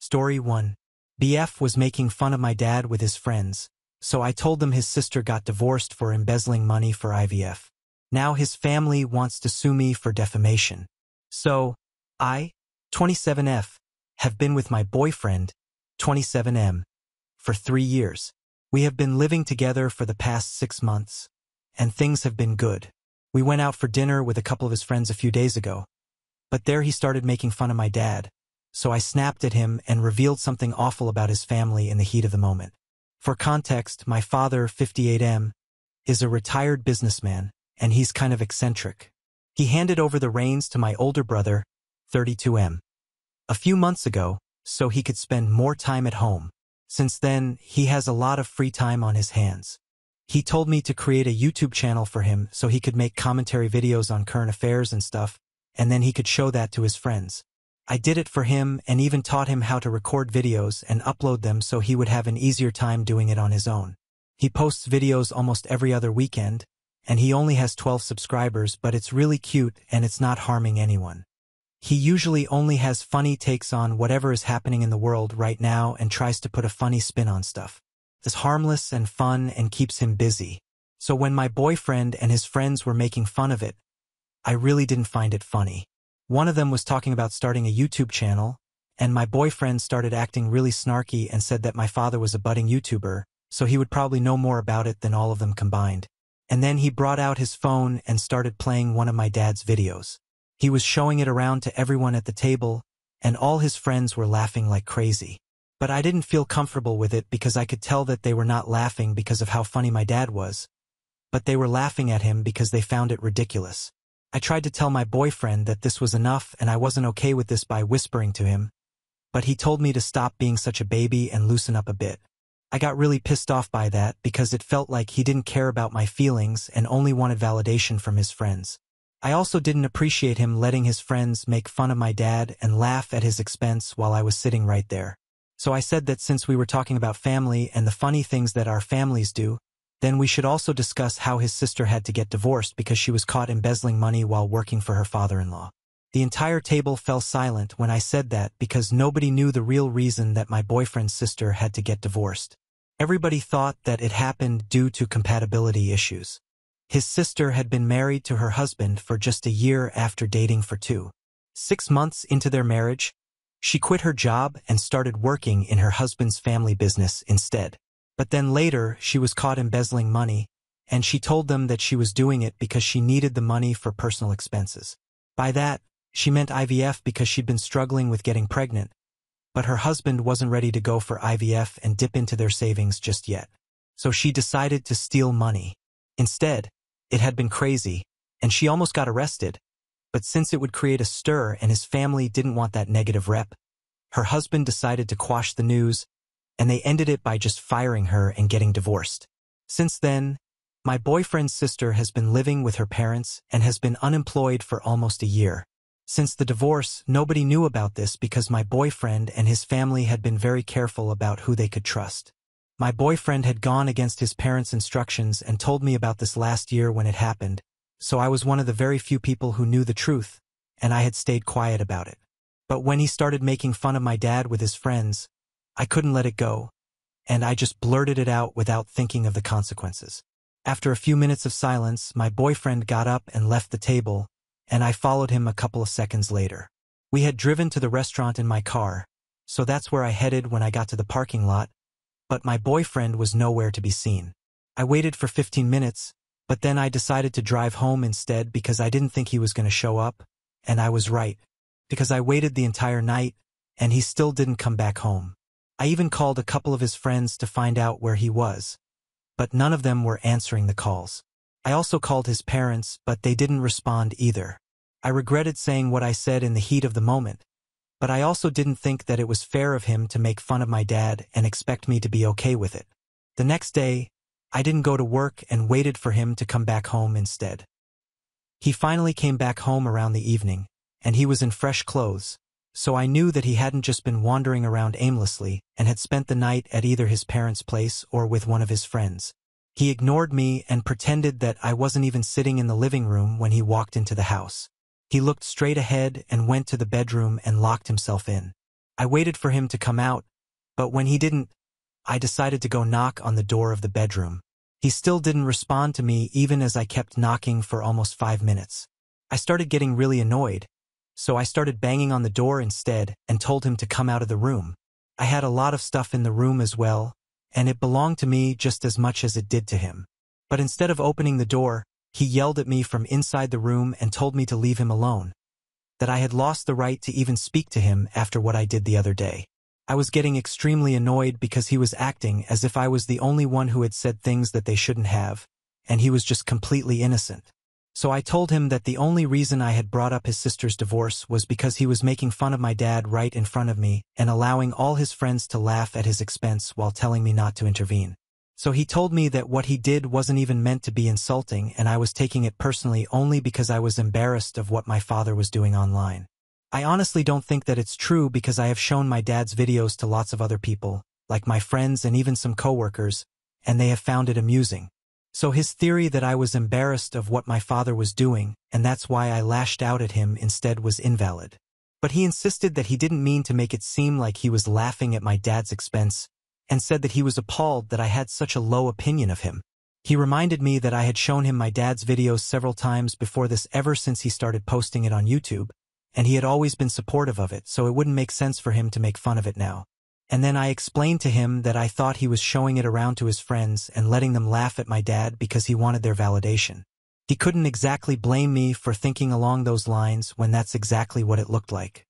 Story 1. BF was making fun of my dad with his friends, so I told them his sister got divorced for embezzling money for IVF. Now his family wants to sue me for defamation. So, I, 27F, have been with my boyfriend, 27M, for 3 years. We have been living together for the past 6 months, and things have been good. We went out for dinner with a couple of his friends a few days ago, but there he started making fun of my dad, so I snapped at him and revealed something awful about his family in the heat of the moment. For context, my father, 58M, is a retired businessman, and he's kind of eccentric. He handed over the reins to my older brother, 32M, a few months ago, so he could spend more time at home. Since then, he has a lot of free time on his hands. He told me to create a YouTube channel for him so he could make commentary videos on current affairs and stuff, and then he could show that to his friends. I did it for him and even taught him how to record videos and upload them so he would have an easier time doing it on his own. He posts videos almost every other weekend, and he only has 12 subscribers, but it's really cute and it's not harming anyone. He usually only has funny takes on whatever is happening in the world right now and tries to put a funny spin on stuff. It's harmless and fun and keeps him busy. So when my boyfriend and his friends were making fun of it, I really didn't find it funny. One of them was talking about starting a YouTube channel, and my boyfriend started acting really snarky and said that my father was a budding YouTuber, so he would probably know more about it than all of them combined. And then he brought out his phone and started playing one of my dad's videos. He was showing it around to everyone at the table, and all his friends were laughing like crazy. But I didn't feel comfortable with it because I could tell that they were not laughing because of how funny my dad was, but they were laughing at him because they found it ridiculous. I tried to tell my boyfriend that this was enough and I wasn't okay with this by whispering to him, but he told me to stop being such a baby and loosen up a bit. I got really pissed off by that because it felt like he didn't care about my feelings and only wanted validation from his friends. I also didn't appreciate him letting his friends make fun of my dad and laugh at his expense while I was sitting right there. So I said that since we were talking about family and the funny things that our families do, then we should also discuss how his sister had to get divorced because she was caught embezzling money while working for her father-in-law. The entire table fell silent when I said that because nobody knew the real reason that my boyfriend's sister had to get divorced. Everybody thought that it happened due to compatibility issues. His sister had been married to her husband for just a year after dating for 6 months into their marriage. She quit her job and started working in her husband's family business instead. But then later, she was caught embezzling money, and she told them that she was doing it because she needed the money for personal expenses. By that, she meant IVF because she'd been struggling with getting pregnant, but her husband wasn't ready to go for IVF and dip into their savings just yet. So she decided to steal money. Instead, it had been crazy, and she almost got arrested, but since it would create a stir and his family didn't want that negative rep, her husband decided to quash the news, and they ended it by just firing her and getting divorced. Since then, my boyfriend's sister has been living with her parents and has been unemployed for almost a year. Since the divorce, nobody knew about this because my boyfriend and his family had been very careful about who they could trust. My boyfriend had gone against his parents' instructions and told me about this last year when it happened, so I was one of the very few people who knew the truth, and I had stayed quiet about it. But when he started making fun of my dad with his friends, I couldn't let it go, and I just blurted it out without thinking of the consequences. After a few minutes of silence, my boyfriend got up and left the table, and I followed him a couple of seconds later. We had driven to the restaurant in my car, so that's where I headed when I got to the parking lot, but my boyfriend was nowhere to be seen. I waited for 15 minutes, but then I decided to drive home instead because I didn't think he was going to show up, and I was right, because I waited the entire night, and he still didn't come back home. I even called a couple of his friends to find out where he was, but none of them were answering the calls. I also called his parents, but they didn't respond either. I regretted saying what I said in the heat of the moment, but I also didn't think that it was fair of him to make fun of my dad and expect me to be okay with it. The next day, I didn't go to work and waited for him to come back home instead. He finally came back home around the evening, and he was in fresh clothes, so I knew that he hadn't just been wandering around aimlessly and had spent the night at either his parents' place or with one of his friends. He ignored me and pretended that I wasn't even sitting in the living room when he walked into the house. He looked straight ahead and went to the bedroom and locked himself in. I waited for him to come out, but when he didn't, I decided to go knock on the door of the bedroom. He still didn't respond to me even as I kept knocking for almost 5 minutes. I started getting really annoyed, so I started banging on the door instead and told him to come out of the room. I had a lot of stuff in the room as well, and it belonged to me just as much as it did to him. But instead of opening the door, he yelled at me from inside the room and told me to leave him alone, that I had lost the right to even speak to him after what I did the other day. I was getting extremely annoyed because he was acting as if I was the only one who had said things that they shouldn't have, and he was just completely innocent. So I told him that the only reason I had brought up his sister's divorce was because he was making fun of my dad right in front of me and allowing all his friends to laugh at his expense while telling me not to intervene. So he told me that what he did wasn't even meant to be insulting and I was taking it personally only because I was embarrassed of what my father was doing online. I honestly don't think that it's true because I have shown my dad's videos to lots of other people, like my friends and even some coworkers, and they have found it amusing. So his theory that I was embarrassed of what my father was doing, and that's why I lashed out at him instead, was invalid. But he insisted that he didn't mean to make it seem like he was laughing at my dad's expense, and said that he was appalled that I had such a low opinion of him. He reminded me that I had shown him my dad's videos several times before this ever since he started posting it on YouTube, and he had always been supportive of it, so it wouldn't make sense for him to make fun of it now. And then I explained to him that I thought he was showing it around to his friends and letting them laugh at my dad because he wanted their validation. He couldn't exactly blame me for thinking along those lines when that's exactly what it looked like.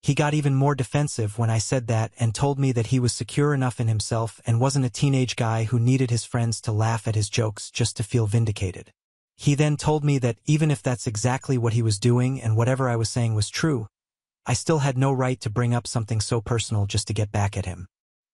He got even more defensive when I said that and told me that he was secure enough in himself and wasn't a teenage guy who needed his friends to laugh at his jokes just to feel vindicated. He then told me that even if that's exactly what he was doing and whatever I was saying was true, I still had no right to bring up something so personal just to get back at him.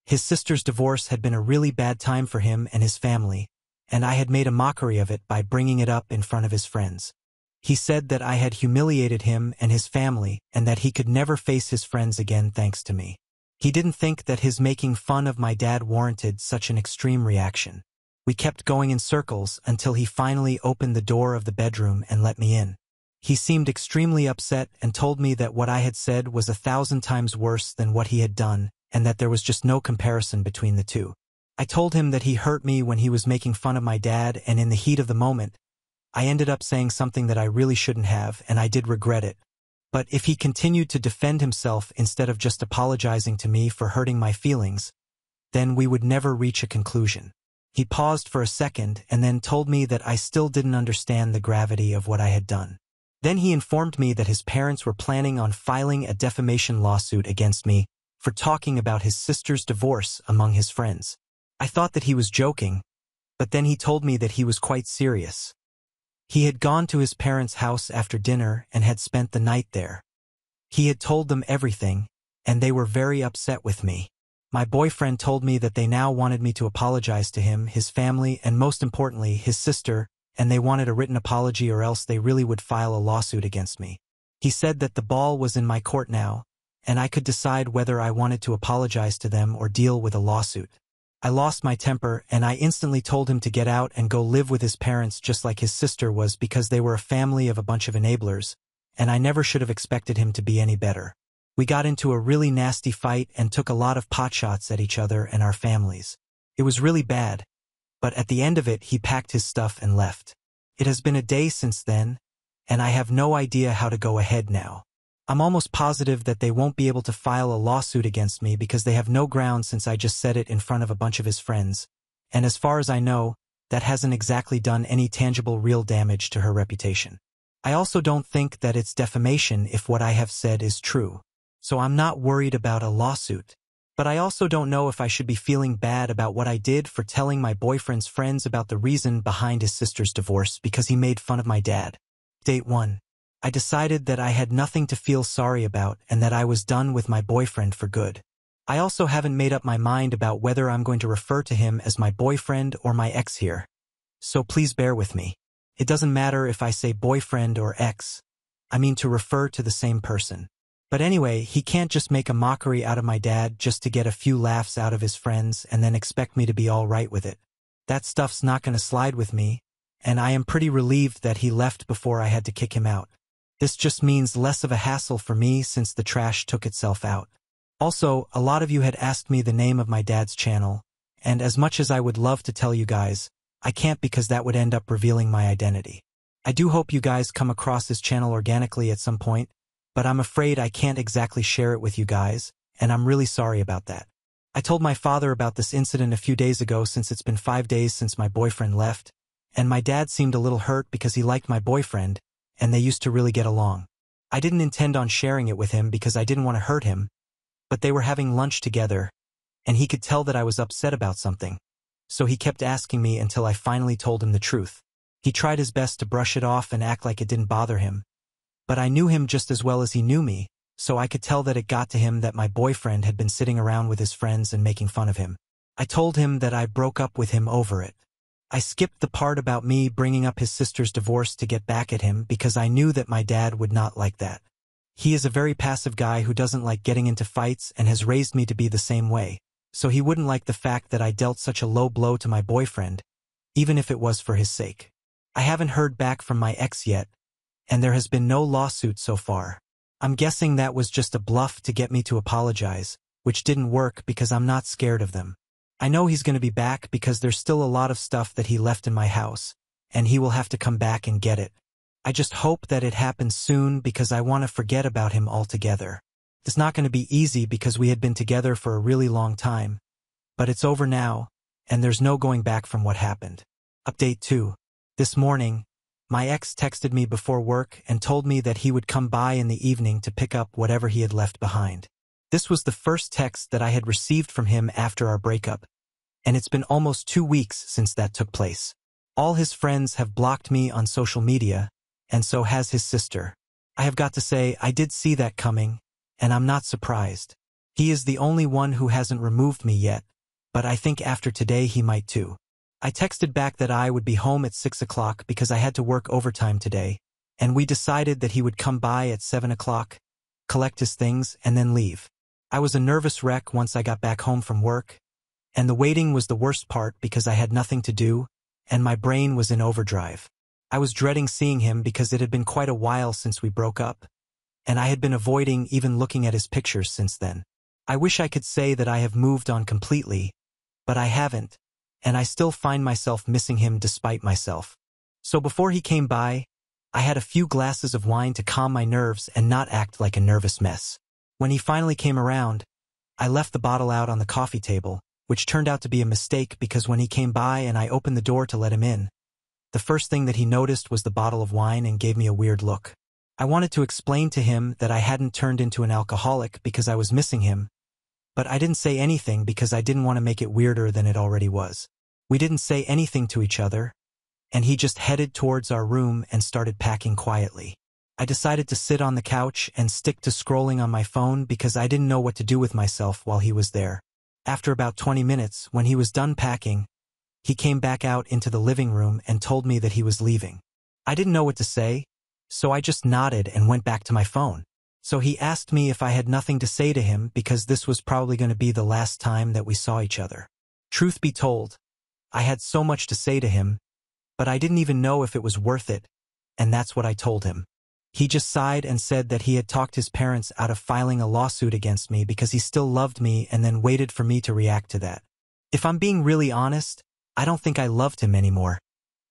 His sister's divorce had been a really bad time for him and his family, and I had made a mockery of it by bringing it up in front of his friends. He said that I had humiliated him and his family and that he could never face his friends again thanks to me. He didn't think that his making fun of my dad warranted such an extreme reaction. We kept going in circles until he finally opened the door of the bedroom and let me in. He seemed extremely upset and told me that what I had said was 1,000 times worse than what he had done and that there was just no comparison between the two. I told him that he hurt me when he was making fun of my dad, and in the heat of the moment, I ended up saying something that I really shouldn't have, and I did regret it. But if he continued to defend himself instead of just apologizing to me for hurting my feelings, then we would never reach a conclusion. He paused for a second and then told me that I still didn't understand the gravity of what I had done. Then he informed me that his parents were planning on filing a defamation lawsuit against me for talking about his sister's divorce among his friends. I thought that he was joking, but then he told me that he was quite serious. He had gone to his parents' house after dinner and had spent the night there. He had told them everything, and they were very upset with me. My boyfriend told me that they now wanted me to apologize to him, his family, and most importantly, his sister, and they wanted a written apology or else they really would file a lawsuit against me. He said that the ball was in my court now, and I could decide whether I wanted to apologize to them or deal with a lawsuit. I lost my temper, and I instantly told him to get out and go live with his parents just like his sister was because they were a family of a bunch of enablers, and I never should have expected him to be any better. We got into a really nasty fight and took a lot of potshots at each other and our families. It was really bad. But at the end of it, he packed his stuff and left. It has been a day since then, and I have no idea how to go ahead now. I'm almost positive that they won't be able to file a lawsuit against me because they have no ground since I just said it in front of a bunch of his friends, and as far as I know, that hasn't exactly done any tangible real damage to her reputation. I also don't think that it's defamation if what I have said is true, so I'm not worried about a lawsuit. But I also don't know if I should be feeling bad about what I did for telling my boyfriend's friends about the reason behind his sister's divorce because he made fun of my dad. Date 1. I decided that I had nothing to feel sorry about and that I was done with my boyfriend for good. I also haven't made up my mind about whether I'm going to refer to him as my boyfriend or my ex here. So please bear with me. It doesn't matter if I say boyfriend or ex. I mean to refer to the same person. But anyway, he can't just make a mockery out of my dad just to get a few laughs out of his friends and then expect me to be all right with it. That stuff's not going to slide with me, and I am pretty relieved that he left before I had to kick him out. This just means less of a hassle for me since the trash took itself out. Also, a lot of you had asked me the name of my dad's channel, and as much as I would love to tell you guys, I can't because that would end up revealing my identity. I do hope you guys come across his channel organically at some point, but I'm afraid I can't exactly share it with you guys, and I'm really sorry about that. I told my father about this incident a few days ago since it's been 5 days since my boyfriend left, and my dad seemed a little hurt because he liked my boyfriend, and they used to really get along. I didn't intend on sharing it with him because I didn't want to hurt him, but they were having lunch together, and he could tell that I was upset about something, so he kept asking me until I finally told him the truth. He tried his best to brush it off and act like it didn't bother him, but I knew him just as well as he knew me, so I could tell that it got to him that my boyfriend had been sitting around with his friends and making fun of him. I told him that I broke up with him over it. I skipped the part about me bringing up his sister's divorce to get back at him because I knew that my dad would not like that. He is a very passive guy who doesn't like getting into fights and has raised me to be the same way, so he wouldn't like the fact that I dealt such a low blow to my boyfriend, even if it was for his sake. I haven't heard back from my ex yet, and there has been no lawsuit so far. I'm guessing that was just a bluff to get me to apologize, which didn't work because I'm not scared of them. I know he's going to be back because there's still a lot of stuff that he left in my house, and he will have to come back and get it. I just hope that it happens soon because I want to forget about him altogether. It's not going to be easy because we had been together for a really long time, but it's over now, and there's no going back from what happened. Update 2. This morning, my ex texted me before work and told me that he would come by in the evening to pick up whatever he had left behind. This was the first text that I had received from him after our breakup, and it's been almost 2 weeks since that took place. All his friends have blocked me on social media, and so has his sister. I have got to say, I did see that coming, and I'm not surprised. He is the only one who hasn't removed me yet, but I think after today he might too. I texted back that I would be home at 6 o'clock because I had to work overtime today, and we decided that he would come by at 7 o'clock, collect his things, and then leave. I was a nervous wreck once I got back home from work, and the waiting was the worst part because I had nothing to do, and my brain was in overdrive. I was dreading seeing him because it had been quite a while since we broke up, and I had been avoiding even looking at his pictures since then. I wish I could say that I have moved on completely, but I haven't, and I still find myself missing him despite myself. So before he came by, I had a few glasses of wine to calm my nerves and not act like a nervous mess. When he finally came around, I left the bottle out on the coffee table, which turned out to be a mistake because when he came by and I opened the door to let him in, the first thing that he noticed was the bottle of wine and gave me a weird look. I wanted to explain to him that I hadn't turned into an alcoholic because I was missing him, but I didn't say anything because I didn't want to make it weirder than it already was. We didn't say anything to each other, and he just headed towards our room and started packing quietly. I decided to sit on the couch and stick to scrolling on my phone because I didn't know what to do with myself while he was there. After about 20 minutes, when he was done packing, he came back out into the living room and told me that he was leaving. I didn't know what to say, so I just nodded and went back to my phone. So he asked me if I had nothing to say to him because this was probably going to be the last time that we saw each other. Truth be told, I had so much to say to him, but I didn't even know if it was worth it, and that's what I told him. He just sighed and said that he had talked his parents out of filing a lawsuit against me because he still loved me and then waited for me to react to that. If I'm being really honest, I don't think I loved him anymore.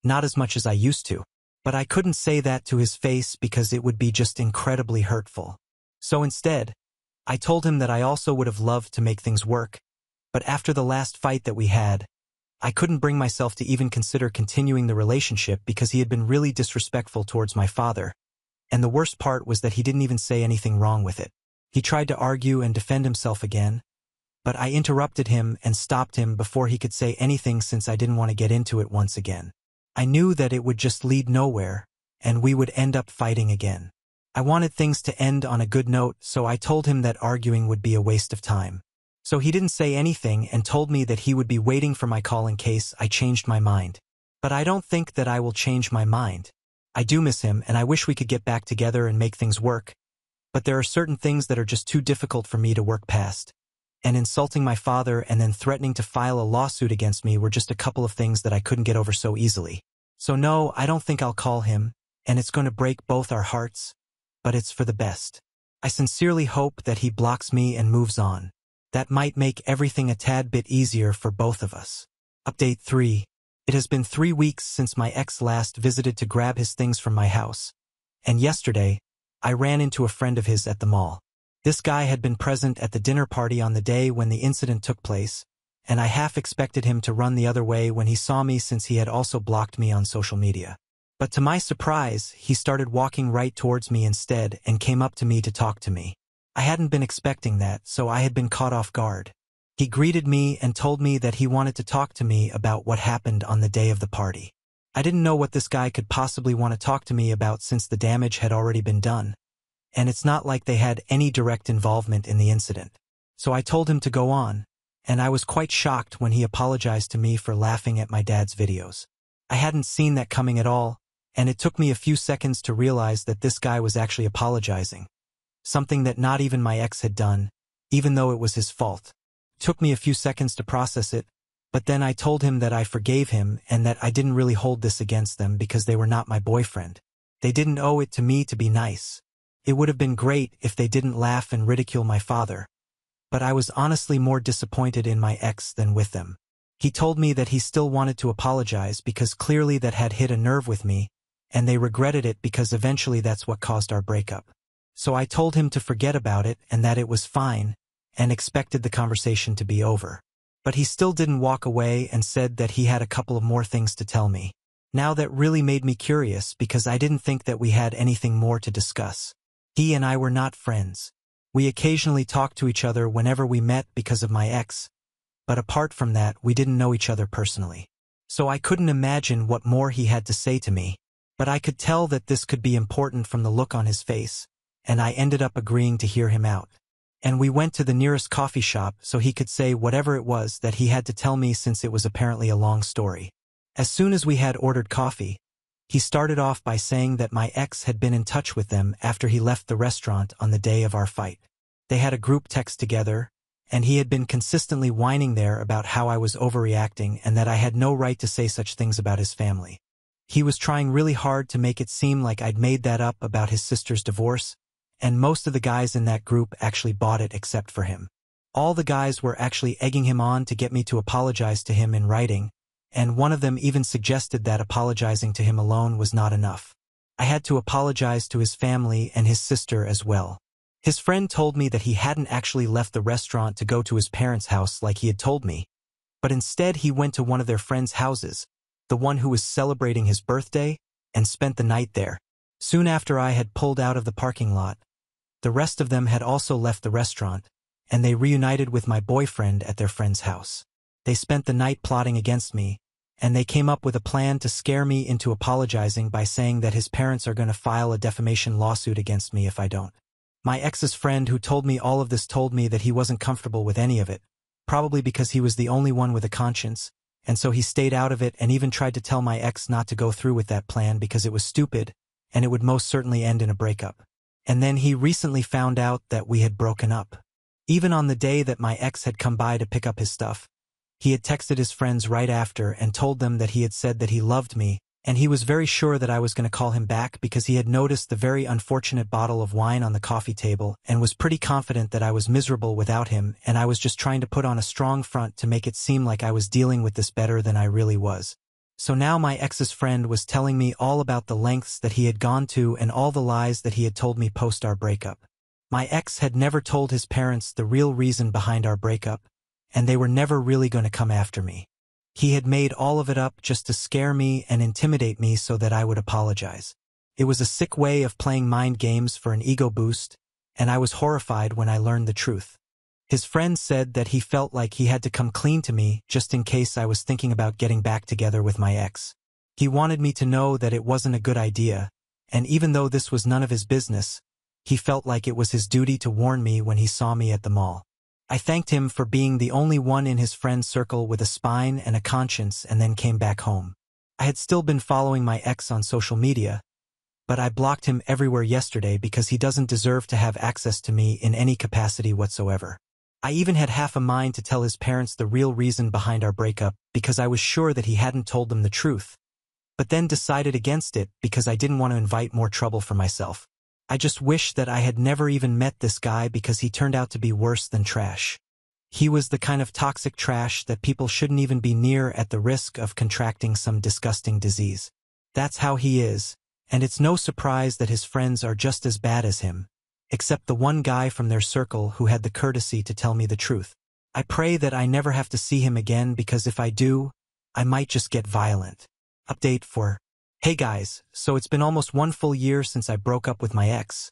Not as much as I used to. But I couldn't say that to his face because it would be just incredibly hurtful. So instead, I told him that I also would have loved to make things work, but after the last fight that we had, I couldn't bring myself to even consider continuing the relationship because he had been really disrespectful towards my father, and the worst part was that he didn't even say anything wrong with it. He tried to argue and defend himself again, but I interrupted him and stopped him before he could say anything since I didn't want to get into it once again. I knew that it would just lead nowhere, and we would end up fighting again. I wanted things to end on a good note, so I told him that arguing would be a waste of time. So he didn't say anything and told me that he would be waiting for my call in case I changed my mind. But I don't think that I will change my mind. I do miss him and I wish we could get back together and make things work. But there are certain things that are just too difficult for me to work past. And insulting my father and then threatening to file a lawsuit against me were just a couple of things that I couldn't get over so easily. So no, I don't think I'll call him, and it's going to break both our hearts, but it's for the best. I sincerely hope that he blocks me and moves on. That might make everything a tad bit easier for both of us. Update 3. It has been 3 weeks since my ex last visited to grab his things from my house. And yesterday, I ran into a friend of his at the mall. This guy had been present at the dinner party on the day when the incident took place, and I half expected him to run the other way when he saw me since he had also blocked me on social media. But to my surprise, he started walking right towards me instead and came up to me to talk to me. I hadn't been expecting that, so I had been caught off guard. He greeted me and told me that he wanted to talk to me about what happened on the day of the party. I didn't know what this guy could possibly want to talk to me about since the damage had already been done, and it's not like they had any direct involvement in the incident. So I told him to go on, and I was quite shocked when he apologized to me for laughing at my dad's videos. I hadn't seen that coming at all, and it took me a few seconds to realize that this guy was actually apologizing, something that not even my ex had done, even though it was his fault. It took me a few seconds to process it, but then I told him that I forgave him and that I didn't really hold this against them because they were not my boyfriend. They didn't owe it to me to be nice. It would have been great if they didn't laugh and ridicule my father, but I was honestly more disappointed in my ex than with them. He told me that he still wanted to apologize because clearly that had hit a nerve with me, and they regretted it because eventually that's what caused our breakup. So I told him to forget about it and that it was fine, and expected the conversation to be over. But he still didn't walk away and said that he had a couple of more things to tell me. Now that really made me curious because I didn't think that we had anything more to discuss. He and I were not friends. We occasionally talked to each other whenever we met because of my ex, but apart from that, we didn't know each other personally. So I couldn't imagine what more he had to say to me. But I could tell that this could be important from the look on his face, and I ended up agreeing to hear him out. And we went to the nearest coffee shop so he could say whatever it was that he had to tell me since it was apparently a long story. As soon as we had ordered coffee, he started off by saying that my ex had been in touch with them after he left the restaurant on the day of our fight. They had a group text together, and he had been consistently whining there about how I was overreacting and that I had no right to say such things about his family. He was trying really hard to make it seem like I'd made that up about his sister's divorce, and most of the guys in that group actually bought it except for him. All the guys were actually egging him on to get me to apologize to him in writing, and one of them even suggested that apologizing to him alone was not enough. I had to apologize to his family and his sister as well. His friend told me that he hadn't actually left the restaurant to go to his parents' house like he had told me, but instead he went to one of their friends' houses, the one who was celebrating his birthday, and spent the night there. Soon after I had pulled out of the parking lot, the rest of them had also left the restaurant, and they reunited with my boyfriend at their friend's house. They spent the night plotting against me, and they came up with a plan to scare me into apologizing by saying that his parents are going to file a defamation lawsuit against me if I don't. My ex's friend who told me all of this told me that he wasn't comfortable with any of it, probably because he was the only one with a conscience, and so he stayed out of it and even tried to tell my ex not to go through with that plan because it was stupid, and it would most certainly end in a breakup. And then he recently found out that we had broken up. Even on the day that my ex had come by to pick up his stuff, he had texted his friends right after and told them that he had said that he loved me, and he was very sure that I was going to call him back because he had noticed the very unfortunate bottle of wine on the coffee table and was pretty confident that I was miserable without him, and I was just trying to put on a strong front to make it seem like I was dealing with this better than I really was. So now my ex's friend was telling me all about the lengths that he had gone to and all the lies that he had told me post our breakup. My ex had never told his parents the real reason behind our breakup, and they were never really going to come after me. He had made all of it up just to scare me and intimidate me so that I would apologize. It was a sick way of playing mind games for an ego boost, and I was horrified when I learned the truth. His friend said that he felt like he had to come clean to me just in case I was thinking about getting back together with my ex. He wanted me to know that it wasn't a good idea, and even though this was none of his business, he felt like it was his duty to warn me when he saw me at the mall. I thanked him for being the only one in his friend circle with a spine and a conscience and then came back home. I had still been following my ex on social media, but I blocked him everywhere yesterday because he doesn't deserve to have access to me in any capacity whatsoever. I even had half a mind to tell his parents the real reason behind our breakup because I was sure that he hadn't told them the truth, but then decided against it because I didn't want to invite more trouble for myself. I just wish that I had never even met this guy because he turned out to be worse than trash. He was the kind of toxic trash that people shouldn't even be near at the risk of contracting some disgusting disease. That's how he is, and it's no surprise that his friends are just as bad as him, except the one guy from their circle who had the courtesy to tell me the truth. I pray that I never have to see him again because if I do, I might just get violent. Update for Hey guys, so it's been almost 1 full year since I broke up with my ex,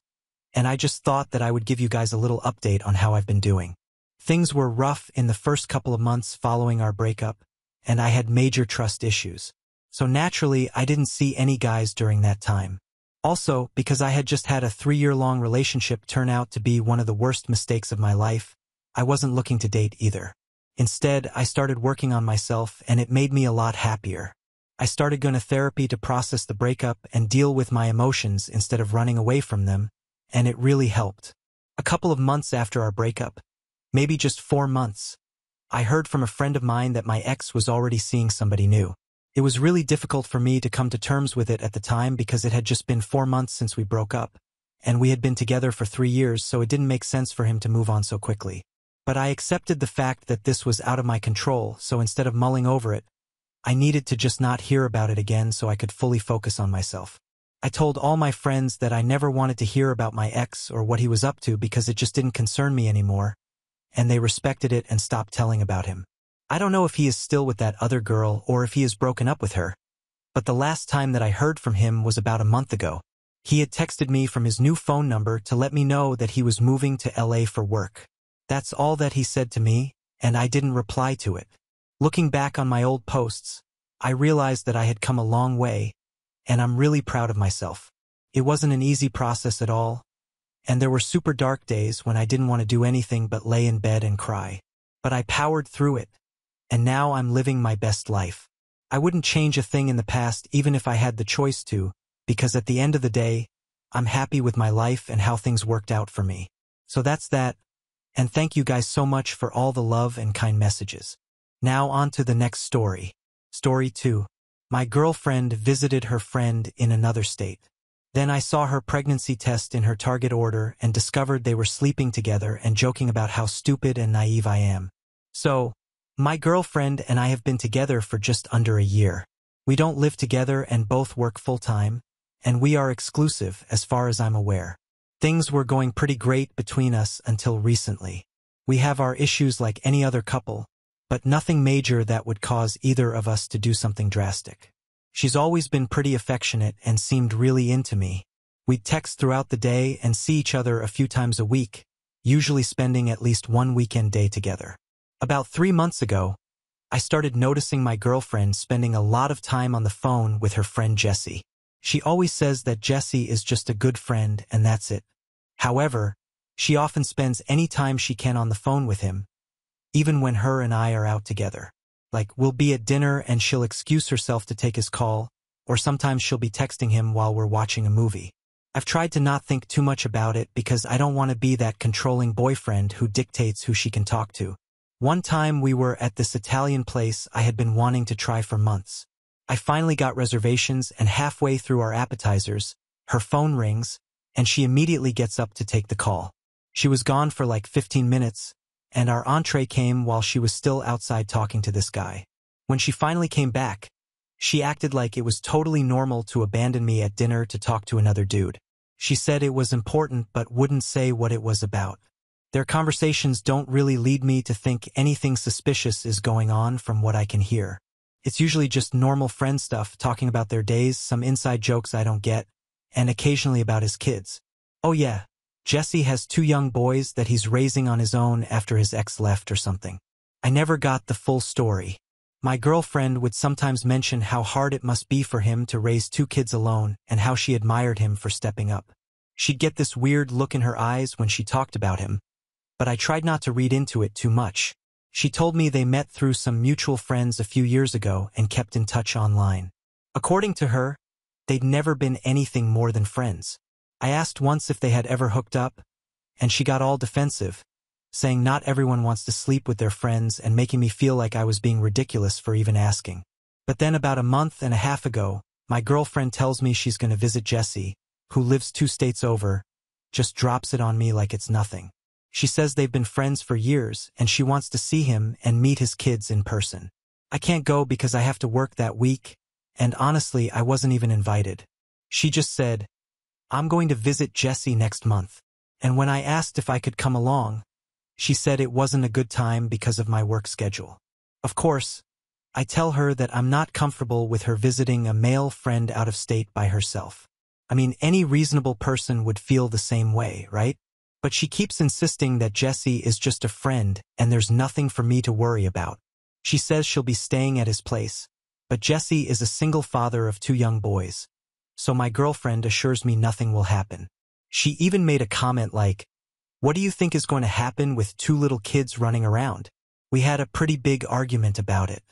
and I just thought that I would give you guys a little update on how I've been doing. Things were rough in the first couple of months following our breakup, and I had major trust issues. So naturally, I didn't see any guys during that time. Also, because I had just had a 3-year-long relationship turn out to be one of the worst mistakes of my life, I wasn't looking to date either. Instead, I started working on myself, and it made me a lot happier. I started going to therapy to process the breakup and deal with my emotions instead of running away from them, and it really helped. A couple of months after our breakup, maybe just 4 months, I heard from a friend of mine that my ex was already seeing somebody new. It was really difficult for me to come to terms with it at the time because it had just been 4 months since we broke up, and we had been together for 3 years, so it didn't make sense for him to move on so quickly. But I accepted the fact that this was out of my control, so instead of mulling over it, I needed to just not hear about it again so I could fully focus on myself. I told all my friends that I never wanted to hear about my ex or what he was up to because it just didn't concern me anymore, and they respected it and stopped telling about him. I don't know if he is still with that other girl or if he has broken up with her, but the last time that I heard from him was about a month ago. He had texted me from his new phone number to let me know that he was moving to LA for work. That's all that he said to me, and I didn't reply to it. Looking back on my old posts, I realized that I had come a long way, and I'm really proud of myself. It wasn't an easy process at all, and there were super dark days when I didn't want to do anything but lay in bed and cry. But I powered through it, and now I'm living my best life. I wouldn't change a thing in the past even if I had the choice to, because at the end of the day, I'm happy with my life and how things worked out for me. So that's that, and thank you guys so much for all the love and kind messages. Now on to the next story. Story 2. My girlfriend visited her friend in another state. Then I saw her pregnancy test in her Target order and discovered they were sleeping together and joking about how stupid and naive I am. So, my girlfriend and I have been together for just under a year. We don't live together and both work full-time, and we are exclusive as far as I'm aware. Things were going pretty great between us until recently. We have our issues like any other couple, but nothing major that would cause either of us to do something drastic. She's always been pretty affectionate and seemed really into me. We'd text throughout the day and see each other a few times a week, usually spending at least one weekend day together. About 3 months ago, I started noticing my girlfriend spending a lot of time on the phone with her friend Jessie. She always says that Jessie is just a good friend and that's it. However, she often spends any time she can on the phone with him, even when her and I are out together. Like, we'll be at dinner and she'll excuse herself to take his call, or sometimes she'll be texting him while we're watching a movie. I've tried to not think too much about it because I don't want to be that controlling boyfriend who dictates who she can talk to. One time we were at this Italian place I had been wanting to try for months. I finally got reservations and halfway through our appetizers, her phone rings, and she immediately gets up to take the call. She was gone for like 15 minutes, and our entree came while she was still outside talking to this guy. When she finally came back, she acted like it was totally normal to abandon me at dinner to talk to another dude. She said it was important but wouldn't say what it was about. Their conversations don't really lead me to think anything suspicious is going on from what I can hear. It's usually just normal friend stuff, talking about their days, some inside jokes I don't get, and occasionally about his kids. Oh yeah, Jesse has 2 young boys that he's raising on his own after his ex left or something. I never got the full story. My girlfriend would sometimes mention how hard it must be for him to raise 2 kids alone and how she admired him for stepping up. She'd get this weird look in her eyes when she talked about him, but I tried not to read into it too much. She told me they met through some mutual friends a few years ago and kept in touch online. According to her, they'd never been anything more than friends. I asked once if they had ever hooked up, and she got all defensive, saying not everyone wants to sleep with their friends and making me feel like I was being ridiculous for even asking. But then about a month and a half ago, my girlfriend tells me she's going to visit Jessie, who lives 2 states over, just drops it on me like it's nothing. She says they've been friends for years and she wants to see him and meet his kids in person. I can't go because I have to work that week, and honestly, I wasn't even invited. She just said, "I'm going to visit Jesse next month." And when I asked if I could come along, she said it wasn't a good time because of my work schedule. Of course, I tell her that I'm not comfortable with her visiting a male friend out of state by herself. I mean, any reasonable person would feel the same way, right? But she keeps insisting that Jesse is just a friend and there's nothing for me to worry about. She says she'll be staying at his place, but Jesse is a single father of 2 young boys, so my girlfriend assures me nothing will happen. She even made a comment like, "What do you think is going to happen with 2 little kids running around?" We had a pretty big argument about it.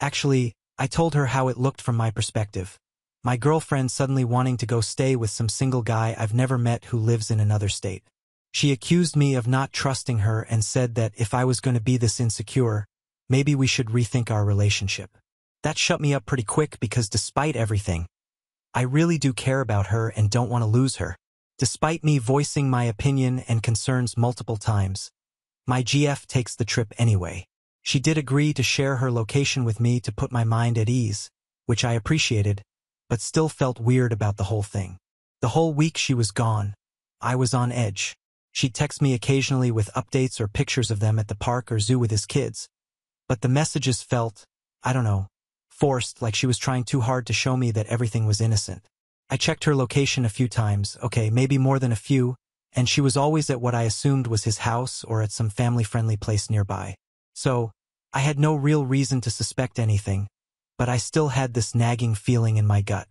Actually, I told her how it looked from my perspective. My girlfriend suddenly wanting to go stay with some single guy I've never met who lives in another state. She accused me of not trusting her and said that if I was going to be this insecure, maybe we should rethink our relationship. That shut me up pretty quick because despite everything, I really do care about her and don't want to lose her. Despite me voicing my opinion and concerns multiple times, my GF takes the trip anyway. She did agree to share her location with me to put my mind at ease, which I appreciated, but still felt weird about the whole thing. The whole week she was gone, I was on edge. She'd text me occasionally with updates or pictures of them at the park or zoo with his kids, but the messages felt, I don't know, forced, like she was trying too hard to show me that everything was innocent. I checked her location a few times, okay, maybe more than a few, and she was always at what I assumed was his house or at some family-friendly place nearby. So, I had no real reason to suspect anything, but I still had this nagging feeling in my gut.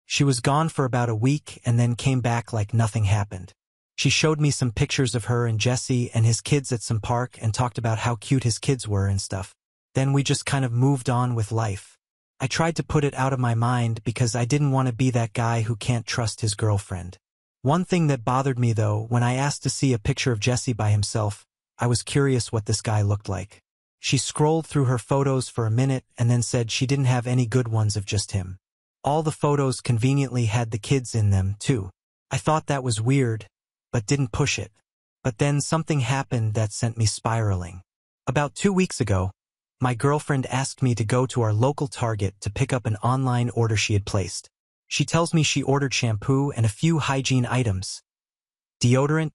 She was gone for about a week and then came back like nothing happened. She showed me some pictures of her and Jesse and his kids at some park and talked about how cute his kids were and stuff. Then we just kind of moved on with life. I tried to put it out of my mind because I didn't want to be that guy who can't trust his girlfriend. One thing that bothered me though, when I asked to see a picture of Jesse by himself, I was curious what this guy looked like. She scrolled through her photos for a minute and then said she didn't have any good ones of just him. All the photos conveniently had the kids in them, too. I thought that was weird, but didn't push it. But then something happened that sent me spiraling. About 2 weeks ago, my girlfriend asked me to go to our local Target to pick up an online order she had placed. She tells me she ordered shampoo and a few hygiene items, deodorant,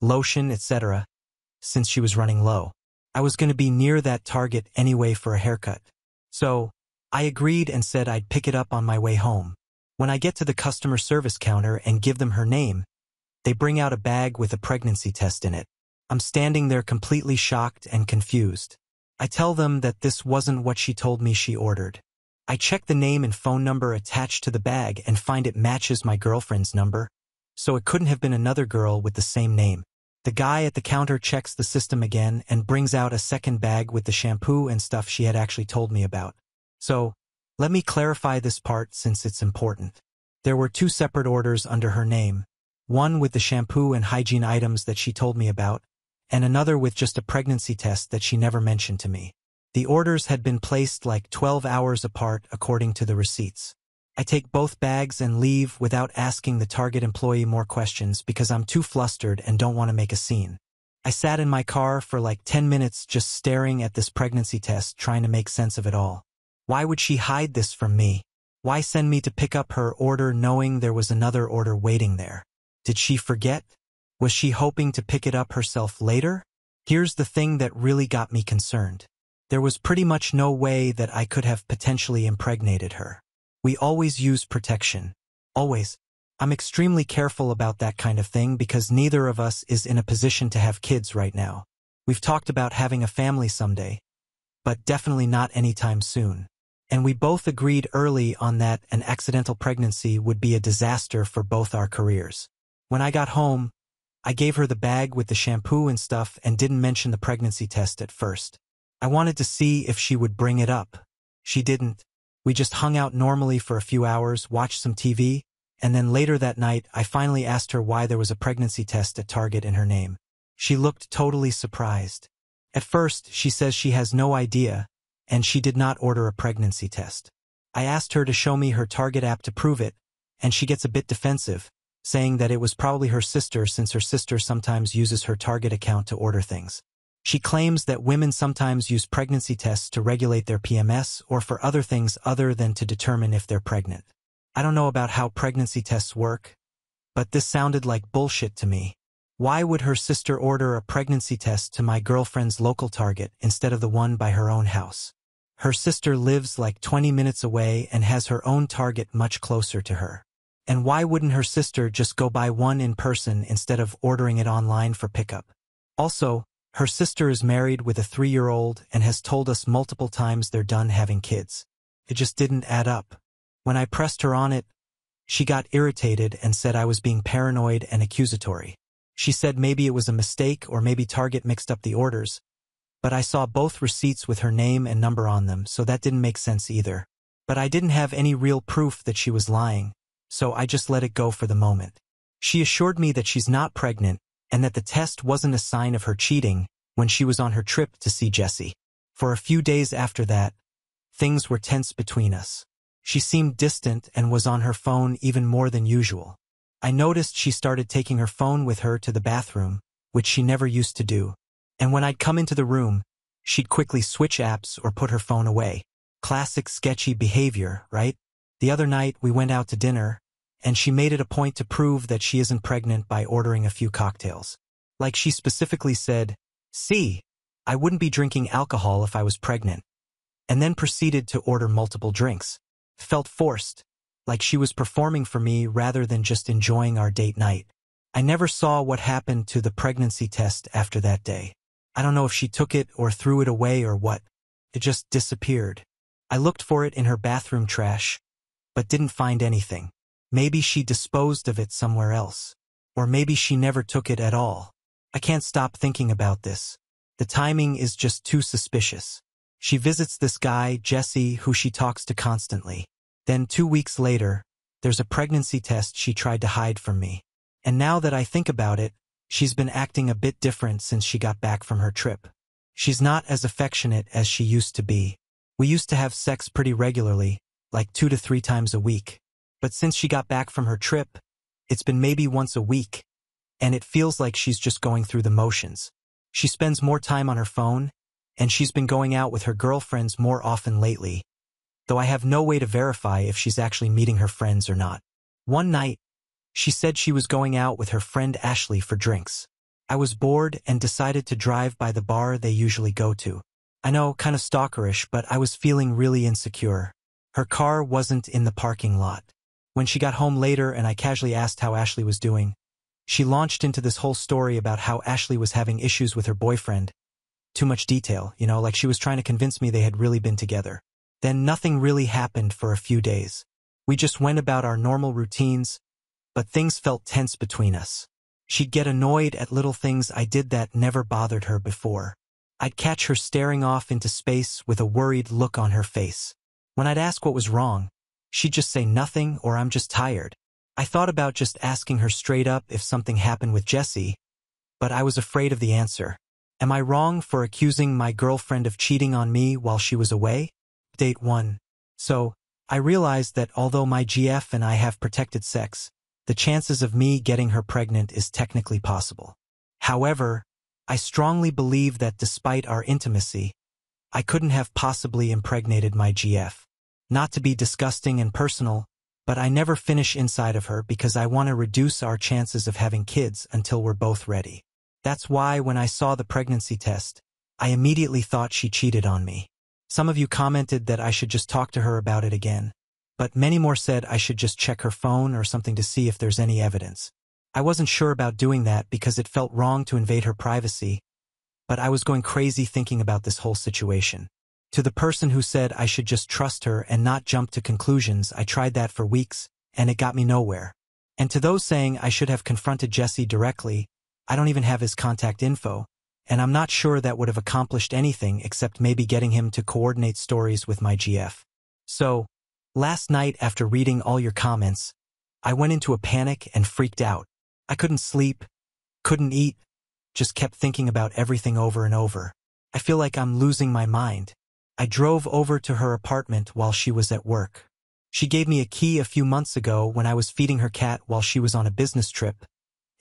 lotion, etc., since she was running low. I was going to be near that Target anyway for a haircut. So, I agreed and said I'd pick it up on my way home. When I get to the customer service counter and give them her name, they bring out a bag with a pregnancy test in it. I'm standing there completely shocked and confused. I tell them that this wasn't what she told me she ordered. I check the name and phone number attached to the bag and find it matches my girlfriend's number, so it couldn't have been another girl with the same name. The guy at the counter checks the system again and brings out a second bag with the shampoo and stuff she had actually told me about. So, let me clarify this part since it's important. There were 2 separate orders under her name, one with the shampoo and hygiene items that she told me about, and another with just a pregnancy test that she never mentioned to me. The orders had been placed like 12 hours apart according to the receipts. I take both bags and leave without asking the Target employee more questions because I'm too flustered and don't want to make a scene. I sat in my car for like 10 minutes just staring at this pregnancy test, trying to make sense of it all. Why would she hide this from me? Why send me to pick up her order knowing there was another order waiting there? Did she forget? Was she hoping to pick it up herself later? Here's the thing that really got me concerned. There was pretty much no way that I could have potentially impregnated her. We always use protection. Always. I'm extremely careful about that kind of thing because neither of us is in a position to have kids right now. We've talked about having a family someday, but definitely not anytime soon. And we both agreed early on that an accidental pregnancy would be a disaster for both our careers. When I got home, I gave her the bag with the shampoo and stuff and didn't mention the pregnancy test at first. I wanted to see if she would bring it up. She didn't. We just hung out normally for a few hours, watched some TV, and then later that night I finally asked her why there was a pregnancy test at Target in her name. She looked totally surprised. At first, she says she has no idea, and she did not order a pregnancy test. I asked her to show me her Target app to prove it, and she gets a bit defensive, saying that it was probably her sister since her sister sometimes uses her Target account to order things. She claims that women sometimes use pregnancy tests to regulate their PMS or for other things other than to determine if they're pregnant. I don't know about how pregnancy tests work, but this sounded like bullshit to me. Why would her sister order a pregnancy test to my girlfriend's local Target instead of the one by her own house? Her sister lives like 20 minutes away and has her own Target much closer to her. And why wouldn't her sister just go buy one in person instead of ordering it online for pickup? Also, her sister is married with a 3-year-old and has told us multiple times they're done having kids. It just didn't add up. When I pressed her on it, she got irritated and said I was being paranoid and accusatory. She said maybe it was a mistake or maybe Target mixed up the orders, but I saw both receipts with her name and number on them, so that didn't make sense either. But I didn't have any real proof that she was lying, so I just let it go for the moment. She assured me that she's not pregnant and that the test wasn't a sign of her cheating when she was on her trip to see Jesse. For a few days after that, things were tense between us. She seemed distant and was on her phone even more than usual. I noticed she started taking her phone with her to the bathroom, which she never used to do. And when I'd come into the room, she'd quickly switch apps or put her phone away. Classic sketchy behavior, right? The other night we went out to dinner, and she made it a point to prove that she isn't pregnant by ordering a few cocktails. Like she specifically said, "See, I wouldn't be drinking alcohol if I was pregnant." And then proceeded to order multiple drinks. Felt forced, like she was performing for me rather than just enjoying our date night. I never saw what happened to the pregnancy test after that day. I don't know if she took it or threw it away or what. It just disappeared. I looked for it in her bathroom trash, but didn't find anything. Maybe she disposed of it somewhere else. Or maybe she never took it at all. I can't stop thinking about this. The timing is just too suspicious. She visits this guy, Jesse, who she talks to constantly. Then 2 weeks later, there's a pregnancy test she tried to hide from me. And now that I think about it, she's been acting a bit different since she got back from her trip. She's not as affectionate as she used to be. We used to have sex pretty regularly, like 2 to 3 times a week. But since she got back from her trip, it's been maybe once a week, and it feels like she's just going through the motions. She spends more time on her phone, and she's been going out with her girlfriends more often lately, though I have no way to verify if she's actually meeting her friends or not. One night, she said she was going out with her friend Ashley for drinks. I was bored and decided to drive by the bar they usually go to. I know, kind of stalkerish, but I was feeling really insecure. Her car wasn't in the parking lot. When she got home later and I casually asked how Ashley was doing, she launched into this whole story about how Ashley was having issues with her boyfriend. Too much detail, like she was trying to convince me they had really been together. Then nothing really happened for a few days. We just went about our normal routines, but things felt tense between us. She'd get annoyed at little things I did that never bothered her before. I'd catch her staring off into space with a worried look on her face. When I'd ask what was wrong, she'd just say nothing or I'm just tired. I thought about just asking her straight up if something happened with Jesse, but I was afraid of the answer. Am I wrong for accusing my girlfriend of cheating on me while she was away? Date 1. So, I realized that although my GF and I have protected sex, the chances of me getting her pregnant is technically possible. However, I strongly believe that despite our intimacy, I couldn't have possibly impregnated my GF. Not to be disgusting and personal, but I never finish inside of her because I want to reduce our chances of having kids until we're both ready. That's why when I saw the pregnancy test, I immediately thought she cheated on me. Some of you commented that I should just talk to her about it again, but many more said I should just check her phone or something to see if there's any evidence. I wasn't sure about doing that because it felt wrong to invade her privacy, but I was going crazy thinking about this whole situation. To the person who said I should just trust her and not jump to conclusions, I tried that for weeks, and it got me nowhere. And to those saying I should have confronted Jesse directly, I don't even have his contact info, and I'm not sure that would have accomplished anything except maybe getting him to coordinate stories with my GF. So, last night after reading all your comments, I went into a panic and freaked out. I couldn't sleep, couldn't eat, just kept thinking about everything over and over. I feel like I'm losing my mind. I drove over to her apartment while she was at work. She gave me a key a few months ago when I was feeding her cat while she was on a business trip,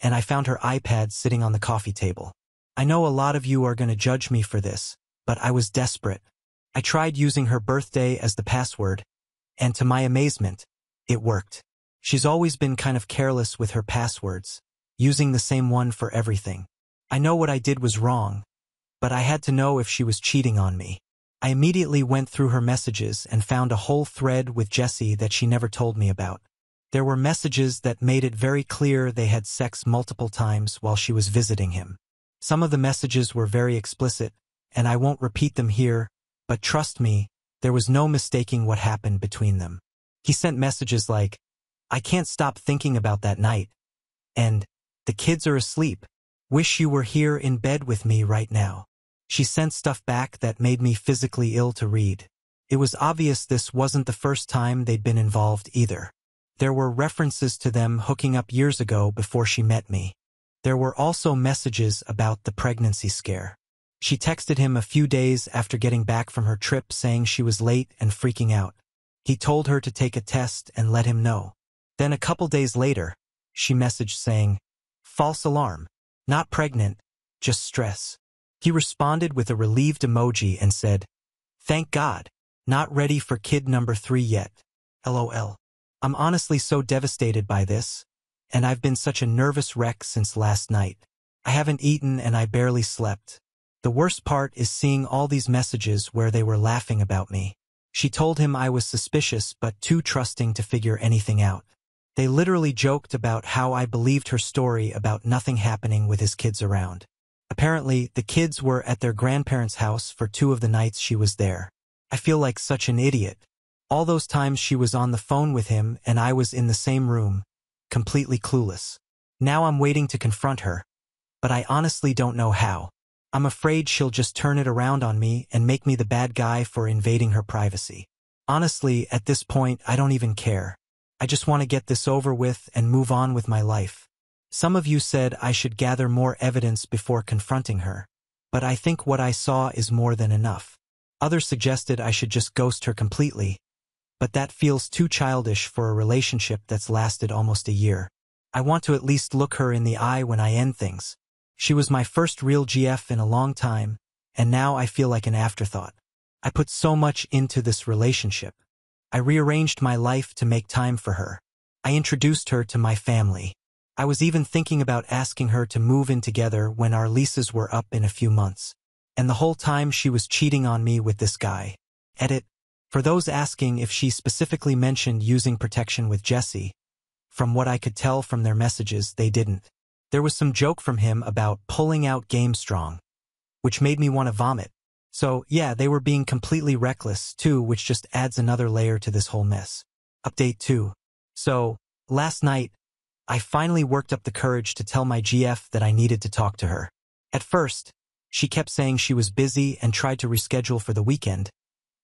and I found her iPad sitting on the coffee table. I know a lot of you are going to judge me for this, but I was desperate. I tried using her birthday as the password, and to my amazement, it worked. She's always been kind of careless with her passwords, using the same one for everything. I know what I did was wrong, but I had to know if she was cheating on me. I immediately went through her messages and found a whole thread with Jesse that she never told me about. There were messages that made it very clear they had sex multiple times while she was visiting him. Some of the messages were very explicit, and I won't repeat them here, but trust me, there was no mistaking what happened between them. He sent messages like, "I can't stop thinking about that night," and "The kids are asleep. Wish you were here in bed with me right now." She sent stuff back that made me physically ill to read. It was obvious this wasn't the first time they'd been involved either. There were references to them hooking up years ago before she met me. There were also messages about the pregnancy scare. She texted him a few days after getting back from her trip saying she was late and freaking out. He told her to take a test and let him know. Then a couple days later, she messaged saying, "False alarm. Not pregnant, just stress." He responded with a relieved emoji and said, "Thank God, not ready for kid number 3 yet. LOL. I'm honestly so devastated by this, and I've been such a nervous wreck since last night. I haven't eaten and I barely slept. The worst part is seeing all these messages where they were laughing about me." She told him I was suspicious but too trusting to figure anything out. They literally joked about how I believed her story about nothing happening with his kids around. Apparently, the kids were at their grandparents' house for 2 of the nights she was there. I feel like such an idiot. All those times she was on the phone with him and I was in the same room, completely clueless. Now I'm waiting to confront her, but I honestly don't know how. I'm afraid she'll just turn it around on me and make me the bad guy for invading her privacy. Honestly, at this point, I don't even care. I just want to get this over with and move on with my life. Some of you said I should gather more evidence before confronting her, but I think what I saw is more than enough. Others suggested I should just ghost her completely, but that feels too childish for a relationship that's lasted almost a year. I want to at least look her in the eye when I end things. She was my first real GF in a long time, and now I feel like an afterthought. I put so much into this relationship. I rearranged my life to make time for her. I introduced her to my family. I was even thinking about asking her to move in together when our leases were up in a few months. And the whole time she was cheating on me with this guy. Edit. For those asking if she specifically mentioned using protection with Jesse, from what I could tell from their messages, they didn't. There was some joke from him about pulling out game strong, which made me want to vomit. So, yeah, they were being completely reckless, too, which just adds another layer to this whole mess. Update 2. So, last night, I finally worked up the courage to tell my GF that I needed to talk to her. At first, she kept saying she was busy and tried to reschedule for the weekend,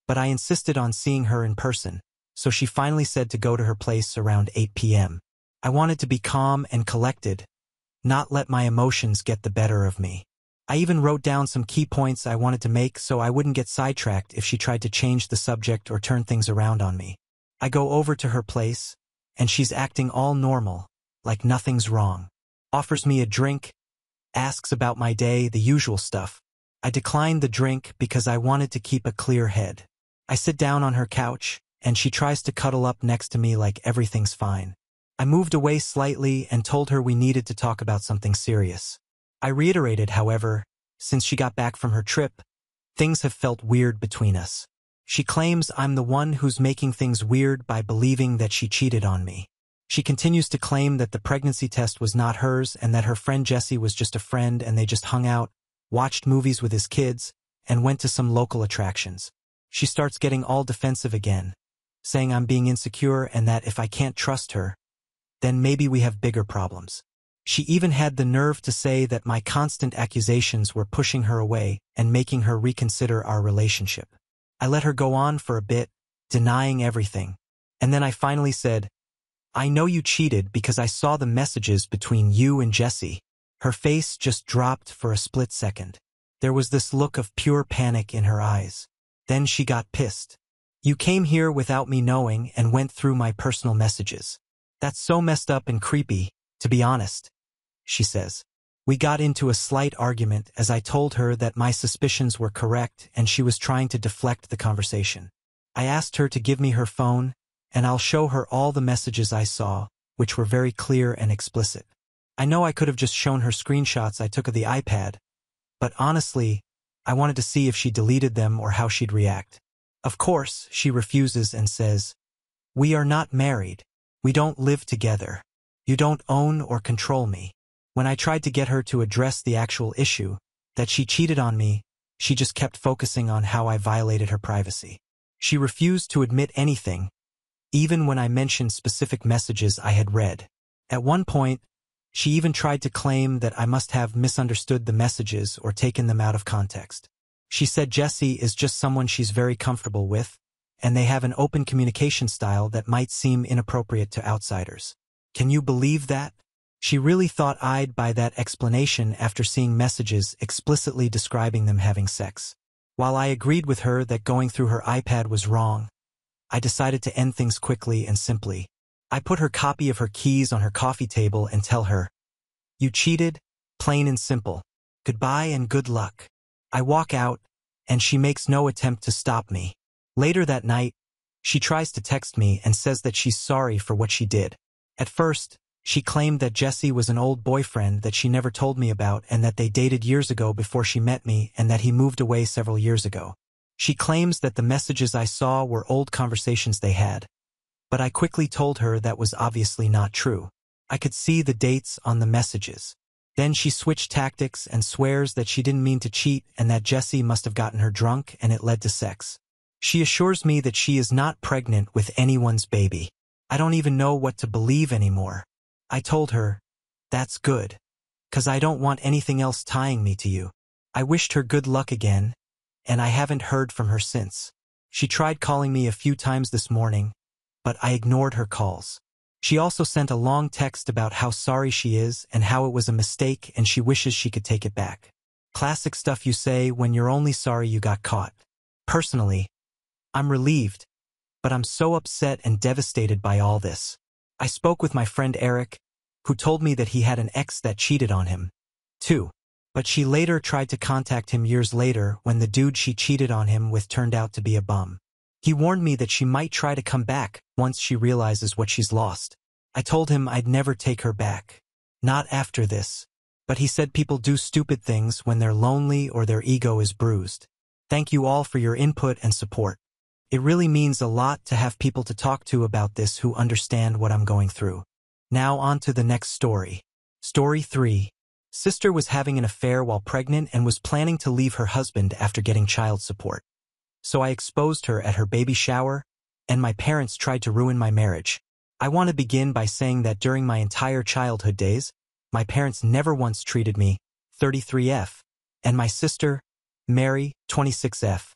but I insisted on seeing her in person, so she finally said to go to her place around 8 p.m. I wanted to be calm and collected, not let my emotions get the better of me. I even wrote down some key points I wanted to make so I wouldn't get sidetracked if she tried to change the subject or turn things around on me. I go over to her place, and she's acting all normal, like nothing's wrong. Offers me a drink, asks about my day, the usual stuff. I declined the drink because I wanted to keep a clear head. I sit down on her couch, and she tries to cuddle up next to me like everything's fine. I moved away slightly and told her we needed to talk about something serious. I reiterated, however, since she got back from her trip, things have felt weird between us. She claims I'm the one who's making things weird by believing that she cheated on me. She continues to claim that the pregnancy test was not hers and that her friend Jesse was just a friend and they just hung out, watched movies with his kids, and went to some local attractions. She starts getting all defensive again, saying I'm being insecure and that if I can't trust her, then maybe we have bigger problems. She even had the nerve to say that my constant accusations were pushing her away and making her reconsider our relationship. I let her go on for a bit, denying everything, and then I finally said, I know you cheated because I saw the messages between you and Jesse. Her face just dropped for a split second. There was this look of pure panic in her eyes. Then she got pissed. You came here without me knowing and went through my personal messages. That's so messed up and creepy, to be honest, she says. We got into a slight argument as I told her that my suspicions were correct and she was trying to deflect the conversation. I asked her to give me her phone, and I'll show her all the messages I saw, which were very clear and explicit. I know I could have just shown her screenshots I took of the iPad, but honestly, I wanted to see if she deleted them or how she'd react. Of course, she refuses and says, "We are not married. We don't live together. You don't own or control me." When I tried to get her to address the actual issue, that she cheated on me, she just kept focusing on how I violated her privacy. She refused to admit anything, even when I mentioned specific messages I had read. At one point, she even tried to claim that I must have misunderstood the messages or taken them out of context. She said Jesse is just someone she's very comfortable with, and they have an open communication style that might seem inappropriate to outsiders. Can you believe that? She really thought I'd buy that explanation after seeing messages explicitly describing them having sex. While I agreed with her that going through her iPad was wrong, I decided to end things quickly and simply. I put her copy of her keys on her coffee table and tell her, "You cheated, plain and simple. Goodbye and good luck." I walk out, and she makes no attempt to stop me. Later that night, she tries to text me and says that she's sorry for what she did. At first, she claimed that Jesse was an old boyfriend that she never told me about and that they dated years ago before she met me and that he moved away several years ago. She claims that the messages I saw were old conversations they had, but I quickly told her that was obviously not true. I could see the dates on the messages. Then she switched tactics and swears that she didn't mean to cheat and that Jesse must have gotten her drunk and it led to sex. She assures me that she is not pregnant with anyone's baby. I don't even know what to believe anymore. I told her, "That's good, 'cause I don't want anything else tying me to you." I wished her good luck again, and I haven't heard from her since. She tried calling me a few times this morning, but I ignored her calls. She also sent a long text about how sorry she is and how it was a mistake and she wishes she could take it back. Classic stuff you say when you're only sorry you got caught. Personally, I'm relieved, but I'm so upset and devastated by all this. I spoke with my friend Eric, who told me that he had an ex that cheated on him, too. But she later tried to contact him years later when the dude she cheated on him with turned out to be a bum. He warned me that she might try to come back once she realizes what she's lost. I told him I'd never take her back. Not after this. But he said people do stupid things when they're lonely or their ego is bruised. Thank you all for your input and support. It really means a lot to have people to talk to about this who understand what I'm going through. Now on to the next story. Story 3. Sister was having an affair while pregnant and was planning to leave her husband after getting child support. So I exposed her at her baby shower, and my parents tried to ruin my marriage. I want to begin by saying that during my entire childhood days, my parents never once treated me, 33F, and my sister, Mary, 26F,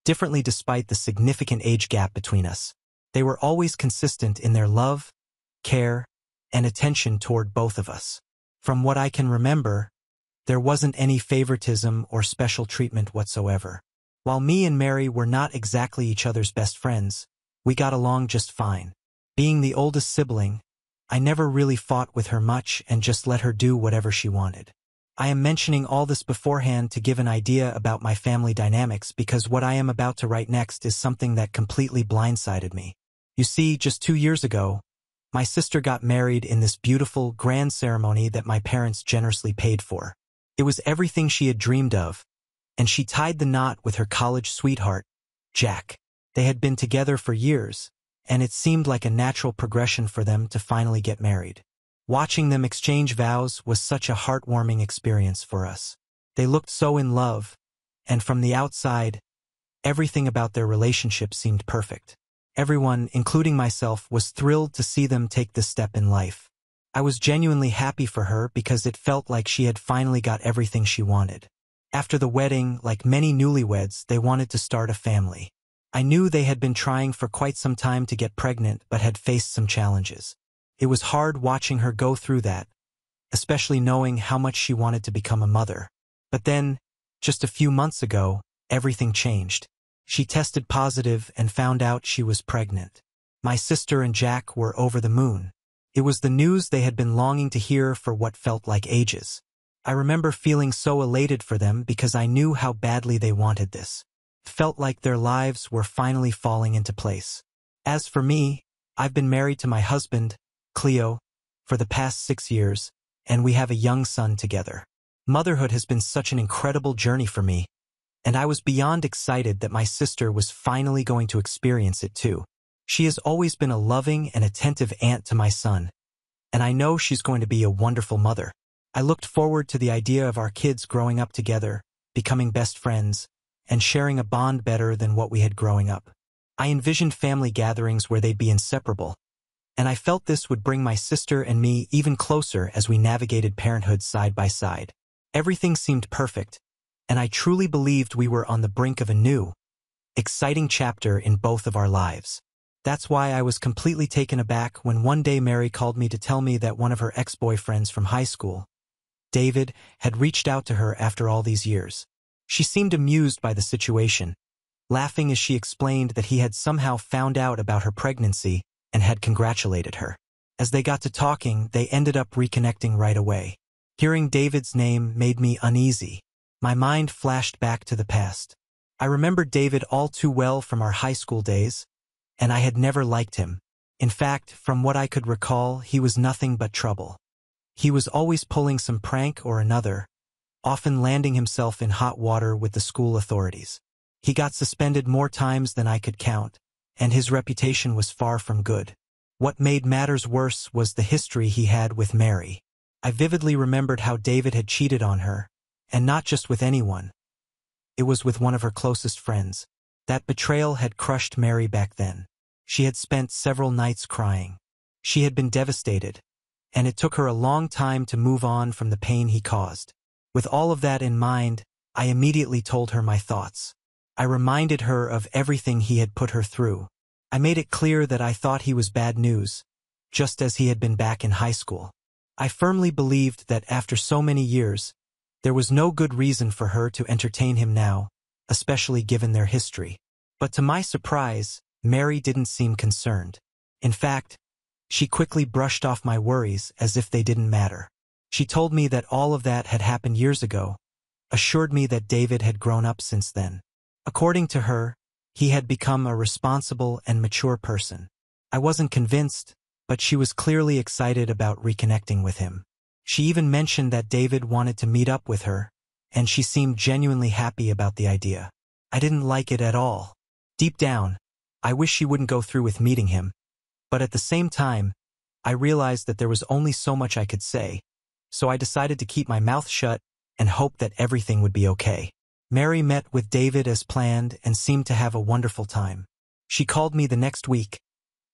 differently despite the significant age gap between us. They were always consistent in their love, care, and attention toward both of us. From what I can remember, there wasn't any favoritism or special treatment whatsoever. While me and Mary were not exactly each other's best friends, we got along just fine. Being the oldest sibling, I never really fought with her much and just let her do whatever she wanted. I am mentioning all this beforehand to give an idea about my family dynamics because what I am about to write next is something that completely blindsided me. You see, just 2 years ago, my sister got married in this beautiful, grand ceremony that my parents generously paid for. It was everything she had dreamed of, and she tied the knot with her college sweetheart, Jack. They had been together for years, and it seemed like a natural progression for them to finally get married. Watching them exchange vows was such a heartwarming experience for us. They looked so in love, and from the outside, everything about their relationship seemed perfect. Everyone, including myself, was thrilled to see them take this step in life. I was genuinely happy for her because it felt like she had finally got everything she wanted. After the wedding, like many newlyweds, they wanted to start a family. I knew they had been trying for quite some time to get pregnant but had faced some challenges. It was hard watching her go through that, especially knowing how much she wanted to become a mother. But then, just a few months ago, everything changed. She tested positive and found out she was pregnant. My sister and Jack were over the moon. It was the news they had been longing to hear for what felt like ages. I remember feeling so elated for them because I knew how badly they wanted this. It felt like their lives were finally falling into place. As for me, I've been married to my husband, Cleo, for the past 6 years, and we have a young son together. Motherhood has been such an incredible journey for me, and I was beyond excited that my sister was finally going to experience it too. She has always been a loving and attentive aunt to my son, and I know she's going to be a wonderful mother. I looked forward to the idea of our kids growing up together, becoming best friends, and sharing a bond better than what we had growing up. I envisioned family gatherings where they'd be inseparable, and I felt this would bring my sister and me even closer as we navigated parenthood side by side. Everything seemed perfect, and I truly believed we were on the brink of a new, exciting chapter in both of our lives. That's why I was completely taken aback when one day Mary called me to tell me that one of her ex-boyfriends from high school, David, had reached out to her after all these years. She seemed amused by the situation, laughing as she explained that he had somehow found out about her pregnancy and had congratulated her. As they got to talking, they ended up reconnecting right away. Hearing David's name made me uneasy. My mind flashed back to the past. I remembered David all too well from our high school days, and I had never liked him. In fact, from what I could recall, he was nothing but trouble. He was always pulling some prank or another, often landing himself in hot water with the school authorities. He got suspended more times than I could count, and his reputation was far from good. What made matters worse was the history he had with Mary. I vividly remembered how David had cheated on her, and not just with anyone. It was with one of her closest friends. That betrayal had crushed Mary back then. She had spent several nights crying. She had been devastated, and it took her a long time to move on from the pain he caused. With all of that in mind, I immediately told her my thoughts. I reminded her of everything he had put her through. I made it clear that I thought he was bad news, just as he had been back in high school. I firmly believed that after so many years, there was no good reason for her to entertain him now, especially given their history. But to my surprise, Mary didn't seem concerned. In fact, she quickly brushed off my worries as if they didn't matter. She told me that all of that had happened years ago, assured me that David had grown up since then. According to her, he had become a responsible and mature person. I wasn't convinced, but she was clearly excited about reconnecting with him. She even mentioned that David wanted to meet up with her, and she seemed genuinely happy about the idea. I didn't like it at all. Deep down, I wish she wouldn't go through with meeting him, but at the same time, I realized that there was only so much I could say, so I decided to keep my mouth shut and hope that everything would be okay. Mary met with David as planned and seemed to have a wonderful time. She called me the next week,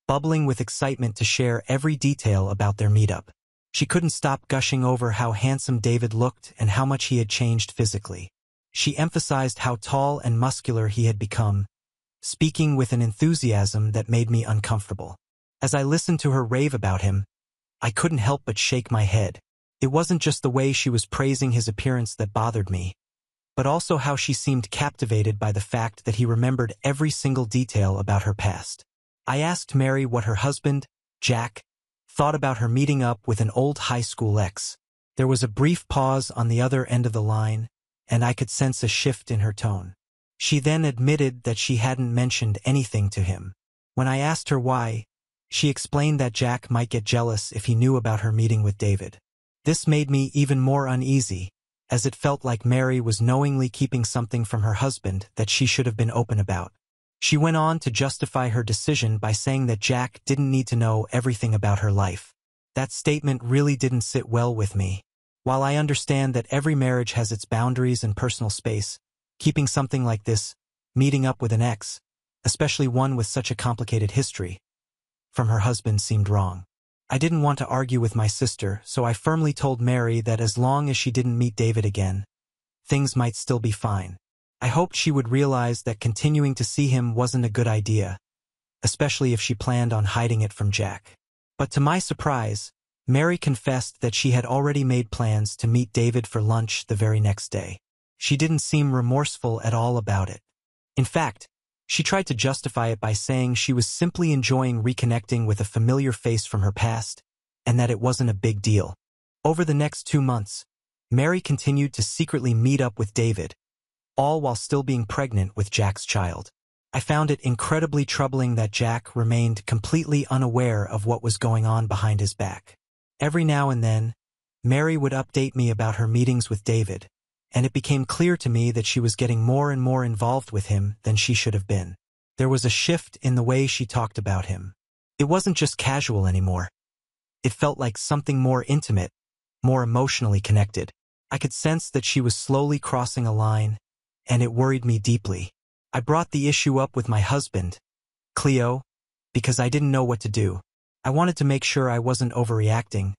bubbling with excitement to share every detail about their meetup. She couldn't stop gushing over how handsome David looked and how much he had changed physically. She emphasized how tall and muscular he had become, speaking with an enthusiasm that made me uncomfortable. As I listened to her rave about him, I couldn't help but shake my head. It wasn't just the way she was praising his appearance that bothered me, but also how she seemed captivated by the fact that he remembered every single detail about her past. I asked Mary what her husband, Jack, thought about her meeting up with an old high school ex. There was a brief pause on the other end of the line, and I could sense a shift in her tone. She then admitted that she hadn't mentioned anything to him. When I asked her why, she explained that Jack might get jealous if he knew about her meeting with David. This made me even more uneasy, as it felt like Mary was knowingly keeping something from her husband that she should have been open about. She went on to justify her decision by saying that Jack didn't need to know everything about her life. That statement really didn't sit well with me. While I understand that every marriage has its boundaries and personal space, keeping something like this, meeting up with an ex, especially one with such a complicated history, from her husband seemed wrong. I didn't want to argue with my sister, so I firmly told Mary that as long as she didn't meet David again, things might still be fine. I hoped she would realize that continuing to see him wasn't a good idea, especially if she planned on hiding it from Jack. But to my surprise, Mary confessed that she had already made plans to meet David for lunch the very next day. She didn't seem remorseful at all about it. In fact, She tried to justify it by saying she was simply enjoying reconnecting with a familiar face from her past, and that it wasn't a big deal. Over the next 2 months, Mary continued to secretly meet up with David, all while still being pregnant with Jack's child. I found it incredibly troubling that Jack remained completely unaware of what was going on behind his back. Every now and then, Mary would update me about her meetings with David, and it became clear to me that she was getting more and more involved with him than she should have been. There was a shift in the way she talked about him. It wasn't just casual anymore. It felt like something more intimate, more emotionally connected. I could sense that she was slowly crossing a line, and it worried me deeply. I brought the issue up with my husband, Cleo, because I didn't know what to do. I wanted to make sure I wasn't overreacting,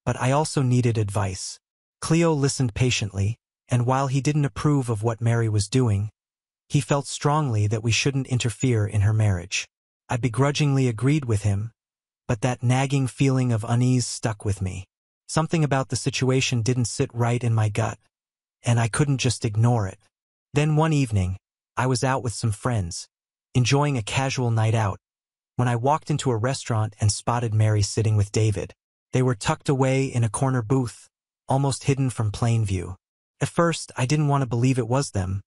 but I also needed advice. Cleo listened patiently, and while he didn't approve of what Mary was doing, he felt strongly that we shouldn't interfere in her marriage. I begrudgingly agreed with him, but that nagging feeling of unease stuck with me. Something about the situation didn't sit right in my gut, and I couldn't just ignore it. Then one evening, I was out with some friends, enjoying a casual night out, when I walked into a restaurant and spotted Mary sitting with David. They were tucked away in a corner booth, almost hidden from plain view. At first, I didn't want to believe it was them,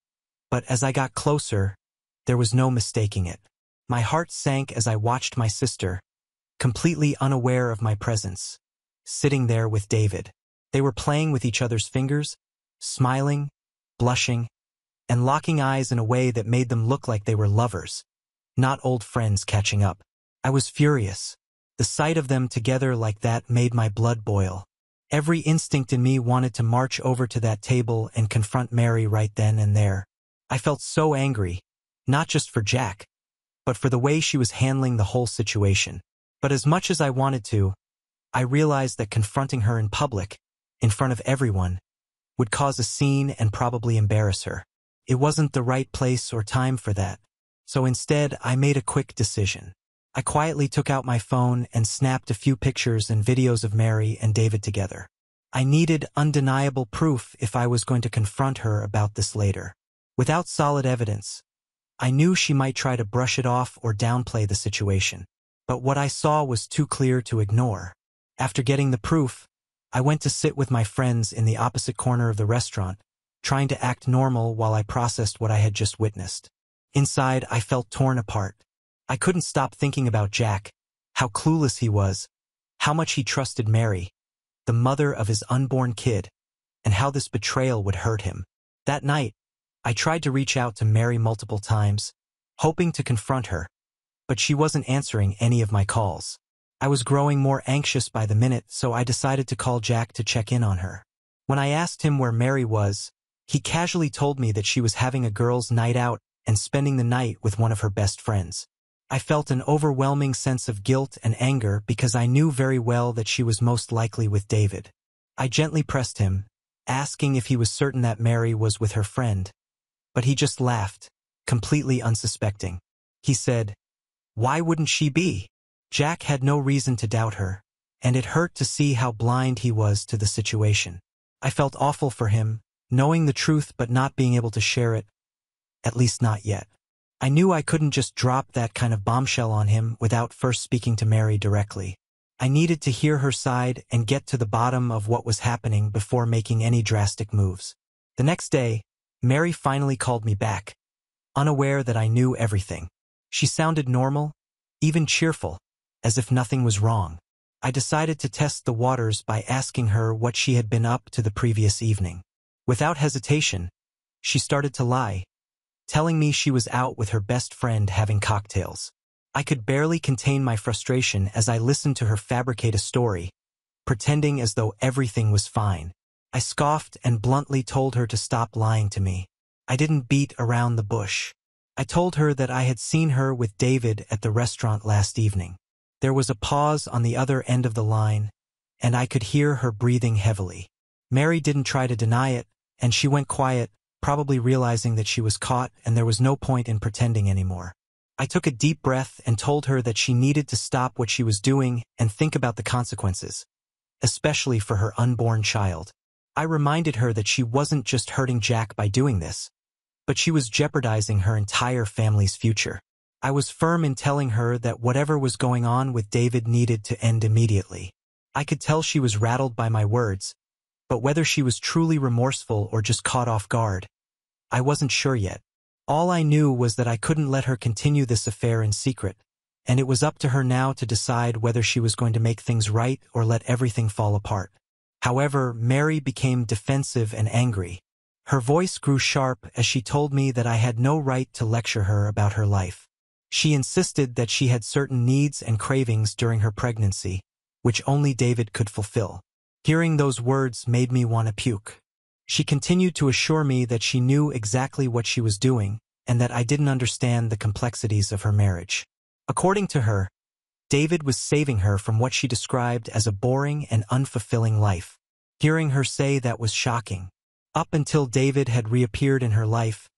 but as I got closer, there was no mistaking it. My heart sank as I watched my sister, completely unaware of my presence, sitting there with David. They were playing with each other's fingers, smiling, blushing, and locking eyes in a way that made them look like they were lovers, not old friends catching up. I was furious. The sight of them together like that made my blood boil. Every instinct in me wanted to march over to that table and confront Mary right then and there. I felt so angry, not just for Jack, but for the way she was handling the whole situation. But as much as I wanted to, I realized that confronting her in public, in front of everyone, would cause a scene and probably embarrass her. It wasn't the right place or time for that, so instead I made a quick decision. I quietly took out my phone and snapped a few pictures and videos of Mary and David together. I needed undeniable proof if I was going to confront her about this later. Without solid evidence, I knew she might try to brush it off or downplay the situation, but what I saw was too clear to ignore. After getting the proof, I went to sit with my friends in the opposite corner of the restaurant, trying to act normal while I processed what I had just witnessed. Inside, I felt torn apart. I couldn't stop thinking about Jack, how clueless he was, how much he trusted Mary, the mother of his unborn kid, and how this betrayal would hurt him. That night, I tried to reach out to Mary multiple times, hoping to confront her, but she wasn't answering any of my calls. I was growing more anxious by the minute, so I decided to call Jack to check in on her. When I asked him where Mary was, he casually told me that she was having a girls' night out and spending the night with one of her best friends. I felt an overwhelming sense of guilt and anger because I knew very well that she was most likely with David. I gently pressed him, asking if he was certain that Mary was with her friend, but he just laughed, completely unsuspecting. He said, "Why wouldn't she be?" Jack had no reason to doubt her, and it hurt to see how blind he was to the situation. I felt awful for him, knowing the truth but not being able to share it, at least not yet. I knew I couldn't just drop that kind of bombshell on him without first speaking to Mary directly. I needed to hear her side and get to the bottom of what was happening before making any drastic moves. The next day, Mary finally called me back, unaware that I knew everything. She sounded normal, even cheerful, as if nothing was wrong. I decided to test the waters by asking her what she had been up to the previous evening. Without hesitation, she started to lie, telling me she was out with her best friend having cocktails. I could barely contain my frustration as I listened to her fabricate a story, pretending as though everything was fine. I scoffed and bluntly told her to stop lying to me. I didn't beat around the bush. I told her that I had seen her with David at the restaurant last evening. There was a pause on the other end of the line, and I could hear her breathing heavily. Mary didn't try to deny it, and she went quiet, probably realizing that she was caught and there was no point in pretending anymore. I took a deep breath and told her that she needed to stop what she was doing and think about the consequences, especially for her unborn child. I reminded her that she wasn't just hurting Jack by doing this, but she was jeopardizing her entire family's future. I was firm in telling her that whatever was going on with David needed to end immediately. I could tell she was rattled by my words, but whether she was truly remorseful or just caught off guard, I wasn't sure yet. All I knew was that I couldn't let her continue this affair in secret, and it was up to her now to decide whether she was going to make things right or let everything fall apart. However, Mary became defensive and angry. Her voice grew sharp as she told me that I had no right to lecture her about her life. She insisted that she had certain needs and cravings during her pregnancy, which only David could fulfill. Hearing those words made me want to puke. She continued to assure me that she knew exactly what she was doing and that I didn't understand the complexities of her marriage. According to her, David was saving her from what she described as a boring and unfulfilling life. Hearing her say that was shocking. Up until David had reappeared in her life,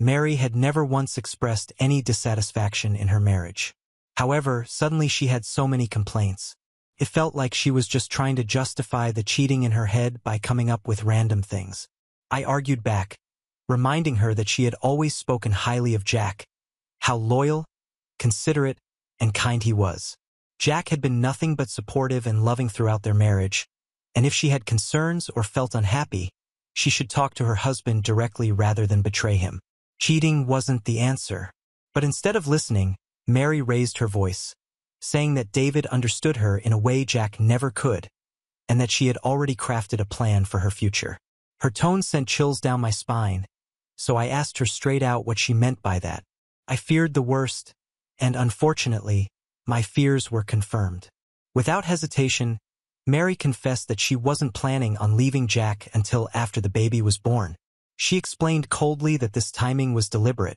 Mary had never once expressed any dissatisfaction in her marriage. However, suddenly she had so many complaints. It felt like she was just trying to justify the cheating in her head by coming up with random things. I argued back, reminding her that she had always spoken highly of Jack, how loyal, considerate, and kind he was. Jack had been nothing but supportive and loving throughout their marriage, and if she had concerns or felt unhappy, she should talk to her husband directly rather than betray him. Cheating wasn't the answer. But instead of listening, Mary raised her voice, saying that David understood her in a way Jack never could, and that she had already crafted a plan for her future. Her tone sent chills down my spine, so I asked her straight out what she meant by that. I feared the worst, and unfortunately, my fears were confirmed. Without hesitation, Mary confessed that she wasn't planning on leaving Jack until after the baby was born. She explained coldly that this timing was deliberate,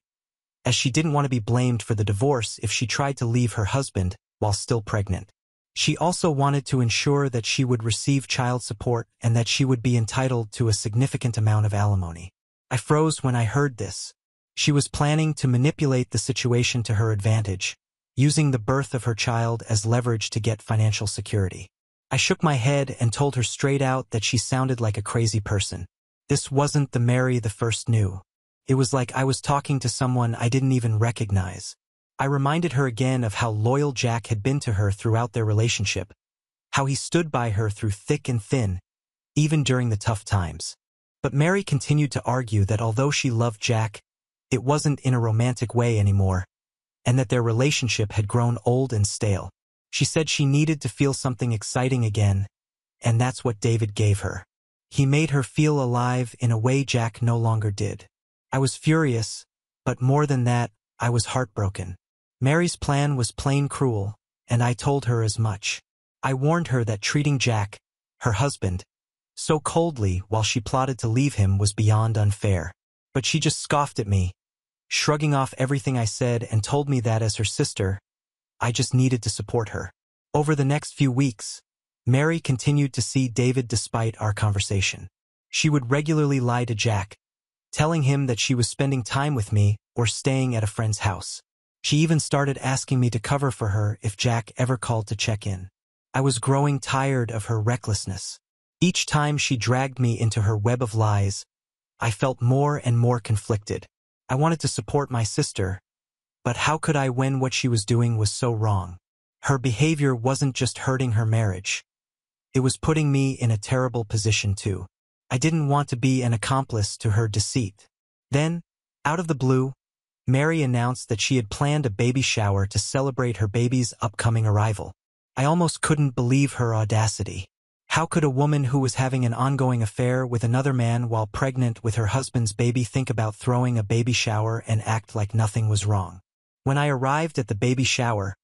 as she didn't want to be blamed for the divorce if she tried to leave her husband while still pregnant. She also wanted to ensure that she would receive child support and that she would be entitled to a significant amount of alimony. I froze when I heard this. She was planning to manipulate the situation to her advantage, using the birth of her child as leverage to get financial security. I shook my head and told her straight out that she sounded like a crazy person. This wasn't the Mary the first knew. It was like I was talking to someone I didn't even recognize. I reminded her again of how loyal Jack had been to her throughout their relationship, how he stood by her through thick and thin, even during the tough times. But Mary continued to argue that although she loved Jack, it wasn't in a romantic way anymore, and that their relationship had grown old and stale. She said she needed to feel something exciting again, and that's what David gave her. He made her feel alive in a way Jack no longer did. I was furious, but more than that, I was heartbroken. Mary's plan was plain cruel, and I told her as much. I warned her that treating Jack, her husband, so coldly while she plotted to leave him was beyond unfair. But she just scoffed at me, shrugging off everything I said, and told me that as her sister, I just needed to support her. Over the next few weeks, Mary continued to see David despite our conversation. She would regularly lie to Jack, telling him that she was spending time with me or staying at a friend's house. She even started asking me to cover for her if Jack ever called to check in. I was growing tired of her recklessness. Each time she dragged me into her web of lies, I felt more and more conflicted. I wanted to support my sister, but how could I when what she was doing was so wrong? Her behavior wasn't just hurting her marriage. It was putting me in a terrible position too. I didn't want to be an accomplice to her deceit. Then, out of the blue, Mary announced that she had planned a baby shower to celebrate her baby's upcoming arrival. I almost couldn't believe her audacity. How could a woman who was having an ongoing affair with another man while pregnant with her husband's baby think about throwing a baby shower and act like nothing was wrong? When I arrived at the baby shower,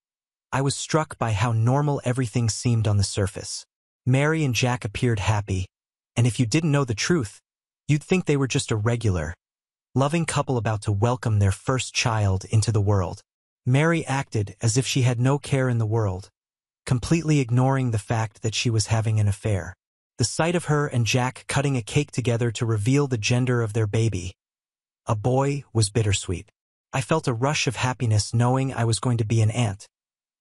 I was struck by how normal everything seemed on the surface. Mary and Jack appeared happy, and if you didn't know the truth, you'd think they were just a regular, loving couple about to welcome their first child into the world. Mary acted as if she had no care in the world, completely ignoring the fact that she was having an affair. The sight of her and Jack cutting a cake together to reveal the gender of their baby, a boy, was bittersweet. I felt a rush of happiness knowing I was going to be an aunt,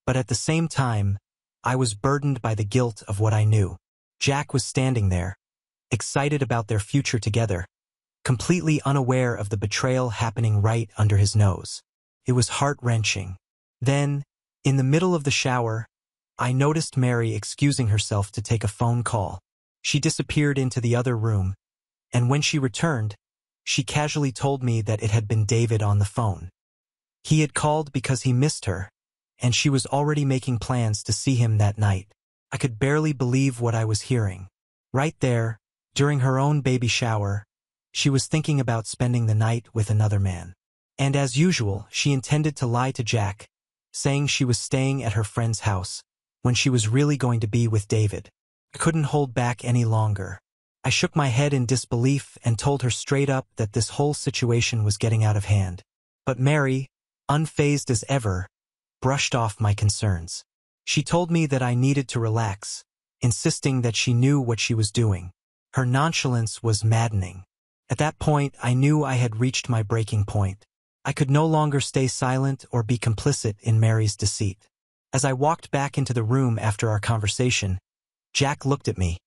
but at the same time, I was burdened by the guilt of what I knew. Jack was standing there, excited about their future together, completely unaware of the betrayal happening right under his nose. It was heart-wrenching. Then, in the middle of the shower, I noticed Mary excusing herself to take a phone call. She disappeared into the other room, and when she returned, she casually told me that it had been David on the phone. He had called because he missed her, and she was already making plans to see him that night. I could barely believe what I was hearing. Right there, during her own baby shower, she was thinking about spending the night with another man. And as usual, she intended to lie to Jack, saying she was staying at her friend's house, when she was really going to be with David. I couldn't hold back any longer. I shook my head in disbelief and told her straight up that this whole situation was getting out of hand. But Mary, unfazed as ever, brushed off my concerns. She told me that I needed to relax, insisting that she knew what she was doing. Her nonchalance was maddening. At that point, I knew I had reached my breaking point. I could no longer stay silent or be complicit in Mary's deceit. As I walked back into the room after our conversation, Jack looked at me,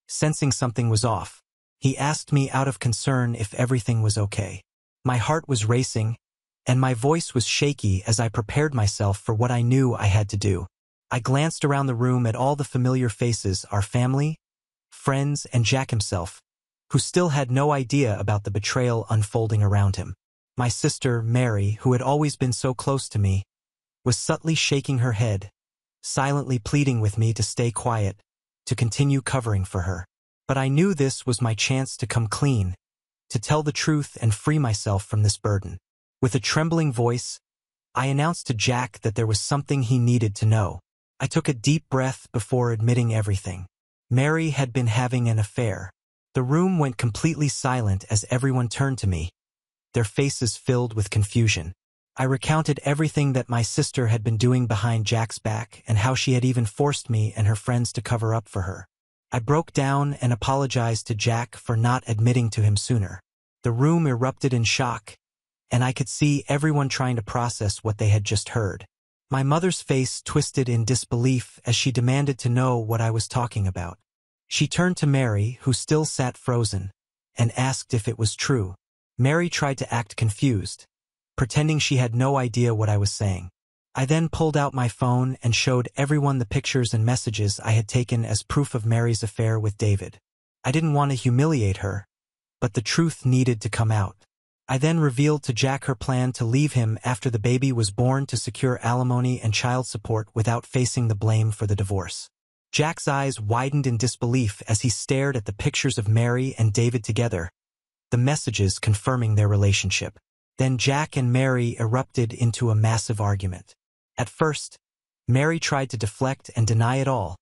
sensing something was off. He asked me out of concern if everything was okay. My heart was racing, and my voice was shaky as I prepared myself for what I knew I had to do. I glanced around the room at all the familiar faces, our family, friends, and Jack himself, who still had no idea about the betrayal unfolding around him. My sister, Mary, who had always been so close to me, was subtly shaking her head, silently pleading with me to stay quiet, to continue covering for her. But I knew this was my chance to come clean, to tell the truth and free myself from this burden. With a trembling voice, I announced to Jack that there was something he needed to know. I took a deep breath before admitting everything. Mary had been having an affair. The room went completely silent as everyone turned to me, their faces filled with confusion. I recounted everything that my sister had been doing behind Jack's back and how she had even forced me and her friends to cover up for her. I broke down and apologized to Jack for not admitting to him sooner. The room erupted in shock, and I could see everyone trying to process what they had just heard. My mother's face twisted in disbelief as she demanded to know what I was talking about. She turned to Mary, who still sat frozen, and asked if it was true. Mary tried to act confused, pretending she had no idea what I was saying. I then pulled out my phone and showed everyone the pictures and messages I had taken as proof of Mary's affair with David. I didn't want to humiliate her, but the truth needed to come out. I then revealed to Jack her plan to leave him after the baby was born to secure alimony and child support without facing the blame for the divorce. Jack's eyes widened in disbelief as he stared at the pictures of Mary and David together, the messages confirming their relationship. Then Jack and Mary erupted into a massive argument. At first, Mary tried to deflect and deny it all,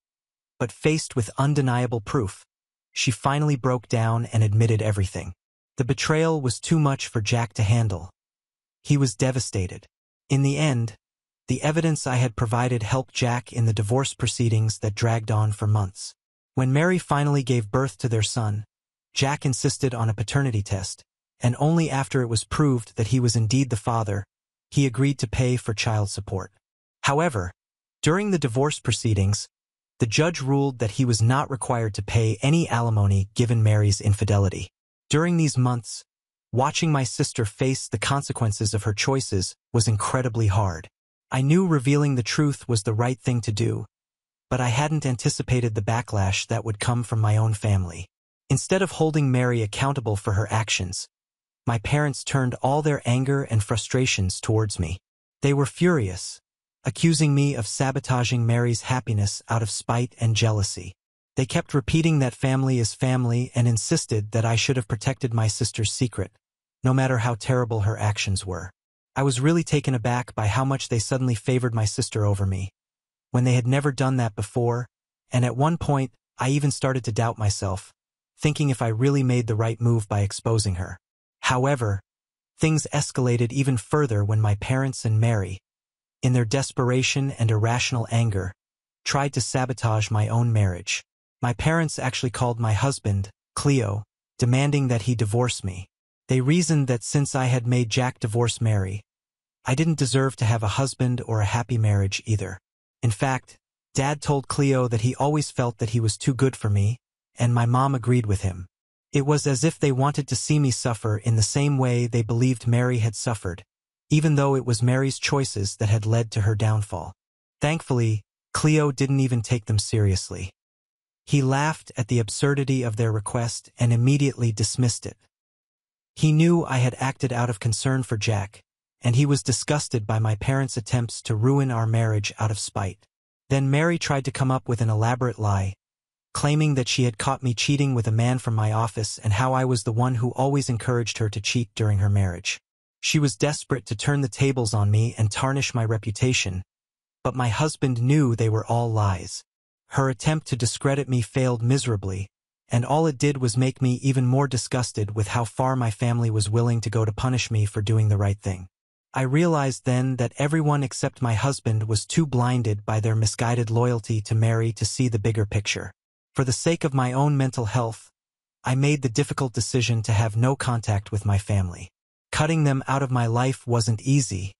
but faced with undeniable proof, she finally broke down and admitted everything. The betrayal was too much for Jack to handle. He was devastated. In the end, the evidence I had provided helped Jack in the divorce proceedings that dragged on for months. When Mary finally gave birth to their son, Jack insisted on a paternity test, and only after it was proved that he was indeed the father, he agreed to pay for child support. However, during the divorce proceedings, the judge ruled that he was not required to pay any alimony given Mary's infidelity. During these months, watching my sister face the consequences of her choices was incredibly hard. I knew revealing the truth was the right thing to do, but I hadn't anticipated the backlash that would come from my own family. Instead of holding Mary accountable for her actions, my parents turned all their anger and frustrations towards me. They were furious, accusing me of sabotaging Mary's happiness out of spite and jealousy. They kept repeating that family is family and insisted that I should have protected my sister's secret, no matter how terrible her actions were. I was really taken aback by how much they suddenly favored my sister over me, when they had never done that before, and at one point, I even started to doubt myself, thinking if I really made the right move by exposing her. However, things escalated even further when my parents and Mary, in their desperation and irrational anger, tried to sabotage my own marriage. My parents actually called my husband, Cleo, demanding that he divorce me. They reasoned that since I had made Jack divorce Mary, I didn't deserve to have a husband or a happy marriage either. In fact, Dad told Cleo that he always felt that he was too good for me, and my mom agreed with him. It was as if they wanted to see me suffer in the same way they believed Mary had suffered, even though it was Mary's choices that had led to her downfall. Thankfully, Cleo didn't even take them seriously. He laughed at the absurdity of their request and immediately dismissed it. He knew I had acted out of concern for Jack, and he was disgusted by my parents' attempts to ruin our marriage out of spite. Then Mary tried to come up with an elaborate lie, claiming that she had caught me cheating with a man from my office and how I was the one who always encouraged her to cheat during her marriage. She was desperate to turn the tables on me and tarnish my reputation, but my husband knew they were all lies. Her attempt to discredit me failed miserably, and all it did was make me even more disgusted with how far my family was willing to go to punish me for doing the right thing. I realized then that everyone except my husband was too blinded by their misguided loyalty to Mary to see the bigger picture. For the sake of my own mental health, I made the difficult decision to have no contact with my family. Cutting them out of my life wasn't easy,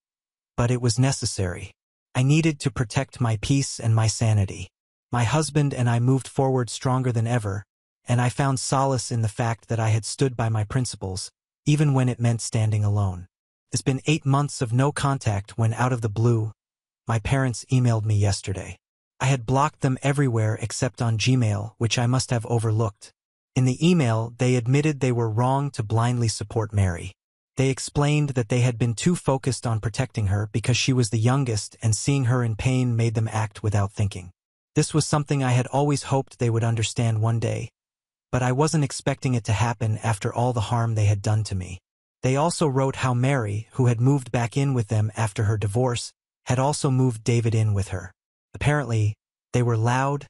but it was necessary. I needed to protect my peace and my sanity. My husband and I moved forward stronger than ever, and I found solace in the fact that I had stood by my principles, even when it meant standing alone. It's been 8 months of no contact when, out of the blue, my parents emailed me yesterday. I had blocked them everywhere except on Gmail, which I must have overlooked. In the email, they admitted they were wrong to blindly support Mary. They explained that they had been too focused on protecting her because she was the youngest, and seeing her in pain made them act without thinking. This was something I had always hoped they would understand one day, but I wasn't expecting it to happen after all the harm they had done to me. They also wrote how Mary, who had moved back in with them after her divorce, had also moved David in with her. Apparently, they were loud,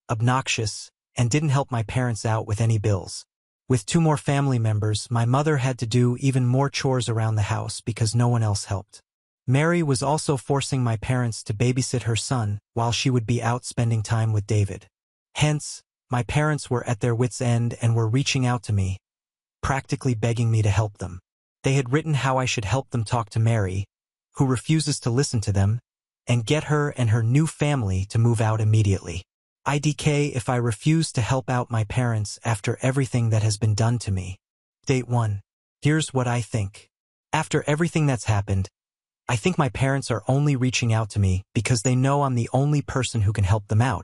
obnoxious, and didn't help my parents out with any bills. With 2 more family members, my mother had to do even more chores around the house because no one else helped. Mary was also forcing my parents to babysit her son while she would be out spending time with David. Hence, my parents were at their wits' end and were reaching out to me, practically begging me to help them. They had written how I should help them talk to Mary, who refuses to listen to them, and get her and her new family to move out immediately. IDK if I refuse to help out my parents after everything that has been done to me. Date 1. Here's what I think. After everything that's happened, I think my parents are only reaching out to me because they know I'm the only person who can help them out,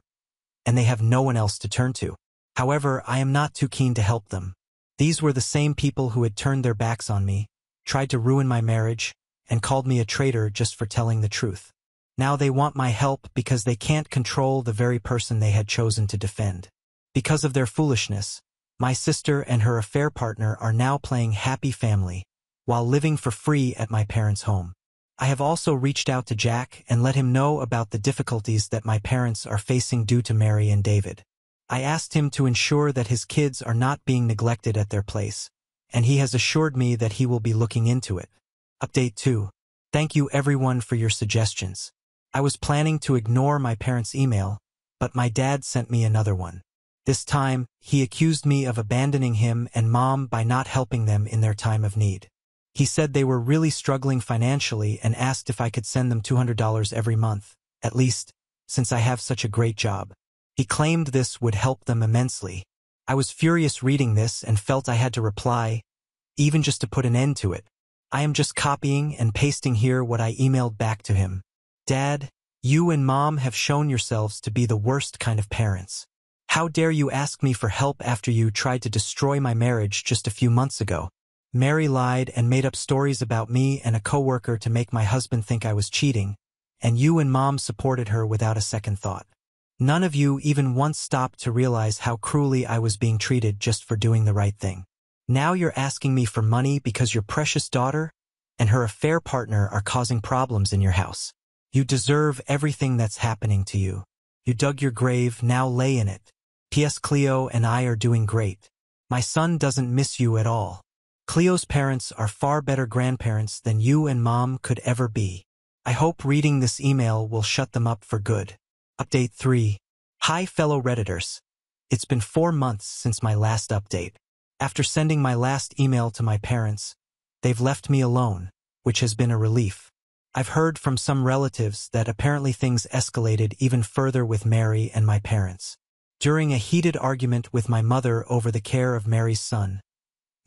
and they have no one else to turn to. However, I am not too keen to help them. These were the same people who had turned their backs on me, tried to ruin my marriage, and called me a traitor just for telling the truth. Now they want my help because they can't control the very person they had chosen to defend. Because of their foolishness, my sister and her affair partner are now playing happy family, while living for free at my parents' home. I have also reached out to Jack and let him know about the difficulties that my parents are facing due to Mary and David. I asked him to ensure that his kids are not being neglected at their place, and he has assured me that he will be looking into it. Update 2. Thank you everyone for your suggestions. I was planning to ignore my parents' email, but my dad sent me another one. This time, he accused me of abandoning him and Mom by not helping them in their time of need. He said they were really struggling financially and asked if I could send them $200 every month, at least, since I have such a great job. He claimed this would help them immensely. I was furious reading this and felt I had to reply, even just to put an end to it. I am just copying and pasting here what I emailed back to him. Dad, you and Mom have shown yourselves to be the worst kind of parents. How dare you ask me for help after you tried to destroy my marriage just a few months ago? Mary lied and made up stories about me and a coworker to make my husband think I was cheating, and you and Mom supported her without a second thought. None of you even once stopped to realize how cruelly I was being treated just for doing the right thing. Now you're asking me for money because your precious daughter and her affair partner are causing problems in your house. You deserve everything that's happening to you. You dug your grave, now lay in it. P.S. Cleo and I are doing great. My son doesn't miss you at all. Cleo's parents are far better grandparents than you and Mom could ever be. I hope reading this email will shut them up for good. Update 3. Hi fellow Redditors. It's been 4 months since my last update. After sending my last email to my parents, they've left me alone, which has been a relief. I've heard from some relatives that apparently things escalated even further with Mary and my parents. During a heated argument with my mother over the care of Mary's son,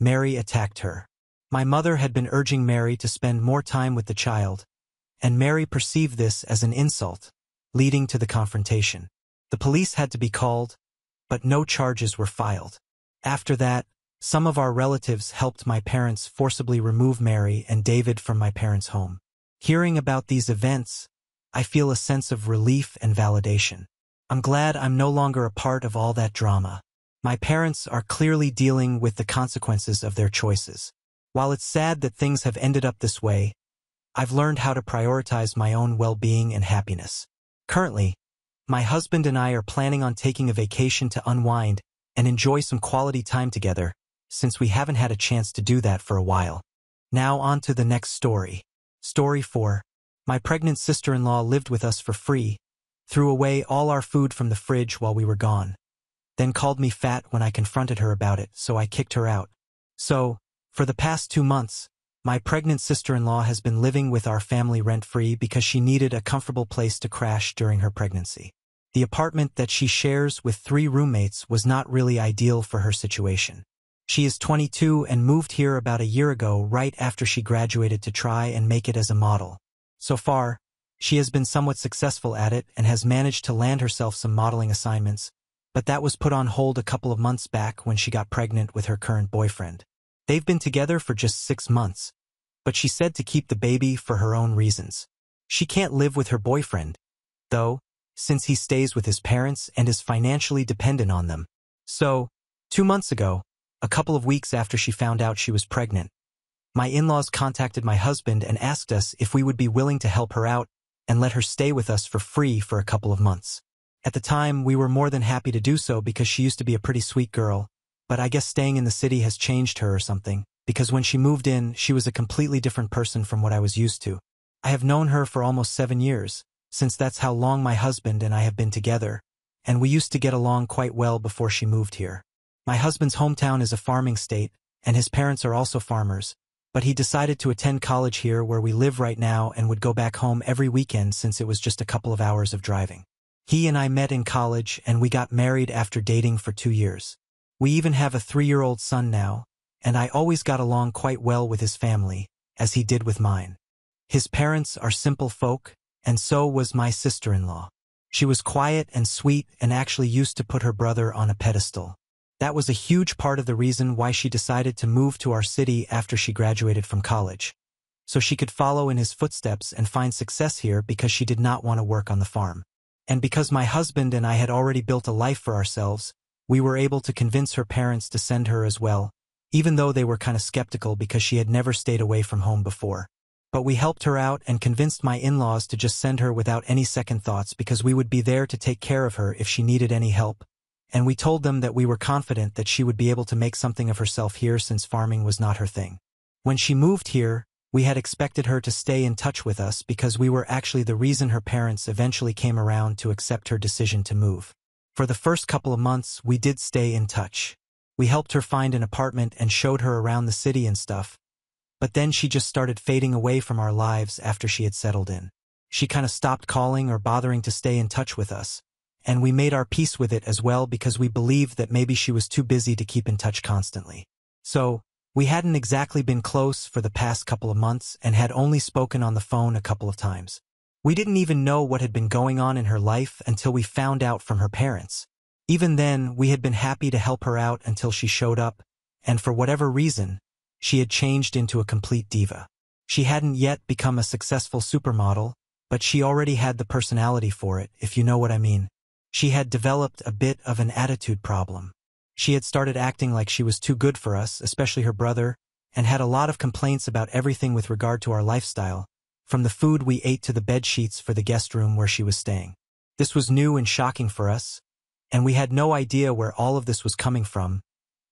Mary attacked her. My mother had been urging Mary to spend more time with the child, and Mary perceived this as an insult, leading to the confrontation. The police had to be called, but no charges were filed. After that, some of our relatives helped my parents forcibly remove Mary and David from my parents' home. Hearing about these events, I feel a sense of relief and validation. I'm glad I'm no longer a part of all that drama. My parents are clearly dealing with the consequences of their choices. While it's sad that things have ended up this way, I've learned how to prioritize my own well-being and happiness. Currently, my husband and I are planning on taking a vacation to unwind and enjoy some quality time together, since we haven't had a chance to do that for a while. Now on to the next story. Story 4. My pregnant sister-in-law lived with us for free, threw away all our food from the fridge while we were gone, then called me fat when I confronted her about it, so I kicked her out. So, for the past 2 months, my pregnant sister-in-law has been living with our family rent-free because she needed a comfortable place to crash during her pregnancy. The apartment that she shares with 3 roommates was not really ideal for her situation. She is 22 and moved here about a year ago right after she graduated to try and make it as a model. So far, she has been somewhat successful at it and has managed to land herself some modeling assignments, but that was put on hold a couple of months back when she got pregnant with her current boyfriend. They've been together for just 6 months, but she said to keep the baby for her own reasons. She can't live with her boyfriend, though, since he stays with his parents and is financially dependent on them. So, 2 months ago, a couple of weeks after she found out she was pregnant, my in-laws contacted my husband and asked us if we would be willing to help her out and let her stay with us for free for a couple of months. At the time, we were more than happy to do so because she used to be a pretty sweet girl, but I guess staying in the city has changed her or something, because when she moved in, she was a completely different person from what I was used to. I have known her for almost 7 years, since that's how long my husband and I have been together, and we used to get along quite well before she moved here. My husband's hometown is a farming state, and his parents are also farmers, but he decided to attend college here where we live right now and would go back home every weekend since it was just a couple of hours of driving. He and I met in college and we got married after dating for 2 years. We even have a 3-year-old son now, and I always got along quite well with his family, as he did with mine. His parents are simple folk, and so was my sister-in-law. She was quiet and sweet and actually used to put her brother on a pedestal. That was a huge part of the reason why she decided to move to our city after she graduated from college, so she could follow in his footsteps and find success here because she did not want to work on the farm. And because my husband and I had already built a life for ourselves, we were able to convince her parents to send her as well, even though they were kind of skeptical because she had never stayed away from home before. But we helped her out and convinced my in-laws to just send her without any second thoughts because we would be there to take care of her if she needed any help. And we told them that we were confident that she would be able to make something of herself here since farming was not her thing. When she moved here, we had expected her to stay in touch with us because we were actually the reason her parents eventually came around to accept her decision to move. For the first couple of months, we did stay in touch. We helped her find an apartment and showed her around the city and stuff. But then she just started fading away from our lives after she had settled in. She kind of stopped calling or bothering to stay in touch with us, and we made our peace with it as well because we believed that maybe she was too busy to keep in touch constantly. So, we hadn't exactly been close for the past couple of months and had only spoken on the phone a couple of times. We didn't even know what had been going on in her life until we found out from her parents. Even then, we had been happy to help her out until she showed up, and for whatever reason, she had changed into a complete diva. She hadn't yet become a successful supermodel, but she already had the personality for it, if you know what I mean. She had developed a bit of an attitude problem. She had started acting like she was too good for us, especially her brother, and had a lot of complaints about everything with regard to our lifestyle, from the food we ate to the bed sheets for the guest room where she was staying. This was new and shocking for us, and we had no idea where all of this was coming from,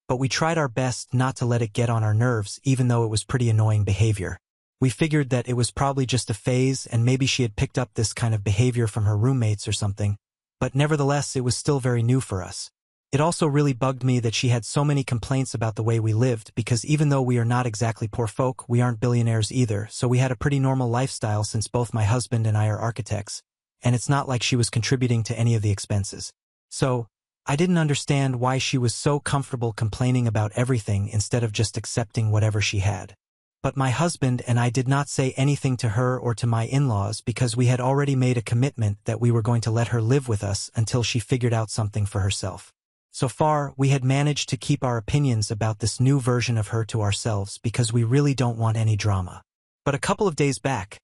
but we tried our best not to let it get on our nerves even though it was pretty annoying behavior. We figured that it was probably just a phase and maybe she had picked up this kind of behavior from her roommates or something, but nevertheless it was still very new for us. It also really bugged me that she had so many complaints about the way we lived because even though we are not exactly poor folk, we aren't billionaires either, so we had a pretty normal lifestyle since both my husband and I are architects, and it's not like she was contributing to any of the expenses. So, I didn't understand why she was so comfortable complaining about everything instead of just accepting whatever she had. But my husband and I did not say anything to her or to my in-laws because we had already made a commitment that we were going to let her live with us until she figured out something for herself. So far, we had managed to keep our opinions about this new version of her to ourselves because we really don't want any drama. But a couple of days back,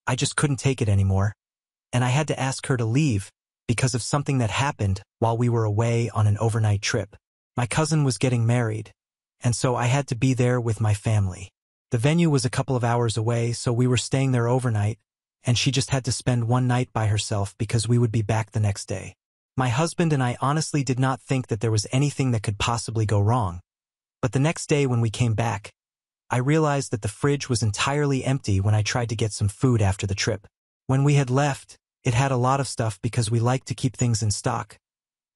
I just couldn't take it anymore, and I had to ask her to leave because of something that happened while we were away on an overnight trip. My cousin was getting married, and so I had to be there with my family. The venue was a couple of hours away, so we were staying there overnight, and she just had to spend one night by herself because we would be back the next day. My husband and I honestly did not think that there was anything that could possibly go wrong. But the next day when we came back, I realized that the fridge was entirely empty when I tried to get some food after the trip. When we had left, it had a lot of stuff because we like to keep things in stock.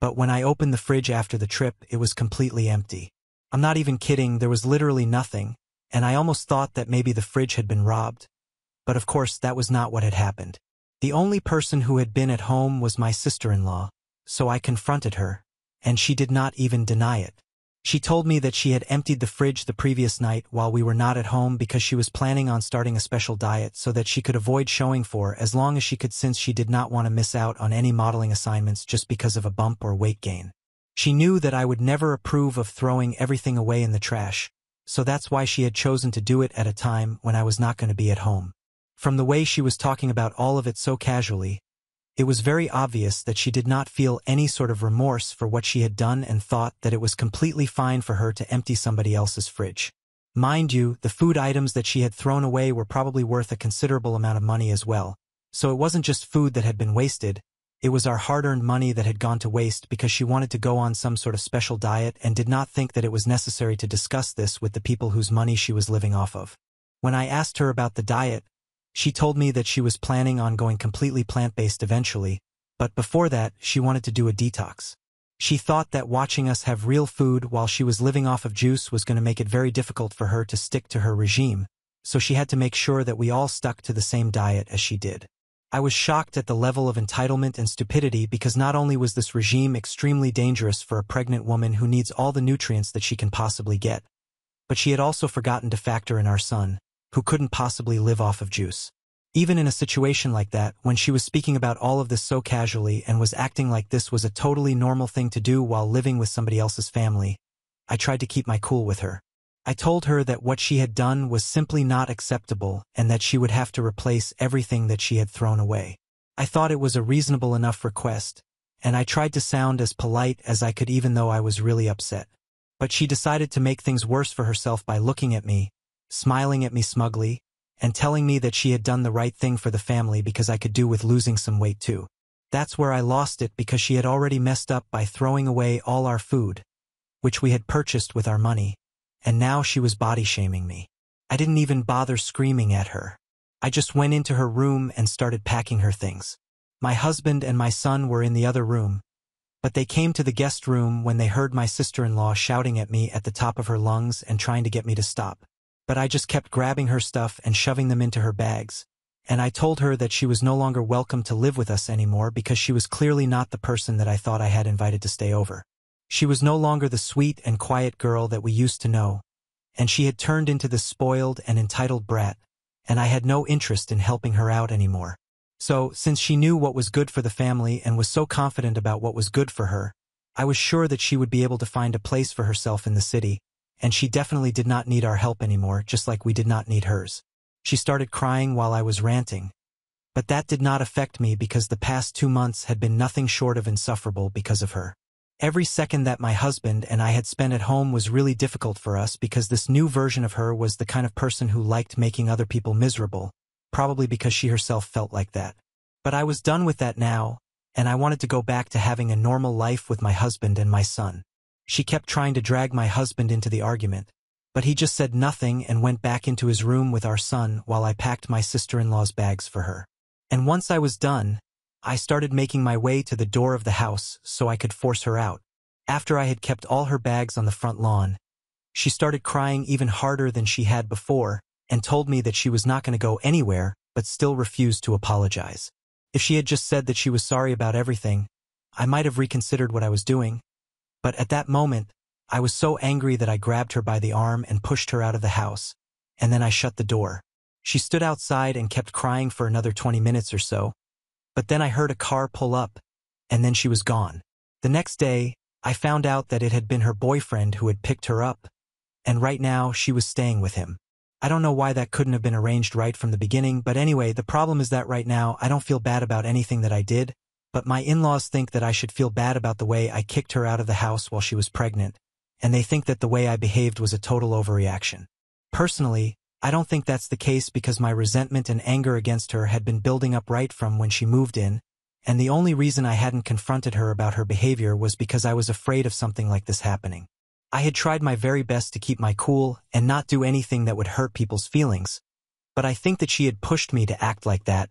But when I opened the fridge after the trip, it was completely empty. I'm not even kidding, there was literally nothing, and I almost thought that maybe the fridge had been robbed. But of course, that was not what had happened. The only person who had been at home was my sister-in-law, so I confronted her, and she did not even deny it. She told me that she had emptied the fridge the previous night while we were not at home because she was planning on starting a special diet so that she could avoid showing for as long as she could, since she did not want to miss out on any modeling assignments just because of a bump or weight gain. She knew that I would never approve of throwing everything away in the trash, so that's why she had chosen to do it at a time when I was not going to be at home. From the way she was talking about all of it so casually, it was very obvious that she did not feel any sort of remorse for what she had done and thought that it was completely fine for her to empty somebody else's fridge. Mind you, the food items that she had thrown away were probably worth a considerable amount of money as well. So it wasn't just food that had been wasted, it was our hard-earned money that had gone to waste because she wanted to go on some sort of special diet and did not think that it was necessary to discuss this with the people whose money she was living off of. When I asked her about the diet, she told me that she was planning on going completely plant-based eventually, but before that, she wanted to do a detox. She thought that watching us have real food while she was living off of juice was going to make it very difficult for her to stick to her regime, so she had to make sure that we all stuck to the same diet as she did. I was shocked at the level of entitlement and stupidity because not only was this regime extremely dangerous for a pregnant woman who needs all the nutrients that she can possibly get, but she had also forgotten to factor in our son, who couldn't possibly live off of juice. Even in a situation like that, when she was speaking about all of this so casually and was acting like this was a totally normal thing to do while living with somebody else's family, I tried to keep my cool with her. I told her that what she had done was simply not acceptable and that she would have to replace everything that she had thrown away. I thought it was a reasonable enough request, and I tried to sound as polite as I could even though I was really upset. But she decided to make things worse for herself by looking at me, smiling at me smugly, and telling me that she had done the right thing for the family because I could do with losing some weight too. That's where I lost it because she had already messed up by throwing away all our food, which we had purchased with our money, and now she was body-shaming me. I didn't even bother screaming at her. I just went into her room and started packing her things. My husband and my son were in the other room, but they came to the guest room when they heard my sister-in-law shouting at me at the top of her lungs and trying to get me to stop. But I just kept grabbing her stuff and shoving them into her bags, and I told her that she was no longer welcome to live with us anymore because she was clearly not the person that I thought I had invited to stay over. She was no longer the sweet and quiet girl that we used to know, and she had turned into this spoiled and entitled brat, and I had no interest in helping her out anymore. So, since she knew what was good for the family and was so confident about what was good for her, I was sure that she would be able to find a place for herself in the city, and she definitely did not need our help anymore, just like we did not need hers. She started crying while I was ranting. But that did not affect me because the past 2 months had been nothing short of insufferable because of her. Every second that my husband and I had spent at home was really difficult for us because this new version of her was the kind of person who liked making other people miserable, probably because she herself felt like that. But I was done with that now, and I wanted to go back to having a normal life with my husband and my son. She kept trying to drag my husband into the argument, but he just said nothing and went back into his room with our son while I packed my sister-in-law's bags for her. And once I was done, I started making my way to the door of the house so I could force her out. After I had kept all her bags on the front lawn, she started crying even harder than she had before and told me that she was not going to go anywhere but still refused to apologize. If she had just said that she was sorry about everything, I might have reconsidered what I was doing, But at that moment, I was so angry that I grabbed her by the arm and pushed her out of the house, and then I shut the door. She stood outside and kept crying for another 20 minutes or so, but then I heard a car pull up, and then she was gone. The next day, I found out that it had been her boyfriend who had picked her up, and right now she was staying with him. I don't know why that couldn't have been arranged right from the beginning, but anyway, the problem is that right now I don't feel bad about anything that I did, but my in-laws think that I should feel bad about the way I kicked her out of the house while she was pregnant, and they think that the way I behaved was a total overreaction. Personally, I don't think that's the case because my resentment and anger against her had been building up right from when she moved in, and the only reason I hadn't confronted her about her behavior was because I was afraid of something like this happening. I had tried my very best to keep my cool and not do anything that would hurt people's feelings, but I think that she had pushed me to act like that,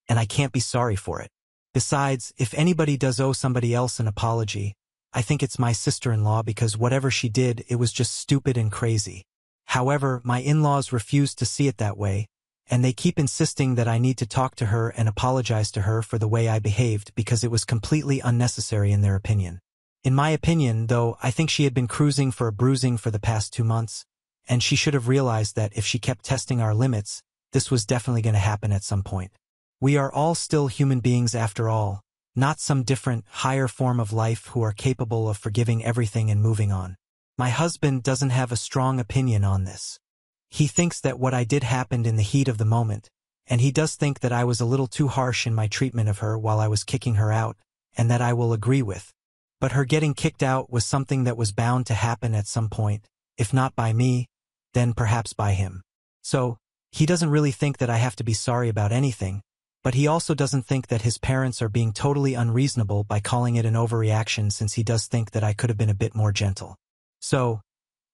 and I can't be sorry for it. Besides, if anybody does owe somebody else an apology, I think it's my sister-in-law because whatever she did, it was just stupid and crazy. However, my in-laws refuse to see it that way, and they keep insisting that I need to talk to her and apologize to her for the way I behaved because it was completely unnecessary in their opinion. In my opinion, though, I think she had been cruising for a bruising for the past 2 months, and she should have realized that if she kept testing our limits, this was definitely going to happen at some point. We are all still human beings after all, not some different, higher form of life who are capable of forgiving everything and moving on. My husband doesn't have a strong opinion on this. He thinks that what I did happened in the heat of the moment, and he does think that I was a little too harsh in my treatment of her while I was kicking her out, and that I will agree with. But her getting kicked out was something that was bound to happen at some point, if not by me, then perhaps by him. So, he doesn't really think that I have to be sorry about anything, but he also doesn't think that his parents are being totally unreasonable by calling it an overreaction since he does think that I could have been a bit more gentle. So,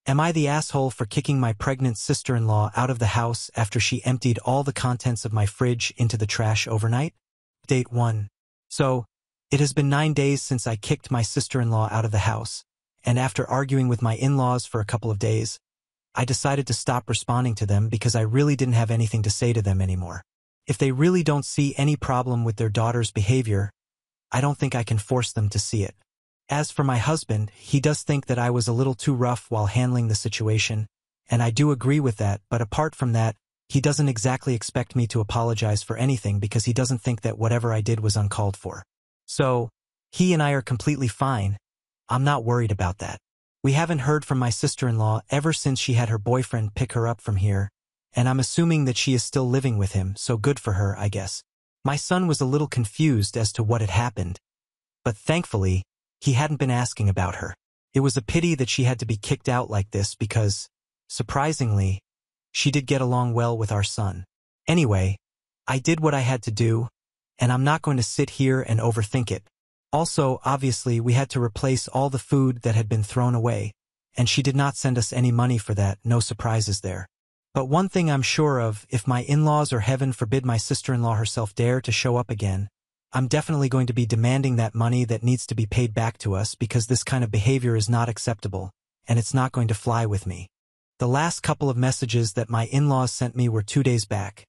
am I the asshole for kicking my pregnant sister-in-law out of the house after she emptied all the contents of my fridge into the trash overnight? Date 1. So, it has been 9 days since I kicked my sister-in-law out of the house, and after arguing with my in-laws for a couple of days, I decided to stop responding to them because I really didn't have anything to say to them anymore. If they really don't see any problem with their daughter's behavior, I don't think I can force them to see it. As for my husband, he does think that I was a little too rough while handling the situation, and I do agree with that, but apart from that, he doesn't exactly expect me to apologize for anything because he doesn't think that whatever I did was uncalled for. So, he and I are completely fine. I'm not worried about that. We haven't heard from my sister-in-law ever since she had her boyfriend pick her up from here, and I'm assuming that she is still living with him, so good for her, I guess. My son was a little confused as to what had happened, but thankfully, he hadn't been asking about her. It was a pity that she had to be kicked out like this because, surprisingly, she did get along well with our son. Anyway, I did what I had to do, and I'm not going to sit here and overthink it. Also, obviously, we had to replace all the food that had been thrown away, and she did not send us any money for that, no surprises there. But one thing I'm sure of, if my in-laws or heaven forbid my sister-in-law herself dare to show up again, I'm definitely going to be demanding that money that needs to be paid back to us because this kind of behavior is not acceptable, and it's not going to fly with me. The last couple of messages that my in-laws sent me were 2 days back,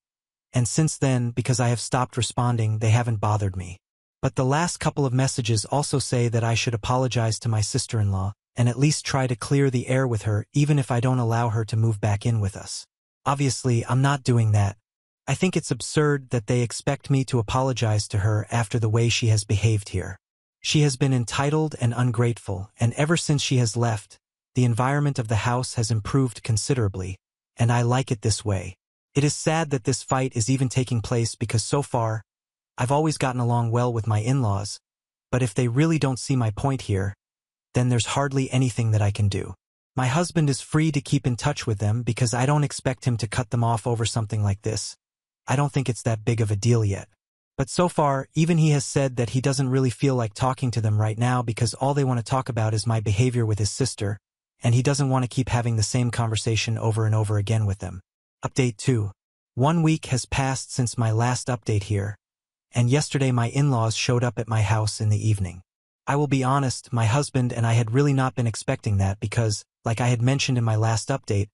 and since then, because I have stopped responding, they haven't bothered me. But the last couple of messages also say that I should apologize to my sister-in-law and at least try to clear the air with her even if I don't allow her to move back in with us. Obviously, I'm not doing that. I think it's absurd that they expect me to apologize to her after the way she has behaved here. She has been entitled and ungrateful, and ever since she has left, the environment of the house has improved considerably, and I like it this way. It is sad that this fight is even taking place because so far, I've always gotten along well with my in-laws, but if they really don't see my point here, then there's hardly anything that I can do. My husband is free to keep in touch with them because I don't expect him to cut them off over something like this. I don't think it's that big of a deal yet. But so far, even he has said that he doesn't really feel like talking to them right now because all they want to talk about is my behavior with his sister, and he doesn't want to keep having the same conversation over and over again with them. Update 2. 1 week has passed since my last update here, and yesterday my in-laws showed up at my house in the evening. I will be honest, my husband and I had really not been expecting that because, like I had mentioned in my last update,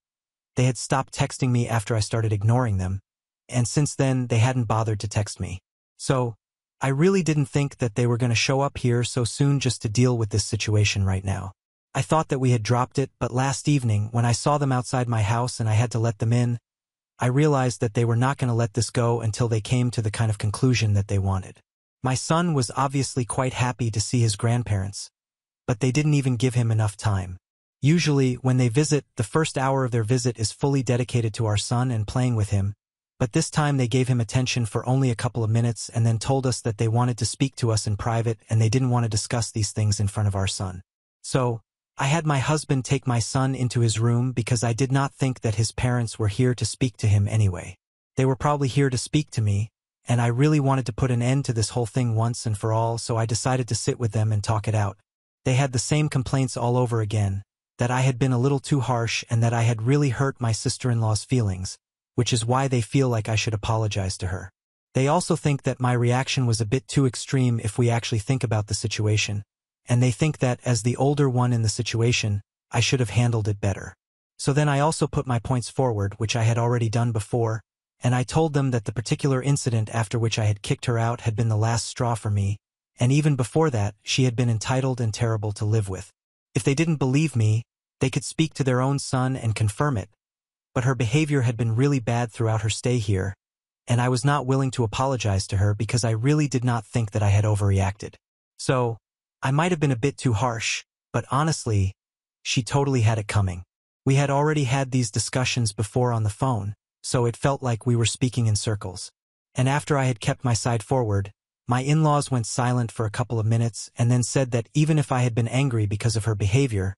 they had stopped texting me after I started ignoring them, and since then they hadn't bothered to text me. So, I really didn't think that they were going to show up here so soon just to deal with this situation right now. I thought that we had dropped it, but last evening, when I saw them outside my house and I had to let them in, I realized that they were not going to let this go until they came to the kind of conclusion that they wanted. My son was obviously quite happy to see his grandparents, but they didn't even give him enough time. Usually, when they visit, the first hour of their visit is fully dedicated to our son and playing with him, but this time they gave him attention for only a couple of minutes and then told us that they wanted to speak to us in private and they didn't want to discuss these things in front of our son. So, I had my husband take my son into his room because I did not think that his parents were here to speak to him anyway. They were probably here to speak to me, and I really wanted to put an end to this whole thing once and for all, so I decided to sit with them and talk it out. They had the same complaints all over again, that I had been a little too harsh and that I had really hurt my sister-in-law's feelings, which is why they feel like I should apologize to her. They also think that my reaction was a bit too extreme if we actually think about the situation, and they think that, as the older one in the situation, I should have handled it better. So then I also put my points forward, which I had already done before, and I told them that the particular incident after which I had kicked her out had been the last straw for me, and even before that, she had been entitled and terrible to live with. If they didn't believe me, they could speak to their own son and confirm it, but her behavior had been really bad throughout her stay here, and I was not willing to apologize to her because I really did not think that I had overreacted. So, I might have been a bit too harsh, but honestly, she totally had it coming. We had already had these discussions before on the phone, so it felt like we were speaking in circles. And after I had kept my side forward, my in-laws went silent for a couple of minutes and then said that even if I had been angry because of her behavior,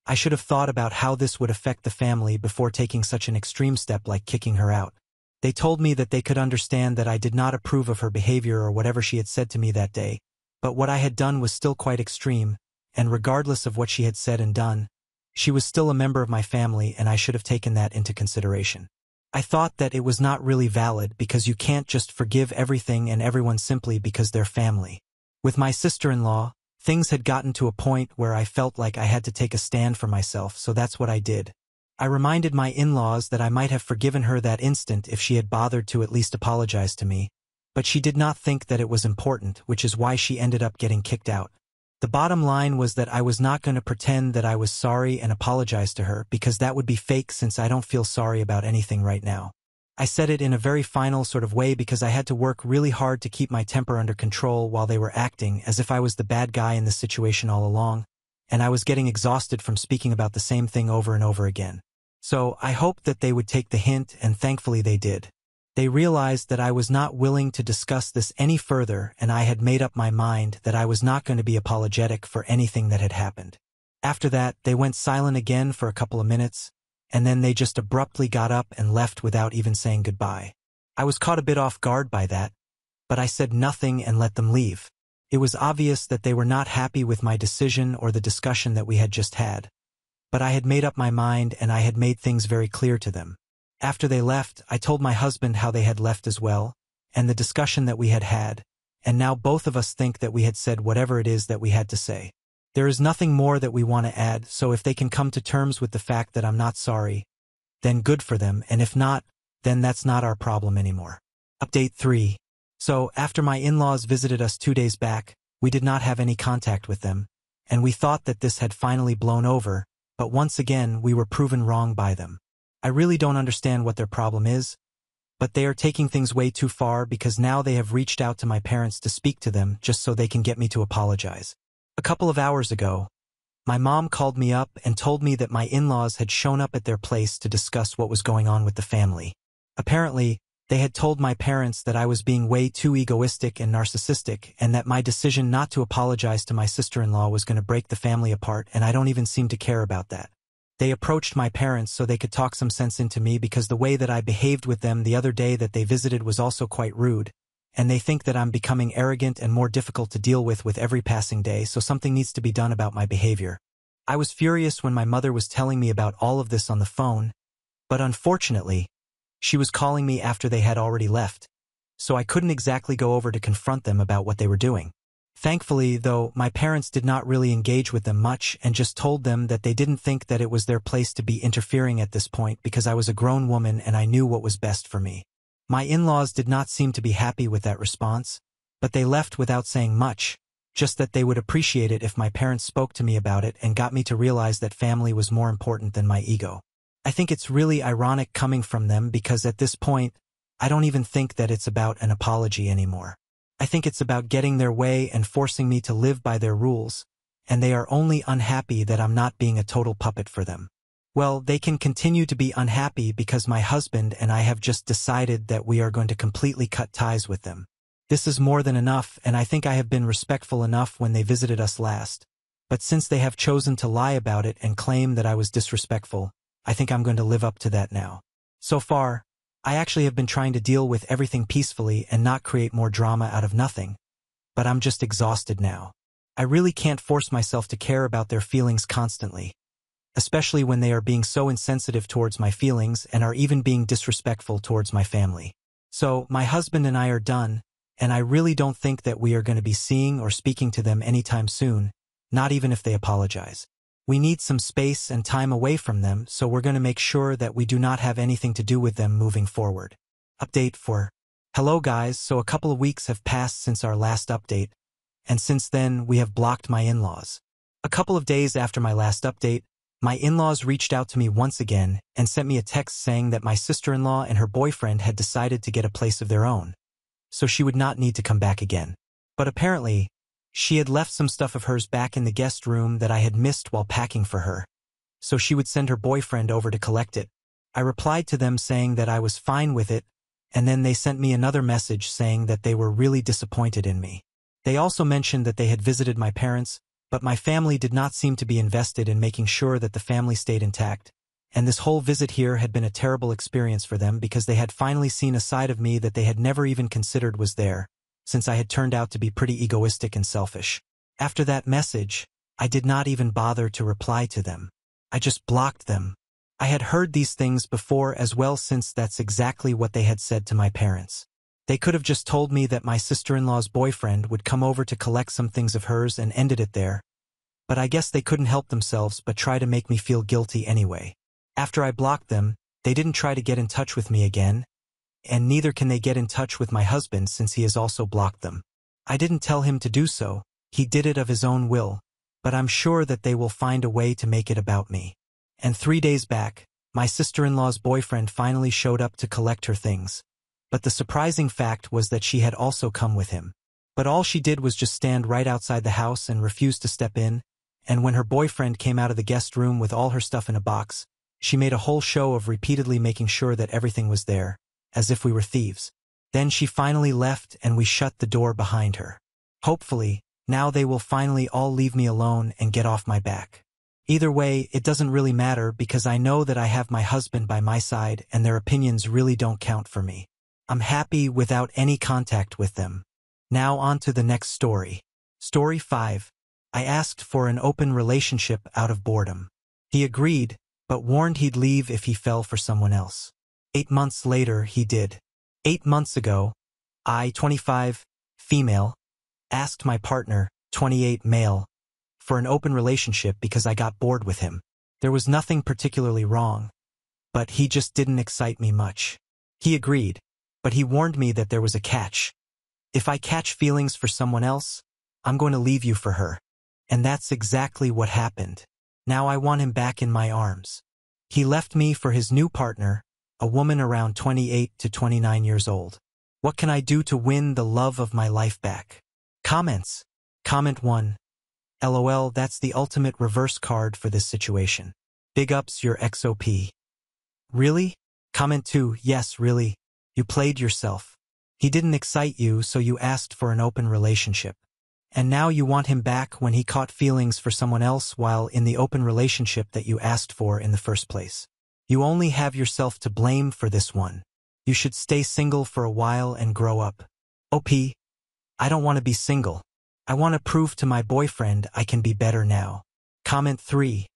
I should have thought about how this would affect the family before taking such an extreme step like kicking her out. They told me that they could understand that I did not approve of her behavior or whatever she had said to me that day, but what I had done was still quite extreme, and regardless of what she had said and done, she was still a member of my family and I should have taken that into consideration. I thought that it was not really valid because you can't just forgive everything and everyone simply because they're family. With my sister-in-law, things had gotten to a point where I felt like I had to take a stand for myself, so that's what I did. I reminded my in-laws that I might have forgiven her that instant if she had bothered to at least apologize to me, but she did not think that it was important, which is why she ended up getting kicked out. The bottom line was that I was not going to pretend that I was sorry and apologize to her because that would be fake since I don't feel sorry about anything right now. I said it in a very final sort of way because I had to work really hard to keep my temper under control while they were acting as if I was the bad guy in this situation all along, and I was getting exhausted from speaking about the same thing over and over again. So I hoped that they would take the hint, and thankfully they did. They realized that I was not willing to discuss this any further, and I had made up my mind that I was not going to be apologetic for anything that had happened. After that, they went silent again for a couple of minutes, and then they just abruptly got up and left without even saying goodbye. I was caught a bit off guard by that, but I said nothing and let them leave. It was obvious that they were not happy with my decision or the discussion that we had just had, but I had made up my mind and I had made things very clear to them. After they left, I told my husband how they had left as well, and the discussion that we had had, and now both of us think that we had said whatever it is that we had to say. There is nothing more that we want to add, so if they can come to terms with the fact that I'm not sorry, then good for them, and if not, then that's not our problem anymore. Update 3. So, after my in-laws visited us 2 days back, we did not have any contact with them, and we thought that this had finally blown over, but once again we were proven wrong by them. I really don't understand what their problem is, but they are taking things way too far because now they have reached out to my parents to speak to them just so they can get me to apologize. A couple of hours ago, my mom called me up and told me that my in-laws had shown up at their place to discuss what was going on with the family. Apparently, they had told my parents that I was being way too egoistic and narcissistic and that my decision not to apologize to my sister-in-law was going to break the family apart, and I don't even seem to care about that. They approached my parents so they could talk some sense into me because the way that I behaved with them the other day that they visited was also quite rude, and they think that I'm becoming arrogant and more difficult to deal with every passing day, so something needs to be done about my behavior. I was furious when my mother was telling me about all of this on the phone, but unfortunately, she was calling me after they had already left, so I couldn't exactly go over to confront them about what they were doing. Thankfully, though, my parents did not really engage with them much and just told them that they didn't think that it was their place to be interfering at this point because I was a grown woman and I knew what was best for me. My in-laws did not seem to be happy with that response, but they left without saying much, just that they would appreciate it if my parents spoke to me about it and got me to realize that family was more important than my ego. I think it's really ironic coming from them because at this point, I don't even think that it's about an apology anymore. I think it's about getting their way and forcing me to live by their rules, and they are only unhappy that I'm not being a total puppet for them. Well, they can continue to be unhappy because my husband and I have just decided that we are going to completely cut ties with them. This is more than enough, and I think I have been respectful enough when they visited us last. But since they have chosen to lie about it and claim that I was disrespectful, I think I'm going to live up to that now. So far, I actually have been trying to deal with everything peacefully and not create more drama out of nothing. But I'm just exhausted now. I really can't force myself to care about their feelings constantly, especially when they are being so insensitive towards my feelings and are even being disrespectful towards my family. So, my husband and I are done, and I really don't think that we are going to be seeing or speaking to them anytime soon, not even if they apologize. We need some space and time away from them, so we're going to make sure that we do not have anything to do with them moving forward. Update 4. Hello guys, so a couple of weeks have passed since our last update, and since then we have blocked my in-laws. A couple of days after my last update, my in-laws reached out to me once again and sent me a text saying that my sister-in-law and her boyfriend had decided to get a place of their own, so she would not need to come back again. But apparently, she had left some stuff of hers back in the guest room that I had missed while packing for her, so she would send her boyfriend over to collect it. I replied to them saying that I was fine with it, and then they sent me another message saying that they were really disappointed in me. They also mentioned that they had visited my parents, but my family did not seem to be invested in making sure that the family stayed intact, and this whole visit here had been a terrible experience for them because they had finally seen a side of me that they had never even considered was there, since I had turned out to be pretty egoistic and selfish. After that message, I did not even bother to reply to them. I just blocked them. I had heard these things before as well, since that's exactly what they had said to my parents. They could have just told me that my sister-in-law's boyfriend would come over to collect some things of hers and ended it there, but I guess they couldn't help themselves but try to make me feel guilty anyway. After I blocked them, they didn't try to get in touch with me again, and neither can they get in touch with my husband since he has also blocked them. I didn't tell him to do so, he did it of his own will, but I'm sure that they will find a way to make it about me. And 3 days back, my sister-in-law's boyfriend finally showed up to collect her things. But the surprising fact was that she had also come with him. But all she did was just stand right outside the house and refuse to step in, and when her boyfriend came out of the guest room with all her stuff in a box, she made a whole show of repeatedly making sure that everything was there, as if we were thieves. Then she finally left and we shut the door behind her. Hopefully, now they will finally all leave me alone and get off my back. Either way, it doesn't really matter because I know that I have my husband by my side and their opinions really don't count for me. I'm happy without any contact with them. Now on to the next story. Story 5. I asked for an open relationship out of boredom. He agreed, but warned he'd leave if he fell for someone else. 8 months later, he did. 8 months ago, I, 25, female, asked my partner, 28, male, for an open relationship because I got bored with him. There was nothing particularly wrong, but he just didn't excite me much. He agreed, but he warned me that there was a catch. If I catch feelings for someone else, I'm going to leave you for her. And that's exactly what happened. Now I want him back in my arms. He left me for his new partner, a woman around 28 to 29 years old. What can I do to win the love of my life back? Comments. Comment 1. LOL, that's the ultimate reverse card for this situation. Big ups your XOP. Really? Comment 2. Yes, really. You played yourself. He didn't excite you, so you asked for an open relationship. And now you want him back when he caught feelings for someone else while in the open relationship that you asked for in the first place. You only have yourself to blame for this one. You should stay single for a while and grow up. OP. I don't want to be single. I want to prove to my boyfriend I can be better now. Comment 3.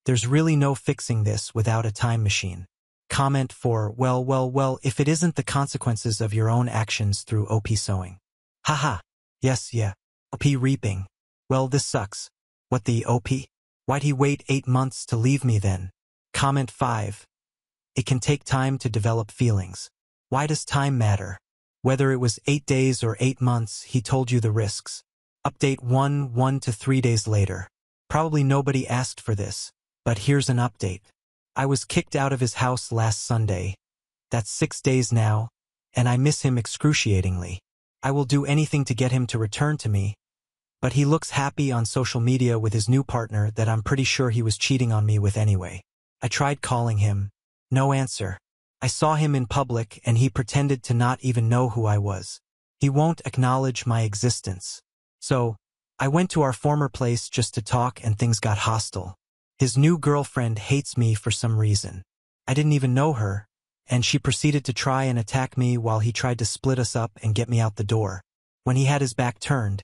There's really no fixing this without a time machine. Comment 4. Well, if it isn't the consequences of your own actions through OP sowing. Haha. Yes, yeah. OP reaping. Well, this sucks. What the OP? Why'd he wait 8 months to leave me then? Comment 5. It can take time to develop feelings. Why does time matter? Whether it was 8 days or 8 months, he told you the risks. Update 1 to 3 days later. Probably nobody asked for this, but here's an update. I was kicked out of his house last Sunday. That's 6 days now, and I miss him excruciatingly. I will do anything to get him to return to me, but he looks happy on social media with his new partner that I'm pretty sure he was cheating on me with anyway. I tried calling him. No answer. I saw him in public and he pretended to not even know who I was. He won't acknowledge my existence. So, I went to our former place just to talk and things got hostile. His new girlfriend hates me for some reason. I didn't even know her, and she proceeded to try and attack me while he tried to split us up and get me out the door. When he had his back turned,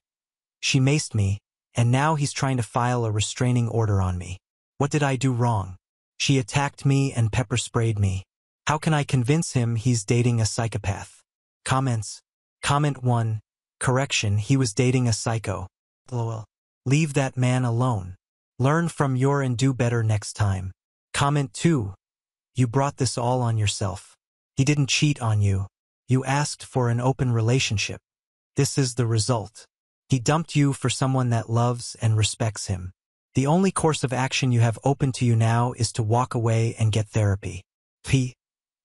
she maced me, and now he's trying to file a restraining order on me. What did I do wrong? She attacked me and pepper sprayed me. How can I convince him he's dating a psychopath? Comments. Comment 1. Correction, he was dating a psycho. LOL. Leave that man alone. Learn from your and do better next time. Comment 2. You brought this all on yourself. He didn't cheat on you. You asked for an open relationship. This is the result. He dumped you for someone that loves and respects him. The only course of action you have open to you now is to walk away and get therapy.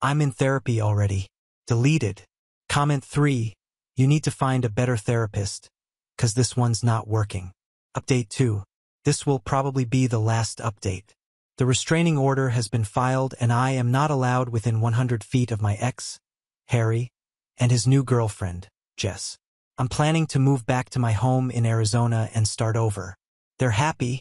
I'm in therapy already. Deleted. Comment 3. You need to find a better therapist, 'cause this one's not working. Update 2. This will probably be the last update. The restraining order has been filed and I am not allowed within 100 feet of my ex, Harry, and his new girlfriend, Jess. I'm planning to move back to my home in Arizona and start over. They're happy,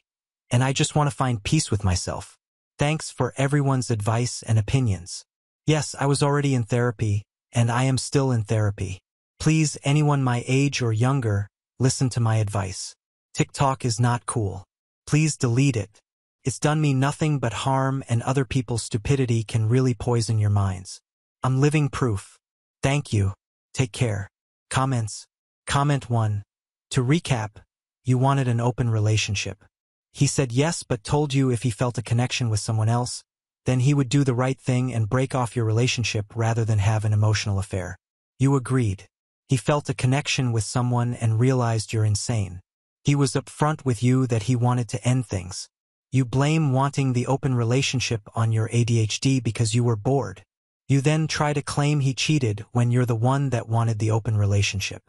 and I just want to find peace with myself. Thanks for everyone's advice and opinions. Yes, I was already in therapy, and I am still in therapy. Please, anyone my age or younger, listen to my advice. TikTok is not cool. Please delete it. It's done me nothing but harm and other people's stupidity can really poison your minds. I'm living proof. Thank you. Take care. Comments. Comment 1. To recap, you wanted an open relationship. He said yes but told you if he felt a connection with someone else, then he would do the right thing and break off your relationship rather than have an emotional affair. You agreed. He felt a connection with someone and realized you're insane. He was upfront with you that he wanted to end things. You blame wanting the open relationship on your ADHD because you were bored. You then try to claim he cheated when you're the one that wanted the open relationship.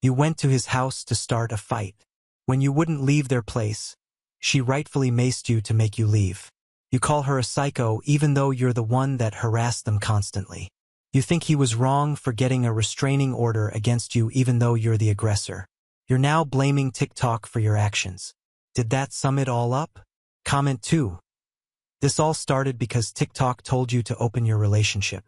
You went to his house to start a fight. When you wouldn't leave their place, she rightfully maced you to make you leave. You call her a psycho even though you're the one that harassed them constantly. You think he was wrong for getting a restraining order against you even though you're the aggressor. You're now blaming TikTok for your actions. Did that sum it all up? Comment 2. This all started because TikTok told you to open your relationship.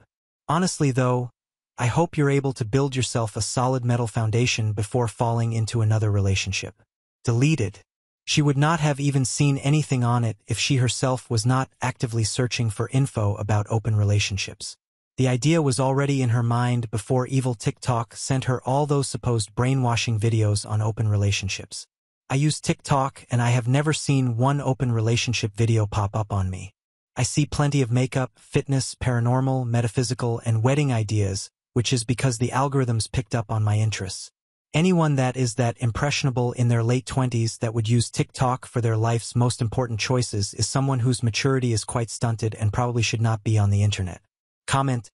Honestly though, I hope you're able to build yourself a solid mental foundation before falling into another relationship. Deleted. She would not have even seen anything on it if she herself was not actively searching for info about open relationships. The idea was already in her mind before evil TikTok sent her all those supposed brainwashing videos on open relationships. I use TikTok and I have never seen one open relationship video pop up on me. I see plenty of makeup, fitness, paranormal, metaphysical, and wedding ideas, which is because the algorithms picked up on my interests. Anyone that is that impressionable in their late 20s that would use TikTok for their life's most important choices is someone whose maturity is quite stunted and probably should not be on the internet. Comment.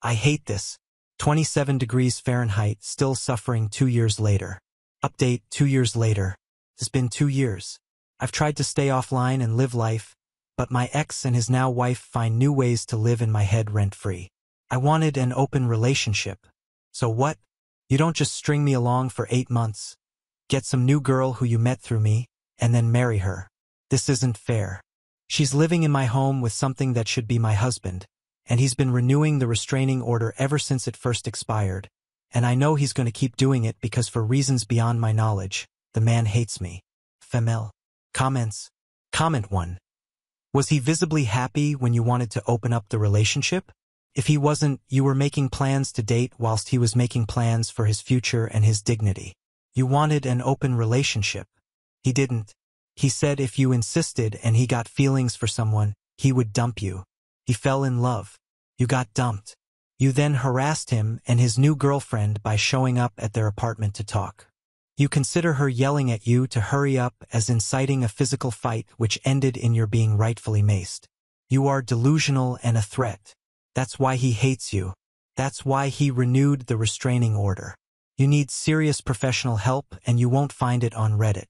I hate this. 27 degrees Fahrenheit, still suffering 2 years later. Update 2 years later. It's been 2 years. I've tried to stay offline and live life, but my ex and his now wife find new ways to live in my head rent-free. I wanted an open relationship. So what? You don't just string me along for 8 months, get some new girl who you met through me, and then marry her. This isn't fair. She's living in my home with something that should be my husband, and he's been renewing the restraining order ever since it first expired, and I know he's going to keep doing it because for reasons beyond my knowledge, the man hates me. Femel. Comments. Comment 1. Was he visibly happy when you wanted to open up the relationship? If he wasn't, you were making plans to date whilst he was making plans for his future and his dignity. You wanted an open relationship. He didn't. He said if you insisted and he got feelings for someone, he would dump you. He fell in love. You got dumped. You then harassed him and his new girlfriend by showing up at their apartment to talk. You consider her yelling at you to hurry up as inciting a physical fight which ended in your being rightfully maced. You are delusional and a threat. That's why he hates you. That's why he renewed the restraining order. You need serious professional help and you won't find it on Reddit.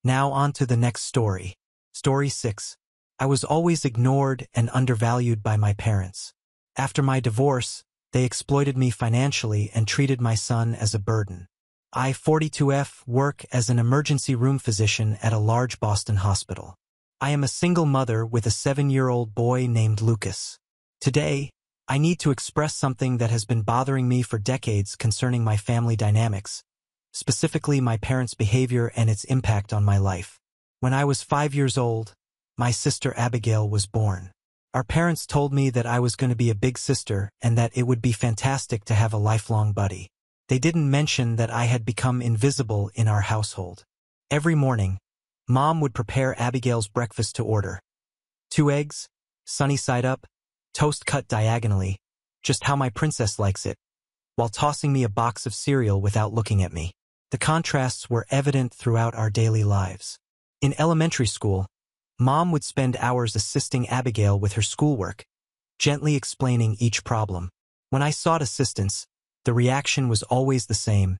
Now on to the next story. Story 6. I was always ignored and undervalued by my parents. After my divorce, they exploited me financially and treated my son as a burden. I, 42F, work as an emergency room physician at a large Boston hospital. I am a single mother with a 7-year-old boy named Lucas. Today, I need to express something that has been bothering me for decades concerning my family dynamics, specifically my parents' behavior and its impact on my life. When I was 5 years old, my sister Abigail was born. Our parents told me that I was going to be a big sister and that it would be fantastic to have a lifelong buddy. They didn't mention that I had become invisible in our household. Every morning, Mom would prepare Abigail's breakfast to order. 2 eggs, sunny side up, toast cut diagonally, just how my princess likes it, while tossing me a box of cereal without looking at me. The contrasts were evident throughout our daily lives. In elementary school, Mom would spend hours assisting Abigail with her schoolwork, gently explaining each problem. When I sought assistance, the reaction was always the same.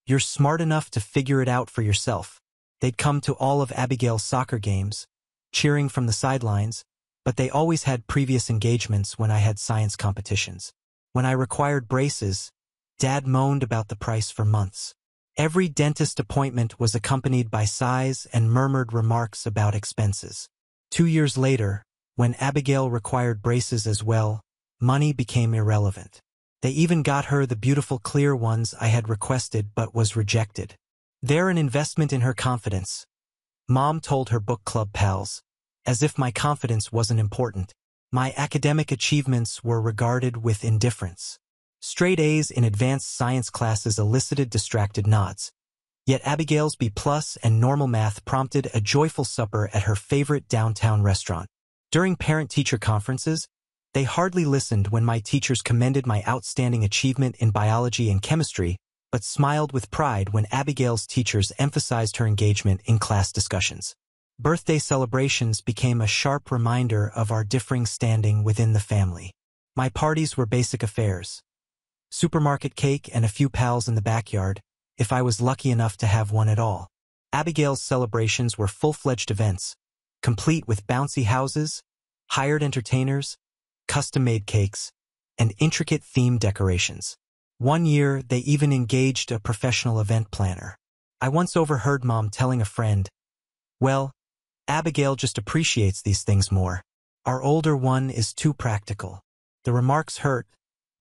You're smart enough to figure it out for yourself. They'd come to all of Abigail's soccer games, cheering from the sidelines, but they always had previous engagements when I had science competitions. When I required braces, Dad moaned about the price for months. Every dentist appointment was accompanied by sighs and murmured remarks about expenses. 2 years later, when Abigail required braces as well, money became irrelevant. They even got her the beautiful clear ones I had requested but was rejected. They're an investment in her confidence, Mom told her book club pals, as if my confidence wasn't important. My academic achievements were regarded with indifference. Straight A's in advanced science classes elicited distracted nods. Yet Abigail's B+ and normal math prompted a joyful supper at her favorite downtown restaurant. During parent-teacher conferences, they hardly listened when my teachers commended my outstanding achievement in biology and chemistry, but smiled with pride when Abigail's teachers emphasized her engagement in class discussions. Birthday celebrations became a sharp reminder of our differing standing within the family. My parties were basic affairs. Supermarket cake and a few pals in the backyard, if I was lucky enough to have one at all. Abigail's celebrations were full-fledged events, complete with bouncy houses, hired entertainers, custom-made cakes, and intricate theme decorations. One year, they even engaged a professional event planner. I once overheard Mom telling a friend, "Well, Abigail just appreciates these things more. Our older one is too practical." The remarks hurt,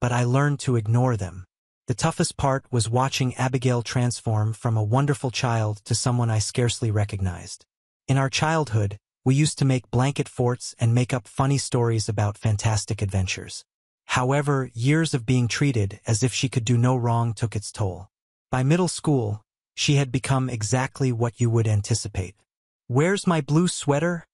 but I learned to ignore them. The toughest part was watching Abigail transform from a wonderful child to someone I scarcely recognized. In our childhood, we used to make blanket forts and make up funny stories about fantastic adventures. However, years of being treated as if she could do no wrong took its toll. By middle school, she had become exactly what you would anticipate. "Where's my blue sweater?"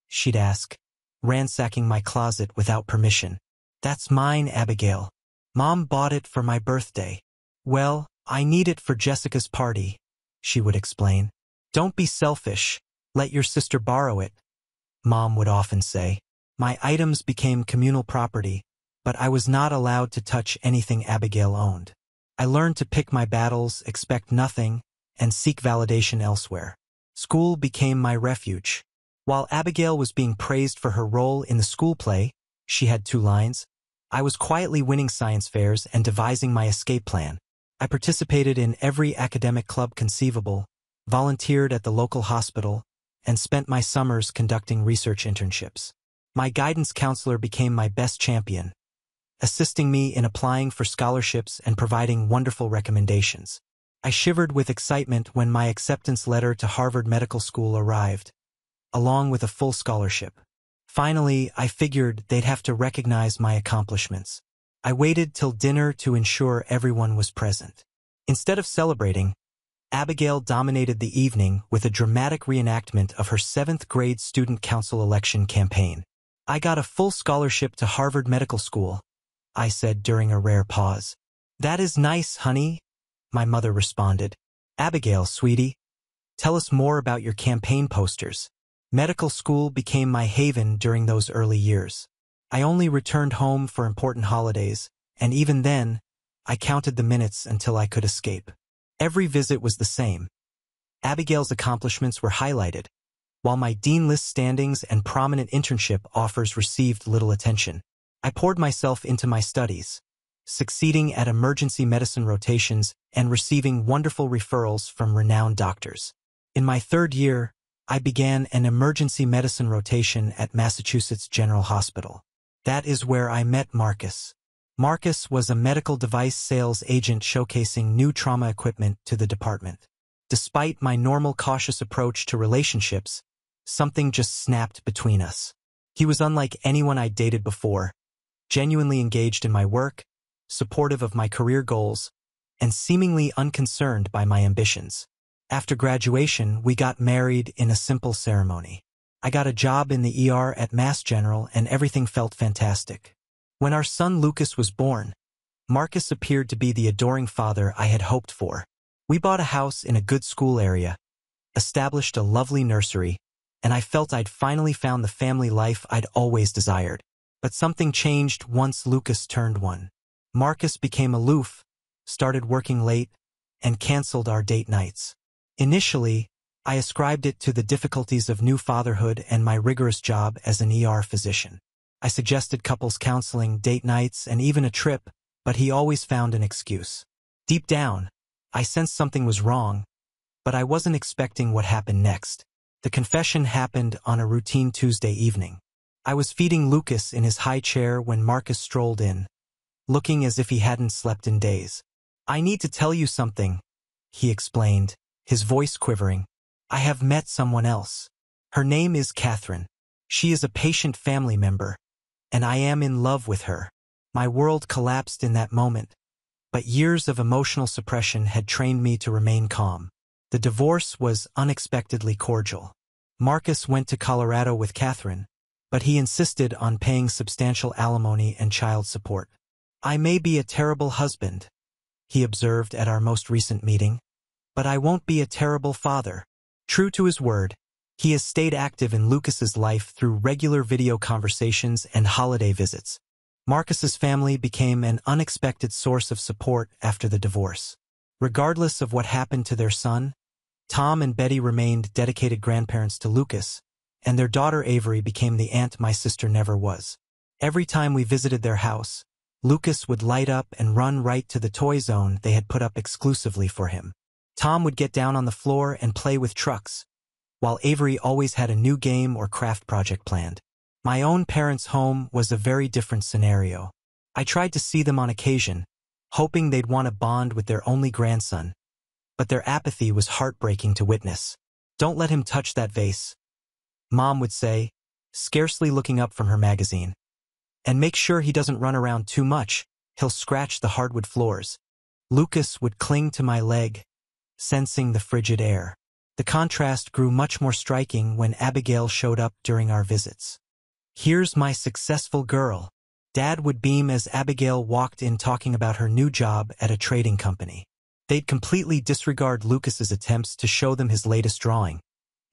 she'd ask, ransacking my closet without permission. "That's mine, Abigail. Mom bought it for my birthday." "Well, I need it for Jessica's party," she would explain. "Don't be selfish. Let your sister borrow it," Mom would often say. My items became communal property, but I was not allowed to touch anything Abigail owned. I learned to pick my battles, expect nothing, and seek validation elsewhere. School became my refuge. While Abigail was being praised for her role in the school play, she had 2 lines, I was quietly winning science fairs and devising my escape plan. I participated in every academic club conceivable, volunteered at the local hospital, and spent my summers conducting research internships. My guidance counselor became my best champion, assisting me in applying for scholarships and providing wonderful recommendations. I shivered with excitement when my acceptance letter to Harvard Medical School arrived, along with a full scholarship. Finally, I figured they'd have to recognize my accomplishments. I waited till dinner to ensure everyone was present. Instead of celebrating, Abigail dominated the evening with a dramatic reenactment of her 7th grade student council election campaign. "I got a full scholarship to Harvard Medical School," I said during a rare pause. "That is nice, honey," my mother responded. Abigail, sweetie, tell us more about your campaign posters. Medical school became my haven during those early years. I only returned home for important holidays, and even then, I counted the minutes until I could escape. Every visit was the same. Abigail's accomplishments were highlighted, while my dean list standings and prominent internship offers received little attention. I poured myself into my studies, succeeding at emergency medicine rotations and receiving wonderful referrals from renowned doctors. In my third year, I began an emergency medicine rotation at Massachusetts General Hospital. That is where I met Marcus. Marcus was a medical device sales agent showcasing new trauma equipment to the department. Despite my normal cautious approach to relationships, something just snapped between us. He was unlike anyone I'd dated before, genuinely engaged in my work, supportive of my career goals, and seemingly unconcerned by my ambitions. After graduation, we got married in a simple ceremony. I got a job in the ER at Mass General and everything felt fantastic. When our son Lucas was born, Marcus appeared to be the adoring father I had hoped for. We bought a house in a good school area, established a lovely nursery, and I felt I'd finally found the family life I'd always desired. But something changed once Lucas turned 1. Marcus became aloof, started working late, and canceled our date nights. Initially, I ascribed it to the difficulties of new fatherhood and my rigorous job as an ER physician. I suggested couples counseling, date nights, and even a trip, but he always found an excuse. Deep down, I sensed something was wrong, but I wasn't expecting what happened next. The confession happened on a routine Tuesday evening. I was feeding Lucas in his high chair when Marcus strolled in, looking as if he hadn't slept in days. "I need to tell you something," he explained, his voice quivering. "I have met someone else. Her name is Catherine. She is a patient family member, and I am in love with her." My world collapsed in that moment, but years of emotional suppression had trained me to remain calm. The divorce was unexpectedly cordial. Marcus went to Colorado with Catherine, but he insisted on paying substantial alimony and child support. "I may be a terrible husband," he observed at our most recent meeting, "but I won't be a terrible father." True to his word, he has stayed active in Lucas's life through regular video conversations and holiday visits. Marcus's family became an unexpected source of support after the divorce. Regardless of what happened to their son, Tom and Betty remained dedicated grandparents to Lucas, and their daughter Avery became the aunt my sister never was. Every time we visited their house, Lucas would light up and run right to the toy zone they had put up exclusively for him. Tom would get down on the floor and play with trucks, while Avery always had a new game or craft project planned. My own parents' home was a very different scenario. I tried to see them on occasion, hoping they'd want to bond with their only grandson, but their apathy was heartbreaking to witness. "Don't let him touch that vase," Mom would say, scarcely looking up from her magazine. "And make sure he doesn't run around too much, he'll scratch the hardwood floors." Lucas would cling to my leg, sensing the frigid air. The contrast grew much more striking when Abigail showed up during our visits. "Here's my successful girl," Dad would beam as Abigail walked in talking about her new job at a trading company. They'd completely disregard Lucas's attempts to show them his latest drawing,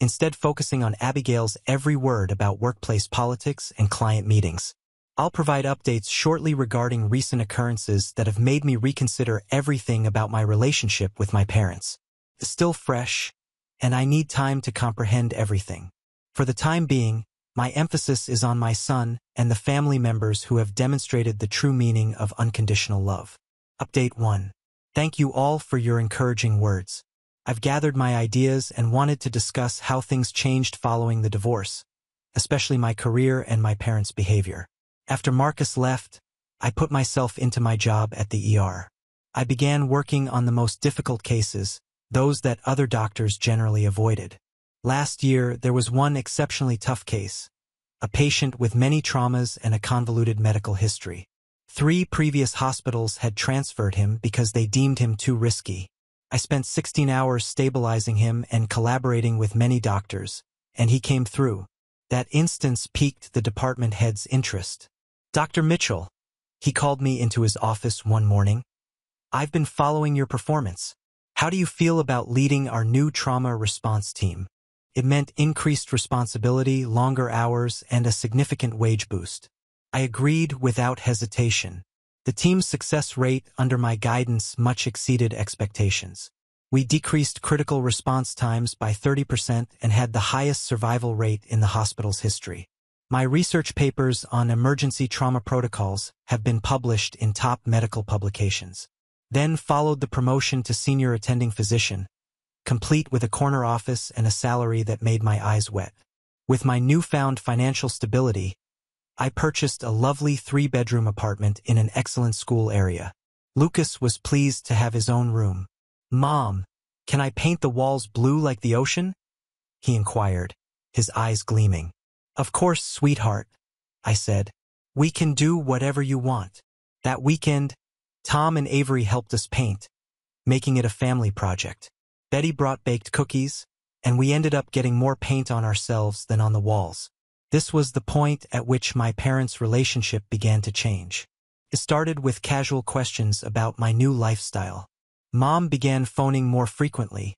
instead focusing on Abigail's every word about workplace politics and client meetings. I'll provide updates shortly regarding recent occurrences that have made me reconsider everything about my relationship with my parents. It's still fresh, and I need time to comprehend everything. For the time being, my emphasis is on my son and the family members who have demonstrated the true meaning of unconditional love. Update 1. Thank you all for your encouraging words. I've gathered my ideas and wanted to discuss how things changed following the divorce, especially my career and my parents' behavior. After Marcus left, I put myself into my job at the ER. I began working on the most difficult cases, those that other doctors generally avoided. Last year, there was one exceptionally tough case, a patient with many traumas and a convoluted medical history. 3 previous hospitals had transferred him because they deemed him too risky. I spent 16 hours stabilizing him and collaborating with many doctors, and he came through. That instance piqued the department head's interest. "Dr. Mitchell," he called me into his office one morning, "I've been following your performance. How do you feel about leading our new trauma response team? It meant increased responsibility, longer hours, and a significant wage boost. I agreed without hesitation. The team's success rate under my guidance much exceeded expectations. We decreased critical response times by 30% and had the highest survival rate in the hospital's history. My research papers on emergency trauma protocols have been published in top medical publications. Then followed the promotion to senior attending physician, complete with a corner office and a salary that made my eyes wet. With my newfound financial stability, I purchased a lovely 3-bedroom apartment in an excellent school area. Lucas was pleased to have his own room. "Mom, can I paint the walls blue like the ocean?" he inquired, his eyes gleaming. "Of course, sweetheart," I said. "We can do whatever you want." That weekend, Tom and Avery helped us paint, making it a family project. Betty brought baked cookies, and we ended up getting more paint on ourselves than on the walls. This was the point at which my parents' relationship began to change. It started with casual questions about my new lifestyle. Mom began phoning more frequently,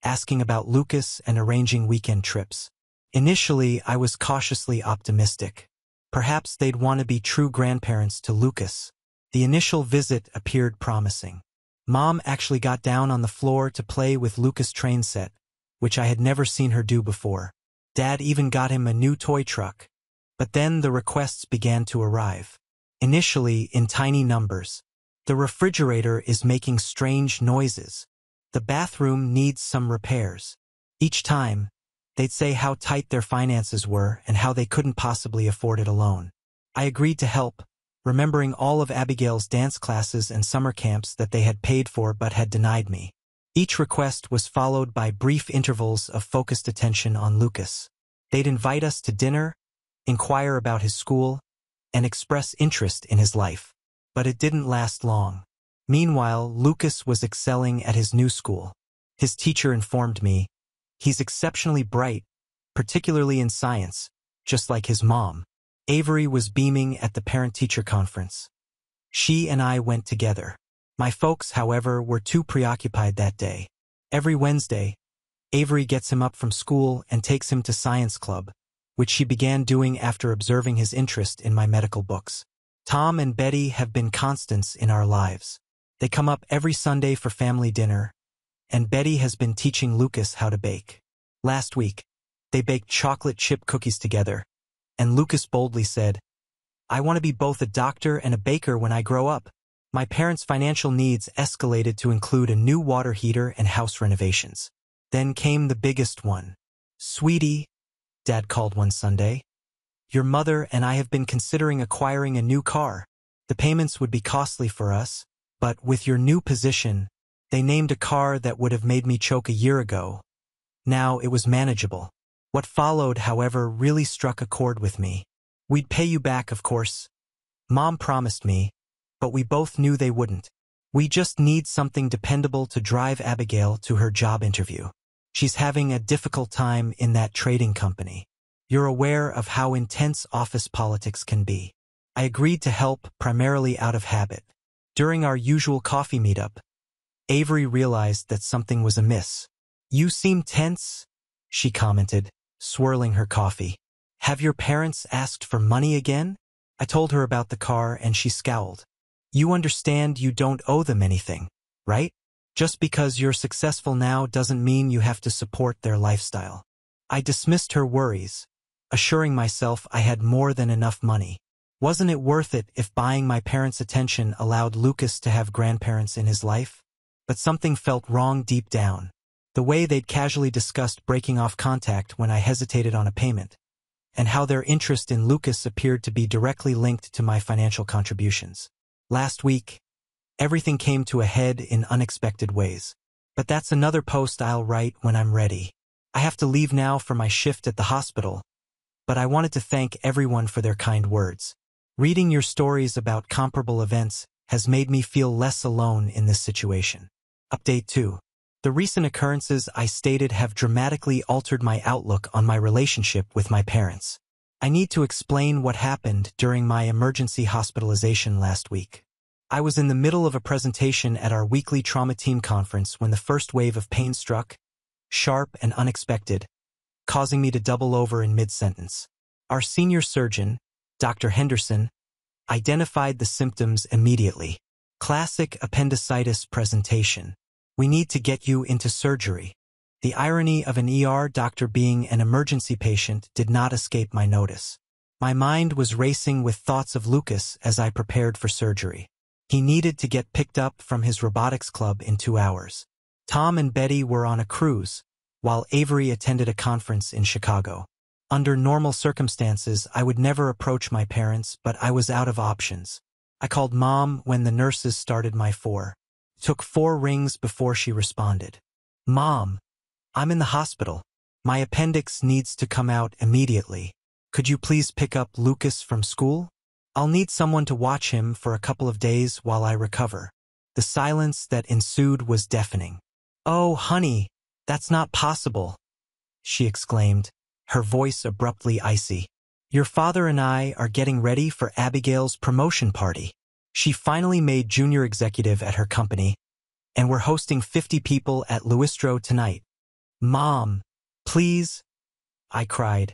asking about Lucas and arranging weekend trips. Initially, I was cautiously optimistic. Perhaps they'd want to be true grandparents to Lucas. The initial visit appeared promising. Mom actually got down on the floor to play with Lucas' train set, which I had never seen her do before. Dad even got him a new toy truck. But then the requests began to arrive. Initially, in tiny numbers. "The refrigerator is making strange noises. The bathroom needs some repairs." Each time, they'd say how tight their finances were and how they couldn't possibly afford it alone. I agreed to help, remembering all of Abigail's dance classes and summer camps that they had paid for but had denied me. Each request was followed by brief intervals of focused attention on Lucas. They'd invite us to dinner, inquire about his school, and express interest in his life. But it didn't last long. Meanwhile, Lucas was excelling at his new school. His teacher informed me, "He's exceptionally bright, particularly in science, just like his mom." Avery was beaming at the parent-teacher conference. She and I went together. My folks, however, were too preoccupied that day. Every Wednesday, Avery gets him up from school and takes him to science club, which she began doing after observing his interest in my medical books. Tom and Betty have been constants in our lives. They come up every Sunday for family dinner, and Betty has been teaching Lucas how to bake. Last week, they baked chocolate chip cookies together, and Lucas boldly said, "I want to be both a doctor and a baker when I grow up." My parents' financial needs escalated to include a new water heater and house renovations. Then came the biggest one. "Sweetie," Dad called one Sunday, "your mother and I have been considering acquiring a new car. The payments would be costly for us, but with your new position," they named a car that would have made me choke a year ago. Now it was manageable. What followed, however, really struck a chord with me. "We'd pay you back, of course," Mom promised me, but we both knew they wouldn't. "We just need something dependable to drive Abigail to her job interview. She's having a difficult time in that trading company. You're aware of how intense office politics can be." I agreed to help, primarily out of habit. During our usual coffee meetup, Avery realized that something was amiss. "You seem tense," she commented, swirling her coffee. "Have your parents asked for money again?" I told her about the car and she scowled. "You understand you don't owe them anything, right? Just because you're successful now doesn't mean you have to support their lifestyle." I dismissed her worries, assuring myself I had more than enough money. Wasn't it worth it if buying my parents' attention allowed Lucas to have grandparents in his life? But something felt wrong deep down. The way they'd casually discussed breaking off contact when I hesitated on a payment, and how their interest in Lucas appeared to be directly linked to my financial contributions. Last week, everything came to a head in unexpected ways. But that's another post I'll write when I'm ready. I have to leave now for my shift at the hospital, but I wanted to thank everyone for their kind words. Reading your stories about comparable events has made me feel less alone in this situation. Update 2. The recent occurrences I stated have dramatically altered my outlook on my relationship with my parents. I need to explain what happened during my emergency hospitalization last week. I was in the middle of a presentation at our weekly trauma team conference when the first wave of pain struck, sharp and unexpected, causing me to double over in mid-sentence. Our senior surgeon, Dr. Henderson, identified the symptoms immediately. Classic appendicitis presentation. We need to get you into surgery. The irony of an ER doctor being an emergency patient did not escape my notice. My mind was racing with thoughts of Lucas as I prepared for surgery. He needed to get picked up from his robotics club in 2 hours. Tom and Betty were on a cruise, while Avery attended a conference in Chicago. Under normal circumstances, I would never approach my parents, but I was out of options. I called Mom when the nurses started my four. It took 4 rings before she responded. Mom, I'm in the hospital. My appendix needs to come out immediately. Could you please pick up Lucas from school? I'll need someone to watch him for a couple of days while I recover. The silence that ensued was deafening. Oh, honey, that's not possible, she exclaimed, her voice abruptly icy. Your father and I are getting ready for Abigail's promotion party. She finally made junior executive at her company, and we're hosting 50 people at Luistro tonight. Mom, please, I cried,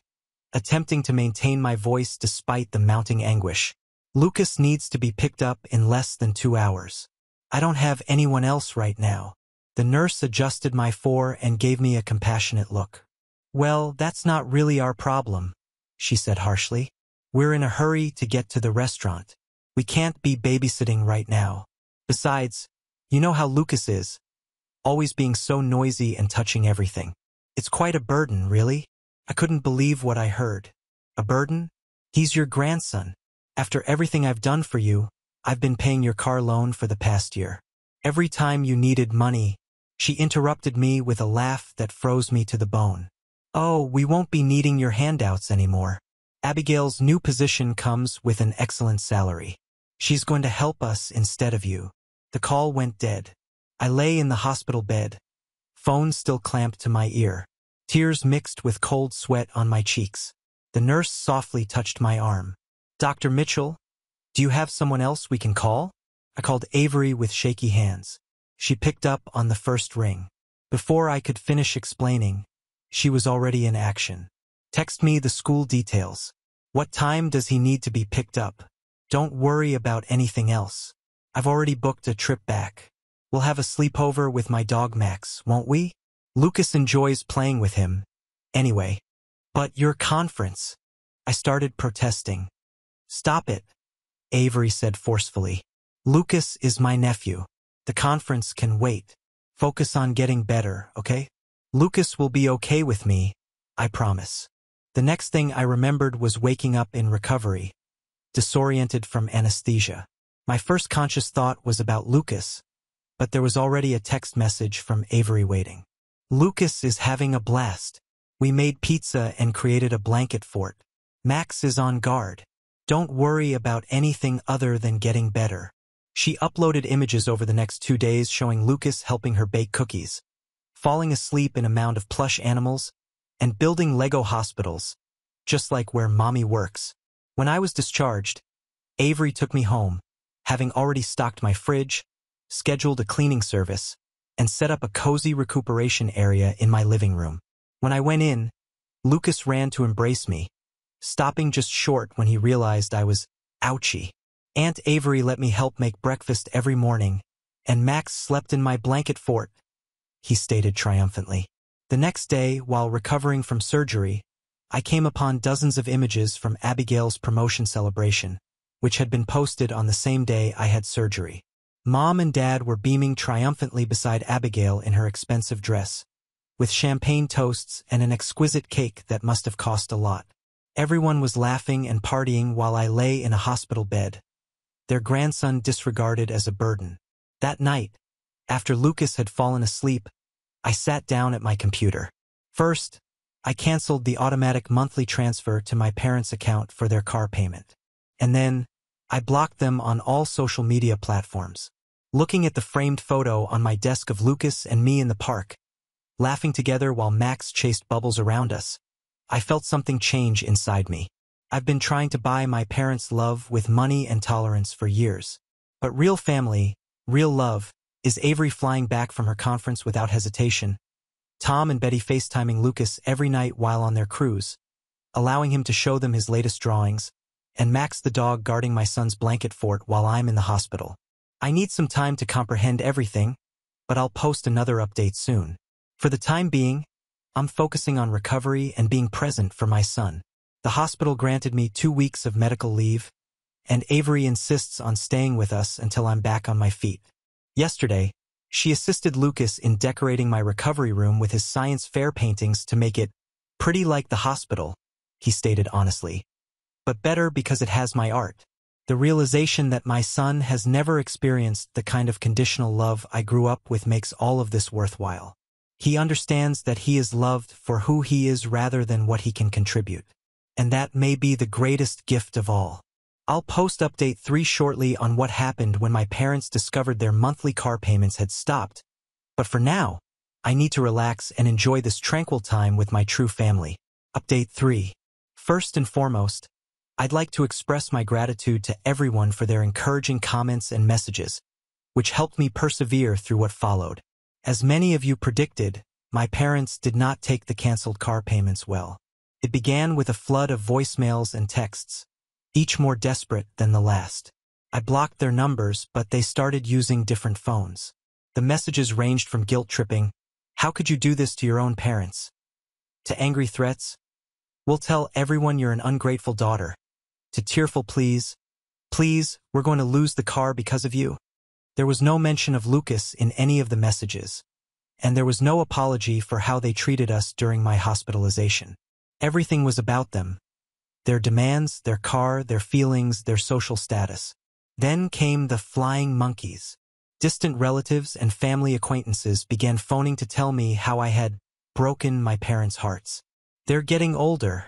attempting to maintain my voice despite the mounting anguish. Lucas needs to be picked up in less than 2 hours. I don't have anyone else right now. The nurse adjusted my four and gave me a compassionate look. Well, that's not really our problem, she said harshly. We're in a hurry to get to the restaurant. We can't be babysitting right now. Besides, you know how Lucas is, always being so noisy and touching everything. It's quite a burden, really. I couldn't believe what I heard. A burden? He's your grandson. After everything I've done for you, I've been paying your car loan for the past year. Every time you needed money, she interrupted me with a laugh that froze me to the bone. Oh, we won't be needing your handouts anymore. Abigail's new position comes with an excellent salary. She's going to help us instead of you. The call went dead. I lay in the hospital bed, phone still clamped to my ear, tears mixed with cold sweat on my cheeks. The nurse softly touched my arm. Dr. Mitchell, do you have someone else we can call? I called Avery with shaky hands. She picked up on the first ring. Before I could finish explaining, she was already in action. Text me the school details. What time does he need to be picked up? Don't worry about anything else. I've already booked a trip back. We'll have a sleepover with my dog Max, won't we? Lucas enjoys playing with him. Anyway. But your conference. I started protesting. Stop it, Avery said forcefully. Lucas is my nephew. The conference can wait. Focus on getting better, okay? Lucas will be okay with me, I promise. The next thing I remembered was waking up in recovery, disoriented from anesthesia. My first conscious thought was about Lucas, but there was already a text message from Avery waiting. Lucas is having a blast. We made pizza and created a blanket fort. Max is on guard. Don't worry about anything other than getting better. She uploaded images over the next 2 days showing Lucas helping her bake cookies, falling asleep in a mound of plush animals, and building Lego hospitals, just like where Mommy works. When I was discharged, Avery took me home, having already stocked my fridge, scheduled a cleaning service, and set up a cozy recuperation area in my living room. When I went in, Lucas ran to embrace me, stopping just short when he realized I was ouchy. Aunt Avery let me help make breakfast every morning, and Max slept in my blanket fort, he stated triumphantly. The next day, while recovering from surgery, I came upon dozens of images from Abigail's promotion celebration, which had been posted on the same day I had surgery. Mom and Dad were beaming triumphantly beside Abigail in her expensive dress, with champagne toasts and an exquisite cake that must have cost a lot. Everyone was laughing and partying while I lay in a hospital bed, their grandson disregarded as a burden. That night, after Lucas had fallen asleep, I sat down at my computer. First, I canceled the automatic monthly transfer to my parents' account for their car payment. And then, I blocked them on all social media platforms. Looking at the framed photo on my desk of Lucas and me in the park, laughing together while Max chased bubbles around us, I felt something change inside me. I've been trying to buy my parents' love with money and tolerance for years. But real family, real love, is Avery flying back from her conference without hesitation, Tom and Betty FaceTiming Lucas every night while on their cruise, allowing him to show them his latest drawings, and Max the dog guarding my son's blanket fort while I'm in the hospital. I need some time to comprehend everything, but I'll post another update soon. For the time being, I'm focusing on recovery and being present for my son. The hospital granted me 2 weeks of medical leave, and Avery insists on staying with us until I'm back on my feet. Yesterday, she assisted Lucas in decorating my recovery room with his science fair paintings to make it pretty like the hospital, he stated honestly. But better because it has my art. The realization that my son has never experienced the kind of conditional love I grew up with makes all of this worthwhile. He understands that he is loved for who he is rather than what he can contribute. And that may be the greatest gift of all. I'll post update 3 shortly on what happened when my parents discovered their monthly car payments had stopped. But for now, I need to relax and enjoy this tranquil time with my true family. Update 3. First and foremost, I'd like to express my gratitude to everyone for their encouraging comments and messages, which helped me persevere through what followed. As many of you predicted, my parents did not take the canceled car payments well. It began with a flood of voicemails and texts, each more desperate than the last. I blocked their numbers, but they started using different phones. The messages ranged from guilt-tripping, "How could you do this to your own parents?" to angry threats, "We'll tell everyone you're an ungrateful daughter," to tearful pleas, "Please, we're going to lose the car because of you." There was no mention of Lucas in any of the messages, and there was no apology for how they treated us during my hospitalization. Everything was about them. Their demands, their car, their feelings, their social status. Then came the flying monkeys. Distant relatives and family acquaintances began phoning to tell me how I had broken my parents' hearts. "They're getting older,"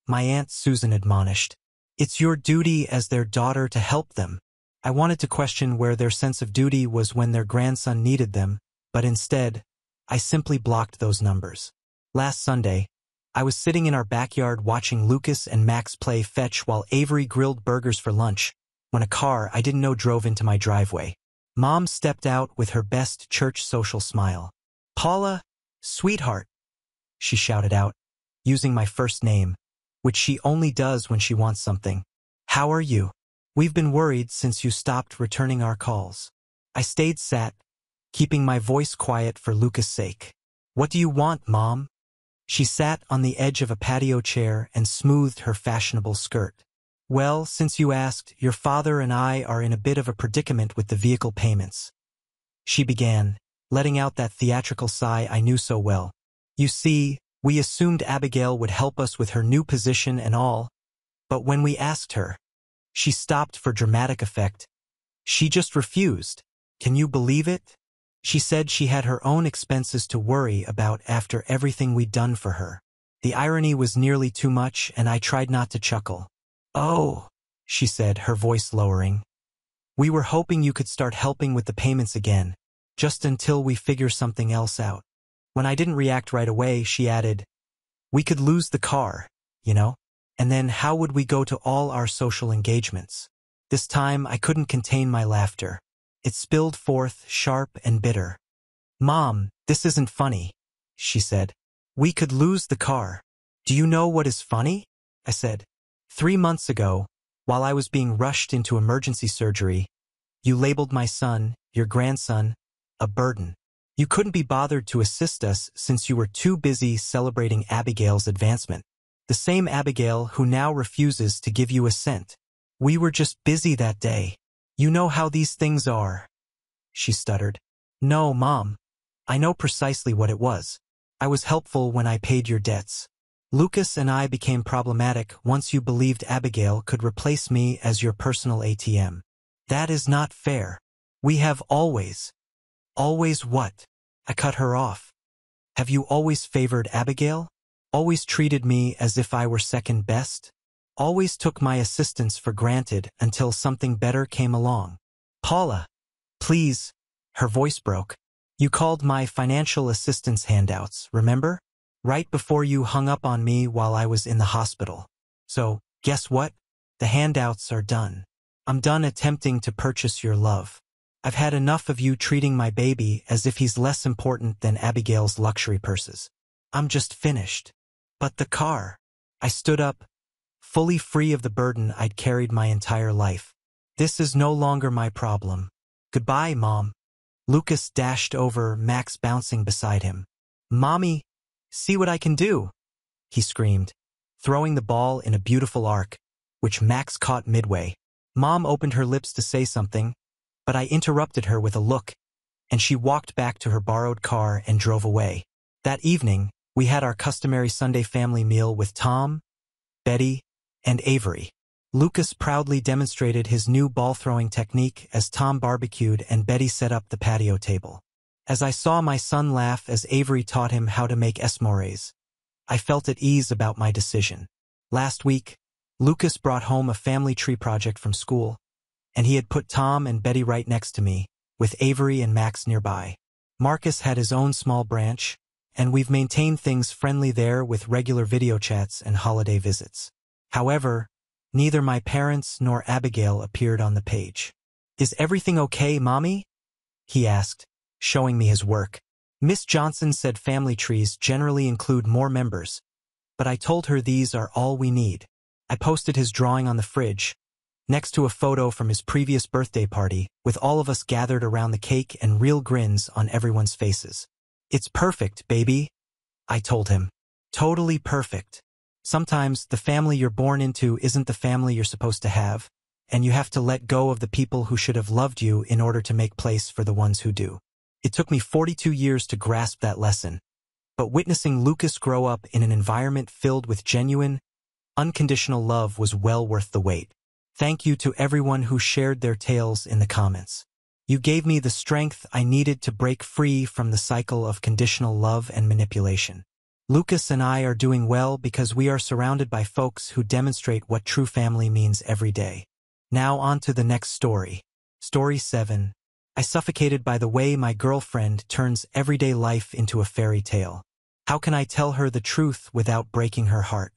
my Aunt Susan admonished. "It's your duty as their daughter to help them." I wanted to question where their sense of duty was when their grandson needed them, but instead, I simply blocked those numbers. Last Sunday, I was sitting in our backyard watching Lucas and Max play fetch while Avery grilled burgers for lunch, when a car I didn't know drove into my driveway. Mom stepped out with her best church social smile. "Paula, sweetheart," she shouted out, using my first name, which she only does when she wants something. "How are you? We've been worried since you stopped returning our calls." I stayed sat, keeping my voice quiet for Lucas' sake. "What do you want, Mom?" She sat on the edge of a patio chair and smoothed her fashionable skirt. "Well, since you asked, your father and I are in a bit of a predicament with the vehicle payments," she began, letting out that theatrical sigh I knew so well. "You see, we assumed Abigail would help us with her new position and all, but when we asked her," she stopped for dramatic effect, "she just refused. Can you believe it? She said she had her own expenses to worry about after everything we'd done for her." The irony was nearly too much, and I tried not to chuckle. "Oh," she said, her voice lowering. "We were hoping you could start helping with the payments again, just until we figure something else out." When I didn't react right away, she added, "We could lose the car, you know? And then how would we go to all our social engagements?" This time I couldn't contain my laughter. It spilled forth, sharp and bitter. "Mom, this isn't funny," she said. "We could lose the car." "Do you know what is funny?" I said. 3 months ago, while I was being rushed into emergency surgery, you labeled my son, your grandson, a burden. You couldn't be bothered to assist us since you were too busy celebrating Abigail's advancement. The same Abigail who now refuses to give you a cent. We were just busy that day. You know how these things are," she stuttered. "No, Mom. I know precisely what it was. I was helpful when I paid your debts. Lucas and I became problematic once you believed Abigail could replace me as your personal ATM. That is not fair. We have always..." "Always what?" I cut her off. "Have you always favored Abigail? Always treated me as if I were second best? Always took my assistance for granted until something better came along? Paula, please," her voice broke. "You called my financial assistance handouts, remember? Right before you hung up on me while I was in the hospital. So, guess what? The handouts are done. I'm done attempting to purchase your love. I've had enough of you treating my baby as if he's less important than Abigail's luxury purses. I'm just finished. But the car. I stood up, fully free of the burden I'd carried my entire life. This is no longer my problem. Goodbye, Mom. Lucas dashed over, Max bouncing beside him. Mommy, see what I can do, he screamed, throwing the ball in a beautiful arc, which Max caught midway. Mom opened her lips to say something, but I interrupted her with a look, and she walked back to her borrowed car and drove away. That evening, we had our customary Sunday family meal with Tom, Betty, and Avery. Lucas proudly demonstrated his new ball-throwing technique as Tom barbecued and Betty set up the patio table. As I saw my son laugh as Avery taught him how to make s'mores, I felt at ease about my decision. Last week, Lucas brought home a family tree project from school, and he had put Tom and Betty right next to me, with Avery and Max nearby. Marcus had his own small branch, and we've maintained things friendly there with regular video chats and holiday visits. However, neither my parents nor Abigail appeared on the page. Is everything okay, Mommy? He asked, showing me his work. Miss Johnson said family trees generally include more members, but I told her these are all we need. I posted his drawing on the fridge, next to a photo from his previous birthday party, with all of us gathered around the cake and real grins on everyone's faces. It's perfect, baby, I told him. Totally perfect. Sometimes the family you're born into isn't the family you're supposed to have, and you have to let go of the people who should have loved you in order to make place for the ones who do. It took me 42 years to grasp that lesson, but witnessing Lucas grow up in an environment filled with genuine, unconditional love was well worth the wait. Thank you to everyone who shared their tales in the comments. You gave me the strength I needed to break free from the cycle of conditional love and manipulation. Lucas and I are doing well because we are surrounded by folks who demonstrate what true family means every day. Now on to the next story. Story 7. I suffocated by the way my girlfriend turns everyday life into a fairy tale. How can I tell her the truth without breaking her heart?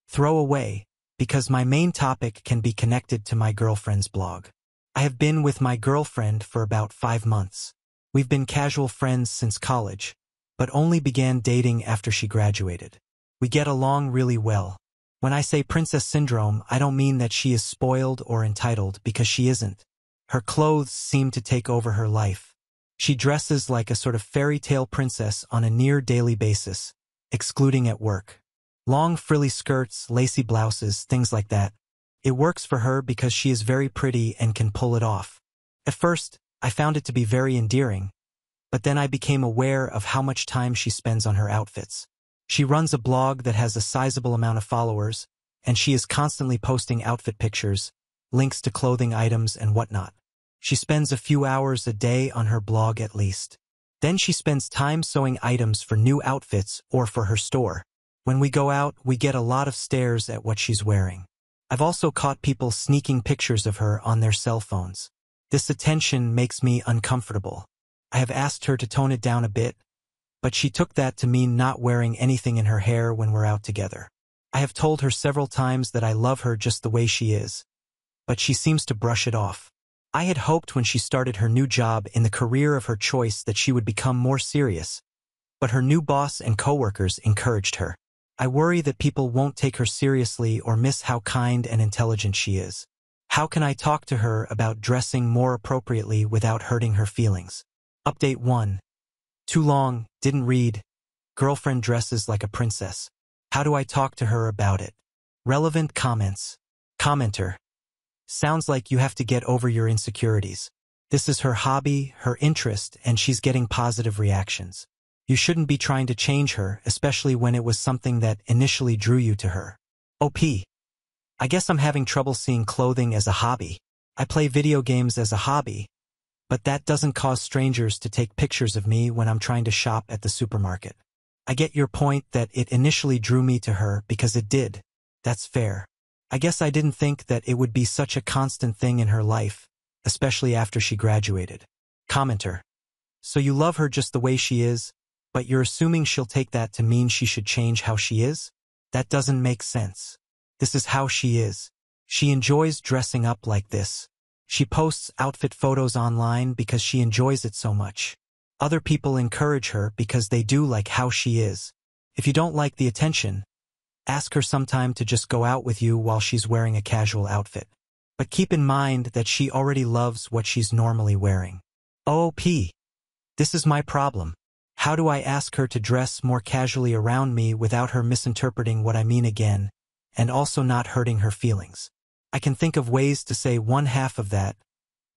Throw away, because my main topic can be connected to my girlfriend's blog. I have been with my girlfriend for about 5 months. We've been casual friends since college, but only began dating after she graduated. We get along really well. When I say princess syndrome, I don't mean that she is spoiled or entitled, because she isn't. Her clothes seem to take over her life. She dresses like a sort of fairy tale princess on a near daily basis, excluding at work. Long frilly skirts, lacy blouses, things like that. It works for her because she is very pretty and can pull it off. At first, I found it to be very endearing, but then I became aware of how much time she spends on her outfits. She runs a blog that has a sizable amount of followers, and she is constantly posting outfit pictures, links to clothing items and whatnot. She spends a few hours a day on her blog at least. Then she spends time sewing items for new outfits or for her store. When we go out, we get a lot of stares at what she's wearing. I've also caught people sneaking pictures of her on their cell phones. This attention makes me uncomfortable. I have asked her to tone it down a bit, but she took that to mean not wearing anything in her hair when we're out together. I have told her several times that I love her just the way she is, but she seems to brush it off. I had hoped when she started her new job in the career of her choice that she would become more serious, but her new boss and coworkers encouraged her. I worry that people won't take her seriously or miss how kind and intelligent she is. How can I talk to her about dressing more appropriately without hurting her feelings? Update 1. Too long, didn't read. Girlfriend dresses like a princess. How do I talk to her about it? Relevant comments. Commenter. Sounds like you have to get over your insecurities. This is her hobby, her interest, and she's getting positive reactions. You shouldn't be trying to change her, especially when it was something that initially drew you to her. OP. I guess I'm having trouble seeing clothing as a hobby. I play video games as a hobby, but that doesn't cause strangers to take pictures of me when I'm trying to shop at the supermarket. I get your point that it initially drew me to her because it did. That's fair. I guess I didn't think that it would be such a constant thing in her life, especially after she graduated. Commenter. So you love her just the way she is, but you're assuming she'll take that to mean she should change how she is? That doesn't make sense. This is how she is. She enjoys dressing up like this. She posts outfit photos online because she enjoys it so much. Other people encourage her because they do like how she is. If you don't like the attention, ask her sometime to just go out with you while she's wearing a casual outfit. But keep in mind that she already loves what she's normally wearing. OP. This is my problem. How do I ask her to dress more casually around me without her misinterpreting what I mean again, and also not hurting her feelings? I can think of ways to say one half of that,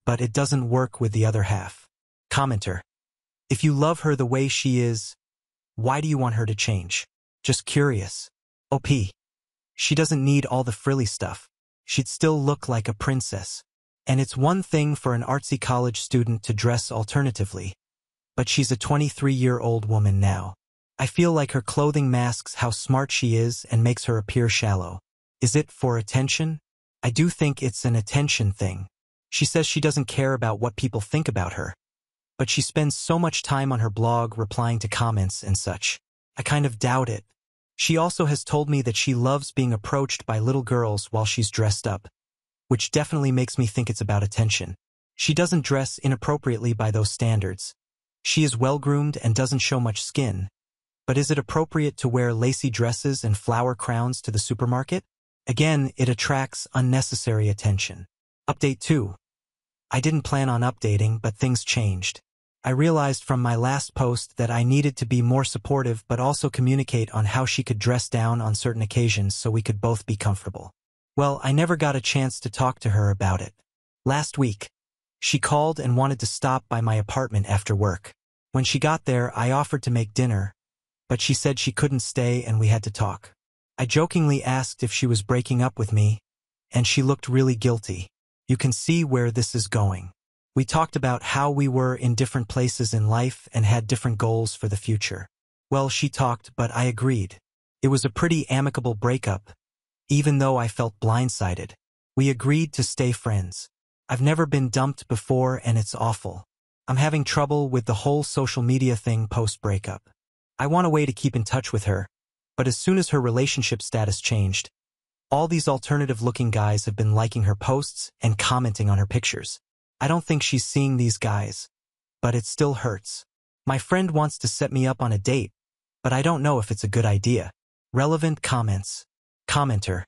but it doesn't work with the other half. Commenter. If you love her the way she is, why do you want her to change? Just curious. OP. She doesn't need all the frilly stuff. She'd still look like a princess. And it's one thing for an artsy college student to dress alternatively, but she's a 23-year-old woman now. I feel like her clothing masks how smart she is and makes her appear shallow. Is it for attention? I do think it's an attention thing. She says she doesn't care about what people think about her, but she spends so much time on her blog replying to comments and such. I kind of doubt it. She also has told me that she loves being approached by little girls while she's dressed up, which definitely makes me think it's about attention. She doesn't dress inappropriately by those standards. She is well-groomed and doesn't show much skin. But is it appropriate to wear lacy dresses and flower crowns to the supermarket? Again, it attracts unnecessary attention. Update 2. I didn't plan on updating, but things changed. I realized from my last post that I needed to be more supportive but also communicate on how she could dress down on certain occasions so we could both be comfortable. Well, I never got a chance to talk to her about it. Last week, she called and wanted to stop by my apartment after work. When she got there, I offered to make dinner, but she said she couldn't stay and we had to talk. I jokingly asked if she was breaking up with me, and she looked really guilty. You can see where this is going. We talked about how we were in different places in life and had different goals for the future. Well, she talked, but I agreed. It was a pretty amicable breakup, even though I felt blindsided. We agreed to stay friends. I've never been dumped before and it's awful. I'm having trouble with the whole social media thing post-breakup. I want a way to keep in touch with her, but as soon as her relationship status changed, all these alternative-looking guys have been liking her posts and commenting on her pictures. I don't think she's seeing these guys, but it still hurts. My friend wants to set me up on a date, but I don't know if it's a good idea. Relevant comments. Commenter.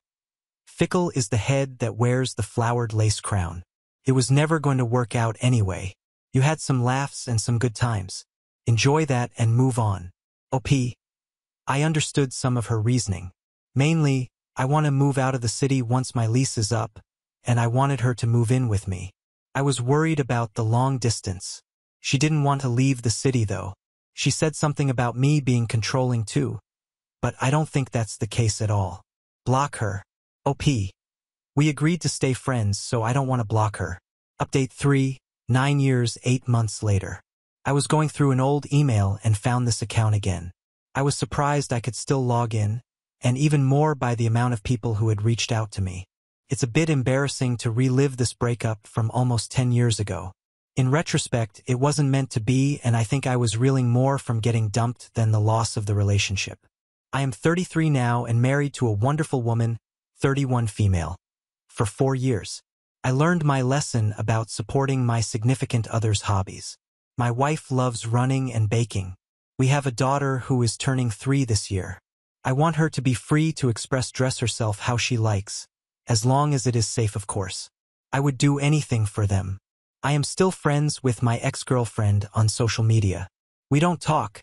Fickle is the head that wears the flowered lace crown. It was never going to work out anyway. You had some laughs and some good times. Enjoy that and move on. OP. I understood some of her reasoning. Mainly, I want to move out of the city once my lease is up, and I wanted her to move in with me. I was worried about the long distance. She didn't want to leave the city though. She said something about me being controlling too, but I don't think that's the case at all. Block her. OP. We agreed to stay friends, so I don't want to block her. Update 3, 9 years, 8 months later. I was going through an old email and found this account again. I was surprised I could still log in, and even more by the amount of people who had reached out to me. It's a bit embarrassing to relive this breakup from almost 10 years ago. In retrospect, it wasn't meant to be, and I think I was reeling more from getting dumped than the loss of the relationship. I am 33 now and married to a wonderful woman, 31 female. For 4 years. I learned my lesson about supporting my significant other's hobbies. My wife loves running and baking. We have a daughter who is turning 3 this year. I want her to be free to dress herself how she likes, as long as it is safe, of course. I would do anything for them. I am still friends with my ex-girlfriend on social media. We don't talk,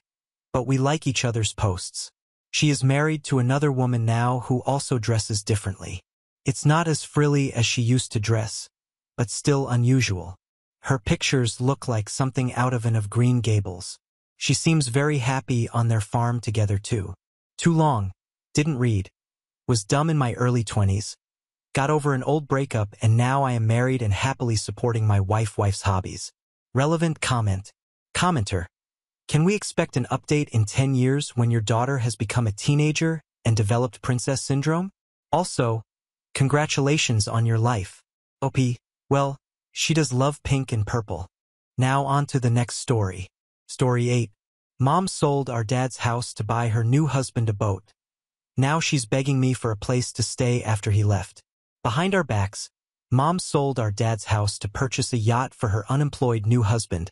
but we like each other's posts. She is married to another woman now who also dresses differently. It's not as frilly as she used to dress, but still unusual. Her pictures look like something out of Green Gables. She seems very happy on their farm together too. Too long. Didn't read. Was dumb in my early 20s. Got over an old breakup and now I am married and happily supporting my wife's hobbies. Relevant comment. Commenter. Can we expect an update in 10 years when your daughter has become a teenager and developed princess syndrome? Also, congratulations on your life. OP. Well, she does love pink and purple. Now on to the next story. Story 8. Mom sold our dad's house to buy her new husband a boat. Now she's begging me for a place to stay after he left. Behind our backs, Mom sold our dad's house to purchase a yacht for her unemployed new husband,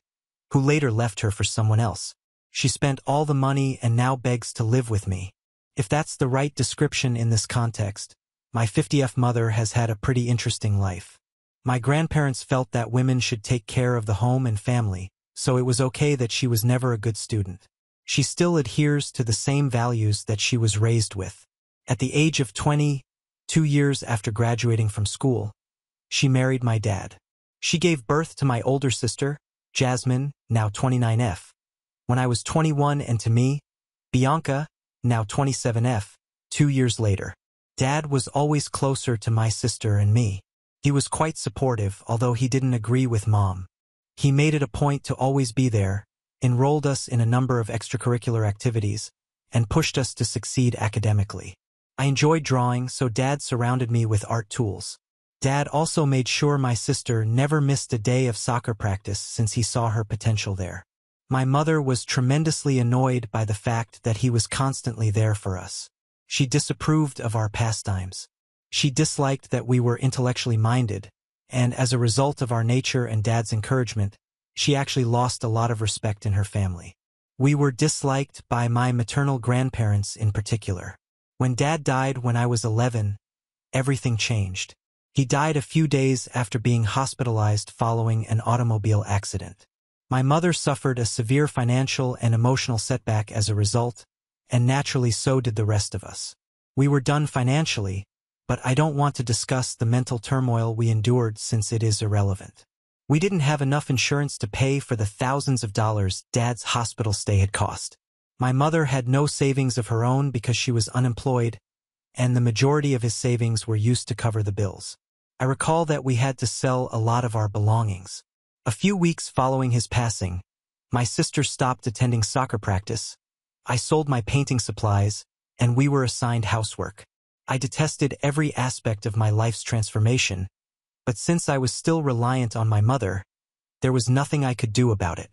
who later left her for someone else. She spent all the money and now begs to live with me. If that's the right description in this context, my 50th mother has had a pretty interesting life. My grandparents felt that women should take care of the home and family, so it was okay that she was never a good student. She still adheres to the same values that she was raised with. At the age of 20, 2 years after graduating from school, she married my dad. She gave birth to my older sister, Jasmine, now 29F, when I was 21, and to me, Bianca, now 27F, 2 years later. Dad was always closer to my sister and me. He was quite supportive, although he didn't agree with Mom. He made it a point to always be there, enrolled us in a number of extracurricular activities, and pushed us to succeed academically. I enjoyed drawing, so Dad surrounded me with art tools. Dad also made sure my sister never missed a day of soccer practice since he saw her potential there. My mother was tremendously annoyed by the fact that he was constantly there for us. She disapproved of our pastimes. She disliked that we were intellectually minded, and as a result of our nature and Dad's encouragement, she actually lost a lot of respect in her family. We were disliked by my maternal grandparents in particular. When Dad died when I was 11, everything changed. He died a few days after being hospitalized following an automobile accident. My mother suffered a severe financial and emotional setback as a result, and naturally so did the rest of us. We were done financially, but I don't want to discuss the mental turmoil we endured since it is irrelevant. We didn't have enough insurance to pay for the thousands of dollars Dad's hospital stay had cost. My mother had no savings of her own because she was unemployed, and the majority of his savings were used to cover the bills. I recall that we had to sell a lot of our belongings. A few weeks following his passing, my sister stopped attending soccer practice. I sold my painting supplies, and we were assigned housework. I detested every aspect of my life's transformation, but since I was still reliant on my mother, there was nothing I could do about it.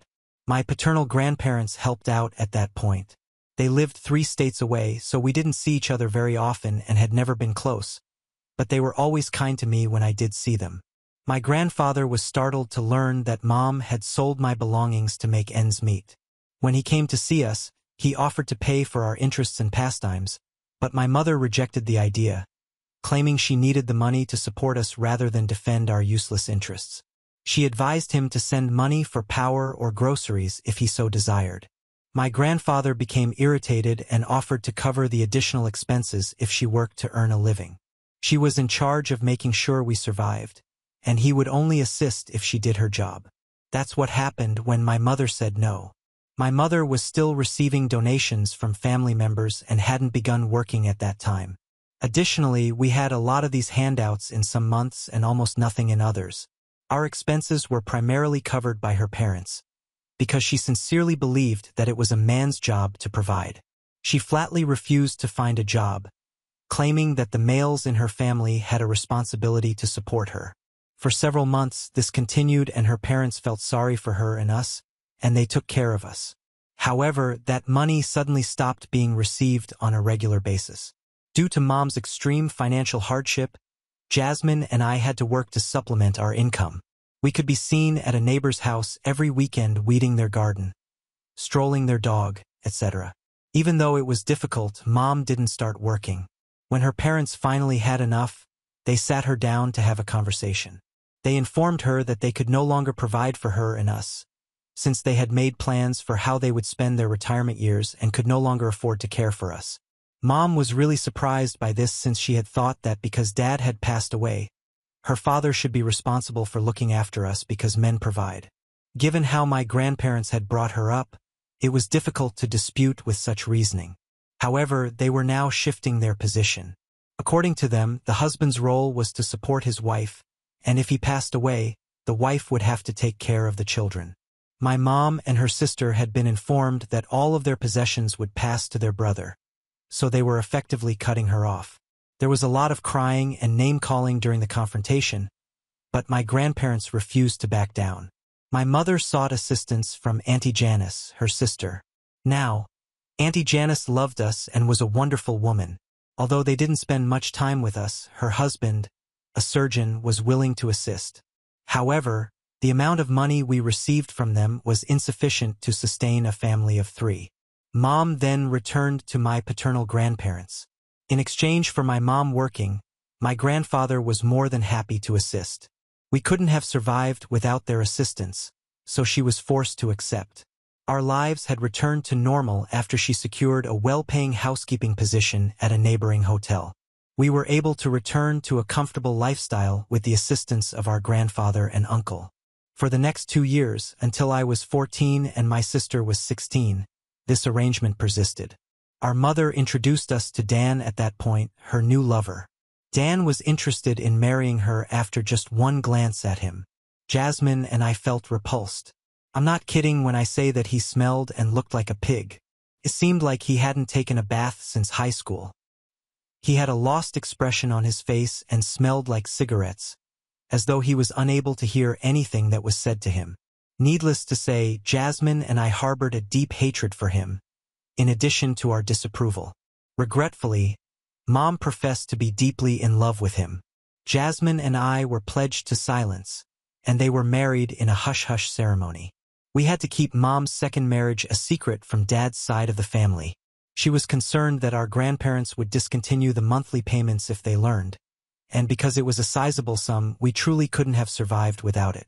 My paternal grandparents helped out at that point. They lived 3 states away, so we didn't see each other very often and had never been close, but they were always kind to me when I did see them. My grandfather was startled to learn that Mom had sold my belongings to make ends meet. When he came to see us, he offered to pay for our interests and pastimes, but my mother rejected the idea, claiming she needed the money to support us rather than defend our useless interests. She advised him to send money for power or groceries if he so desired. My grandfather became irritated and offered to cover the additional expenses if she worked to earn a living. She was in charge of making sure we survived, and he would only assist if she did her job. That's what happened when my mother said no. My mother was still receiving donations from family members and hadn't begun working at that time. Additionally, we had a lot of these handouts in some months and almost nothing in others. Our expenses were primarily covered by her parents, because she sincerely believed that it was a man's job to provide. She flatly refused to find a job, claiming that the males in her family had a responsibility to support her. For several months, this continued and her parents felt sorry for her and us, and they took care of us. However, that money suddenly stopped being received on a regular basis. Due to Mom's extreme financial hardship, Jasmine and I had to work to supplement our income. We could be seen at a neighbor's house every weekend weeding their garden, strolling their dog, etc. Even though it was difficult, Mom didn't start working. When her parents finally had enough, they sat her down to have a conversation. They informed her that they could no longer provide for her and us, since they had made plans for how they would spend their retirement years and could no longer afford to care for us. Mom was really surprised by this since she had thought that because Dad had passed away, her father should be responsible for looking after us because men provide. Given how my grandparents had brought her up, it was difficult to dispute with such reasoning. However, they were now shifting their position. According to them, the husband's role was to support his wife, and if he passed away, the wife would have to take care of the children. My mom and her sister had been informed that all of their possessions would pass to their brother, so they were effectively cutting her off. There was a lot of crying and name-calling during the confrontation, but my grandparents refused to back down. My mother sought assistance from Auntie Janice, her sister. Now, Auntie Janice loved us and was a wonderful woman. Although they didn't spend much time with us, her husband, a surgeon, was willing to assist. However, the amount of money we received from them was insufficient to sustain a family of 3. Mom then returned to my paternal grandparents. In exchange for my mom working, my grandfather was more than happy to assist. We couldn't have survived without their assistance, so she was forced to accept. Our lives had returned to normal after she secured a well-paying housekeeping position at a neighboring hotel. We were able to return to a comfortable lifestyle with the assistance of our grandfather and uncle. For the next 2 years, until I was 14 and my sister was 16, this arrangement persisted. Our mother introduced us to Dan at that point, her new lover. Dan was interested in marrying her after just one glance at him. Jasmine and I felt repulsed. I'm not kidding when I say that he smelled and looked like a pig. It seemed like he hadn't taken a bath since high school. He had a lost expression on his face and smelled like cigarettes, as though he was unable to hear anything that was said to him. Needless to say, Jasmine and I harbored a deep hatred for him, in addition to our disapproval. Regretfully, Mom professed to be deeply in love with him. Jasmine and I were pledged to silence, and they were married in a hush-hush ceremony. We had to keep Mom's second marriage a secret from Dad's side of the family. She was concerned that our grandparents would discontinue the monthly payments if they learned, and because it was a sizable sum, we truly couldn't have survived without it.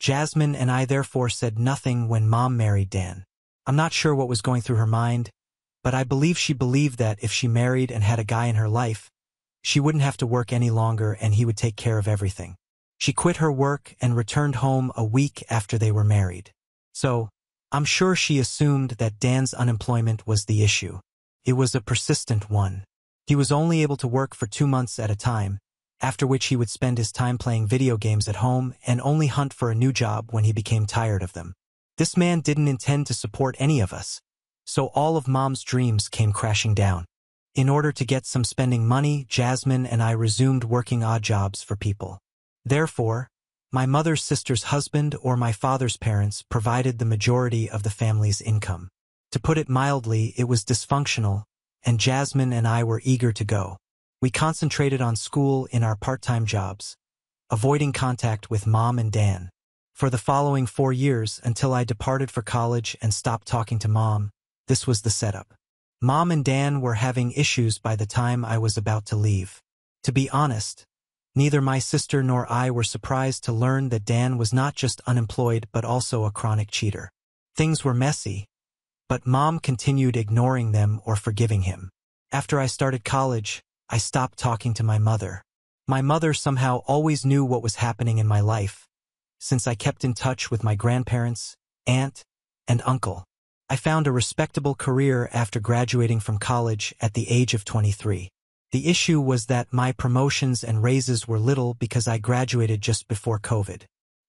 Jasmine and I therefore said nothing when Mom married Dan. I'm not sure what was going through her mind, but I believe she believed that if she married and had a guy in her life, she wouldn't have to work any longer and he would take care of everything. She quit her work and returned home a week after they were married. So, I'm sure she assumed that Dan's unemployment was the issue. It was a persistent one. He was only able to work for 2 months at a time, after which he would spend his time playing video games at home and only hunt for a new job when he became tired of them. This man didn't intend to support any of us, so all of Mom's dreams came crashing down. In order to get some spending money, Jasmine and I resumed working odd jobs for people. Therefore, my mother's sister's husband or my father's parents provided the majority of the family's income. To put it mildly, it was dysfunctional, and Jasmine and I were eager to go. We concentrated on school in our part-time jobs, avoiding contact with Mom and Dan. For the following 4 years, until I departed for college and stopped talking to Mom, this was the setup. Mom and Dan were having issues by the time I was about to leave. To be honest, neither my sister nor I were surprised to learn that Dan was not just unemployed but also a chronic cheater. Things were messy, but Mom continued ignoring them or forgiving him. After I started college, I stopped talking to my mother. My mother somehow always knew what was happening in my life, since I kept in touch with my grandparents, aunt, and uncle. I found a respectable career after graduating from college at the age of 23. The issue was that my promotions and raises were little because I graduated just before COVID.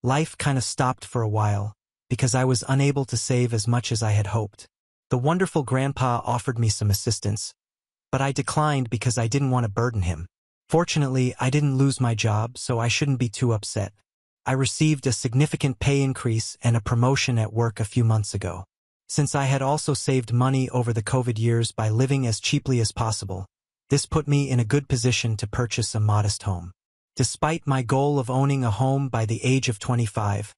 Life kind of stopped for a while, because I was unable to save as much as I had hoped. The wonderful grandpa offered me some assistance, but I declined because I didn't want to burden him. Fortunately, I didn't lose my job, so I shouldn't be too upset. I received a significant pay increase and a promotion at work a few months ago. Since I had also saved money over the COVID years by living as cheaply as possible, this put me in a good position to purchase a modest home. Despite my goal of owning a home by the age of 25,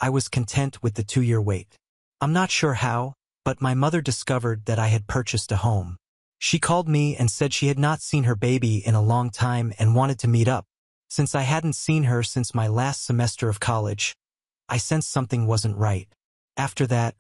I was content with the 2-year wait. I'm not sure how, but my mother discovered that I had purchased a home. She called me and said she had not seen her baby in a long time and wanted to meet up. Since I hadn't seen her since my last semester of college, I sensed something wasn't right. After that,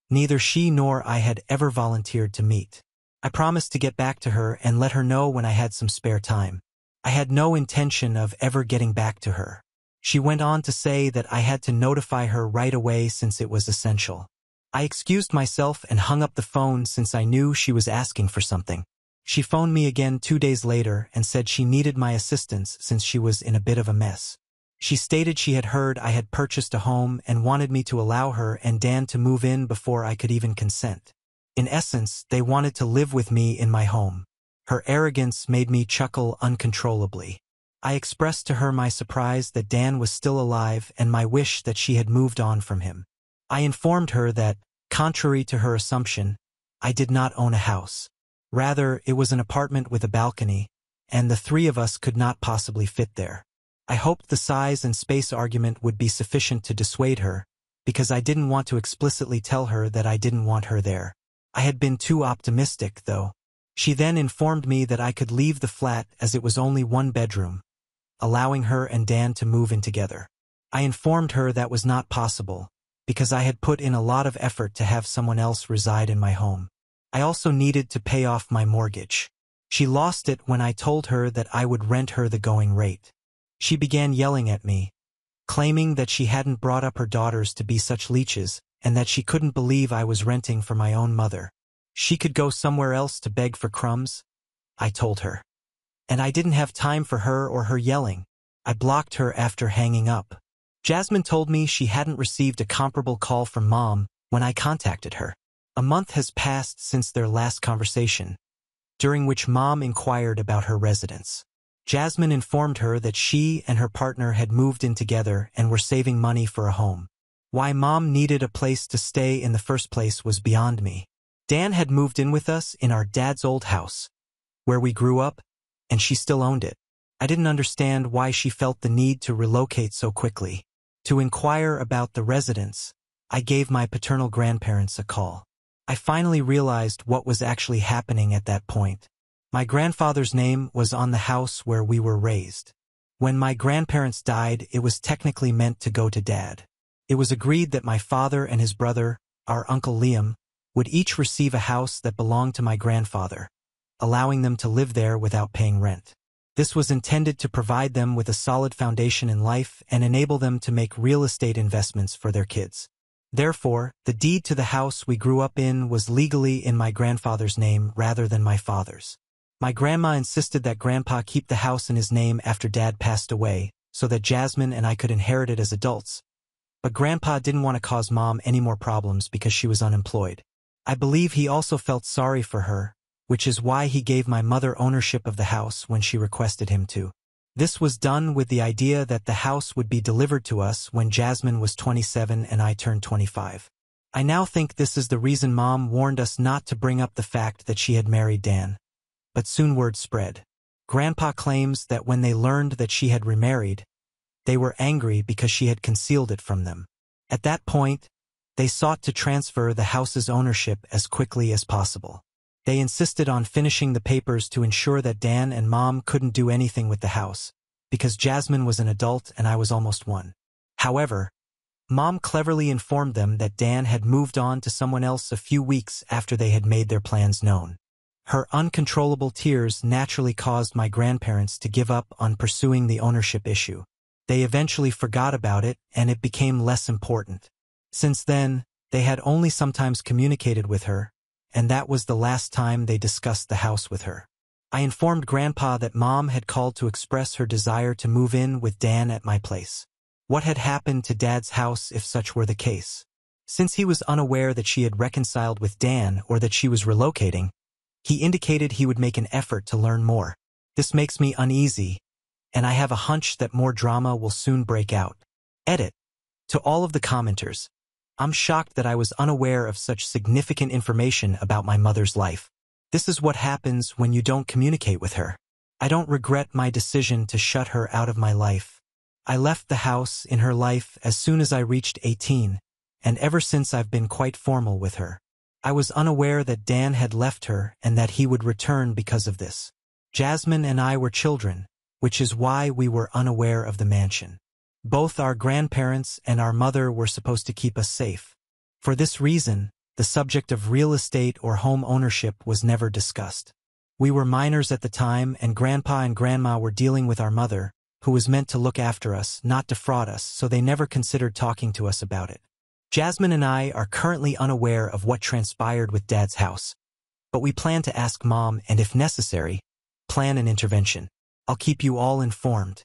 neither she nor I had ever volunteered to meet. I promised to get back to her and let her know when I had some spare time. I had no intention of ever getting back to her. She went on to say that I had to notify her right away since it was essential. I excused myself and hung up the phone since I knew she was asking for something. She phoned me again 2 days later and said she needed my assistance since she was in a bit of a mess. She stated she had heard I had purchased a home and wanted me to allow her and Dan to move in before I could even consent. In essence, they wanted to live with me in my home. Her arrogance made me chuckle uncontrollably. I expressed to her my surprise that Dan was still alive and my wish that she had moved on from him. I informed her that, contrary to her assumption, I did not own a house. Rather, it was an apartment with a balcony, and the 3 of us could not possibly fit there. I hoped the size and space argument would be sufficient to dissuade her, because I didn't want to explicitly tell her that I didn't want her there. I had been too optimistic, though. She then informed me that I could leave the flat as it was only one bedroom, allowing her and Dan to move in together. I informed her that was not possible, because I had put in a lot of effort to have someone else reside in my home. I also needed to pay off my mortgage. She lost it when I told her that I would rent her the going rate. She began yelling at me, claiming that she hadn't brought up her daughters to be such leeches, and that she couldn't believe I was renting for my own mother. She could go somewhere else to beg for crumbs, I told her. And I didn't have time for her or her yelling. I blocked her after hanging up. Jasmine told me she hadn't received a comparable call from Mom when I contacted her. A month has passed since their last conversation, during which Mom inquired about her residence. Jasmine informed her that she and her partner had moved in together and were saving money for a home. Why Mom needed a place to stay in the first place was beyond me. Dan had moved in with us in our dad's old house, where we grew up, and she still owned it. I didn't understand why she felt the need to relocate so quickly. To inquire about the residence, I gave my paternal grandparents a call. I finally realized what was actually happening at that point. My grandfather's name was on the house where we were raised. When my grandparents died, it was technically meant to go to Dad. It was agreed that my father and his brother, our Uncle Liam, would each receive a house that belonged to my grandfather, allowing them to live there without paying rent. This was intended to provide them with a solid foundation in life and enable them to make real estate investments for their kids. Therefore, the deed to the house we grew up in was legally in my grandfather's name rather than my father's. My grandma insisted that Grandpa keep the house in his name after Dad passed away, so that Jasmine and I could inherit it as adults. But Grandpa didn't want to cause Mom any more problems because she was unemployed. I believe he also felt sorry for her, which is why he gave my mother ownership of the house when she requested him to. This was done with the idea that the house would be delivered to us when Jasmine was 27 and I turned 25. I now think this is the reason Mom warned us not to bring up the fact that she had married Dan. But soon word spread. Grandpa claims that when they learned that she had remarried, they were angry because she had concealed it from them. At that point, they sought to transfer the house's ownership as quickly as possible. They insisted on finishing the papers to ensure that Dan and Mom couldn't do anything with the house, because Jasmine was an adult and I was almost one. However, Mom cleverly informed them that Dan had moved on to someone else a few weeks after they had made their plans known. Her uncontrollable tears naturally caused my grandparents to give up on pursuing the ownership issue. They eventually forgot about it and it became less important. Since then, they had only sometimes communicated with her, and that was the last time they discussed the house with her. I informed Grandpa that Mom had called to express her desire to move in with Dan at my place. What had happened to Dad's house if such were the case? Since he was unaware that she had reconciled with Dan or that she was relocating, he indicated he would make an effort to learn more. This makes me uneasy, and I have a hunch that more drama will soon break out. Edit. To all of the commenters, I'm shocked that I was unaware of such significant information about my mother's life. This is what happens when you don't communicate with her. I don't regret my decision to shut her out of my life. I left the house in her life as soon as I reached 18, and ever since I've been quite formal with her. I was unaware that Dan had left her and that he would return because of this. Jasmine and I were children, which is why we were unaware of the mansion. Both our grandparents and our mother were supposed to keep us safe. For this reason, the subject of real estate or home ownership was never discussed. We were minors at the time, and Grandpa and Grandma were dealing with our mother, who was meant to look after us, not defraud us, so they never considered talking to us about it. Jasmine and I are currently unaware of what transpired with Dad's house, but we plan to ask Mom and, if necessary, plan an intervention. I'll keep you all informed.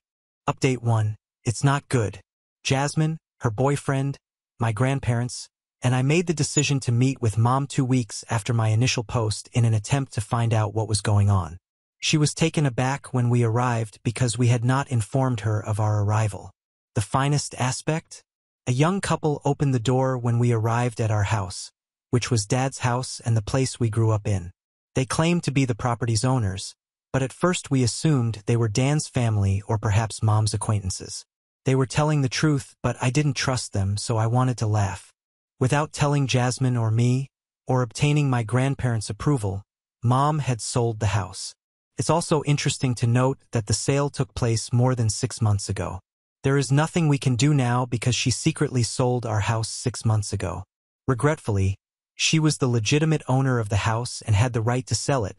Update 1. It's not good. Jasmine, her boyfriend, my grandparents, and I made the decision to meet with Mom 2 weeks after my initial post in an attempt to find out what was going on. She was taken aback when we arrived because we had not informed her of our arrival. The finest aspect? A young couple opened the door when we arrived at our house, which was Dad's house and the place we grew up in. They claimed to be the property's owners, But at first we assumed they were Dan's family or perhaps Mom's acquaintances. They were telling the truth, but I didn't trust them, so I wanted to laugh. Without telling Jasmine or me, or obtaining my grandparents' approval, Mom had sold the house. It's also interesting to note that the sale took place more than 6 months ago. There is nothing we can do now because she secretly sold our house 6 months ago. Regretfully, she was the legitimate owner of the house and had the right to sell it,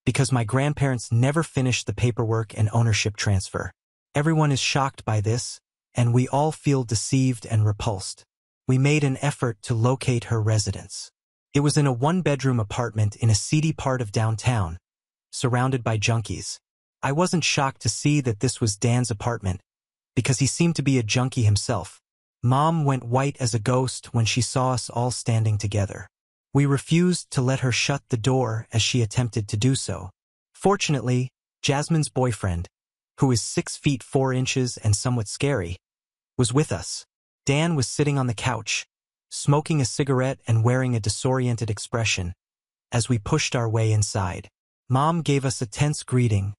because my grandparents never finished the paperwork and ownership transfer. Everyone is shocked by this, and we all feel deceived and repulsed. We made an effort to locate her residence. It was in a one-bedroom apartment in a seedy part of downtown, surrounded by junkies. I wasn't shocked to see that this was Dan's apartment, because he seemed to be a junkie himself. Mom went white as a ghost when she saw us all standing together. We refused to let her shut the door as she attempted to do so. Fortunately, Jasmine's boyfriend, who is 6 feet 4 inches and somewhat scary, was with us. Dan was sitting on the couch, smoking a cigarette and wearing a disoriented expression, as we pushed our way inside. Mom gave us a tense greeting,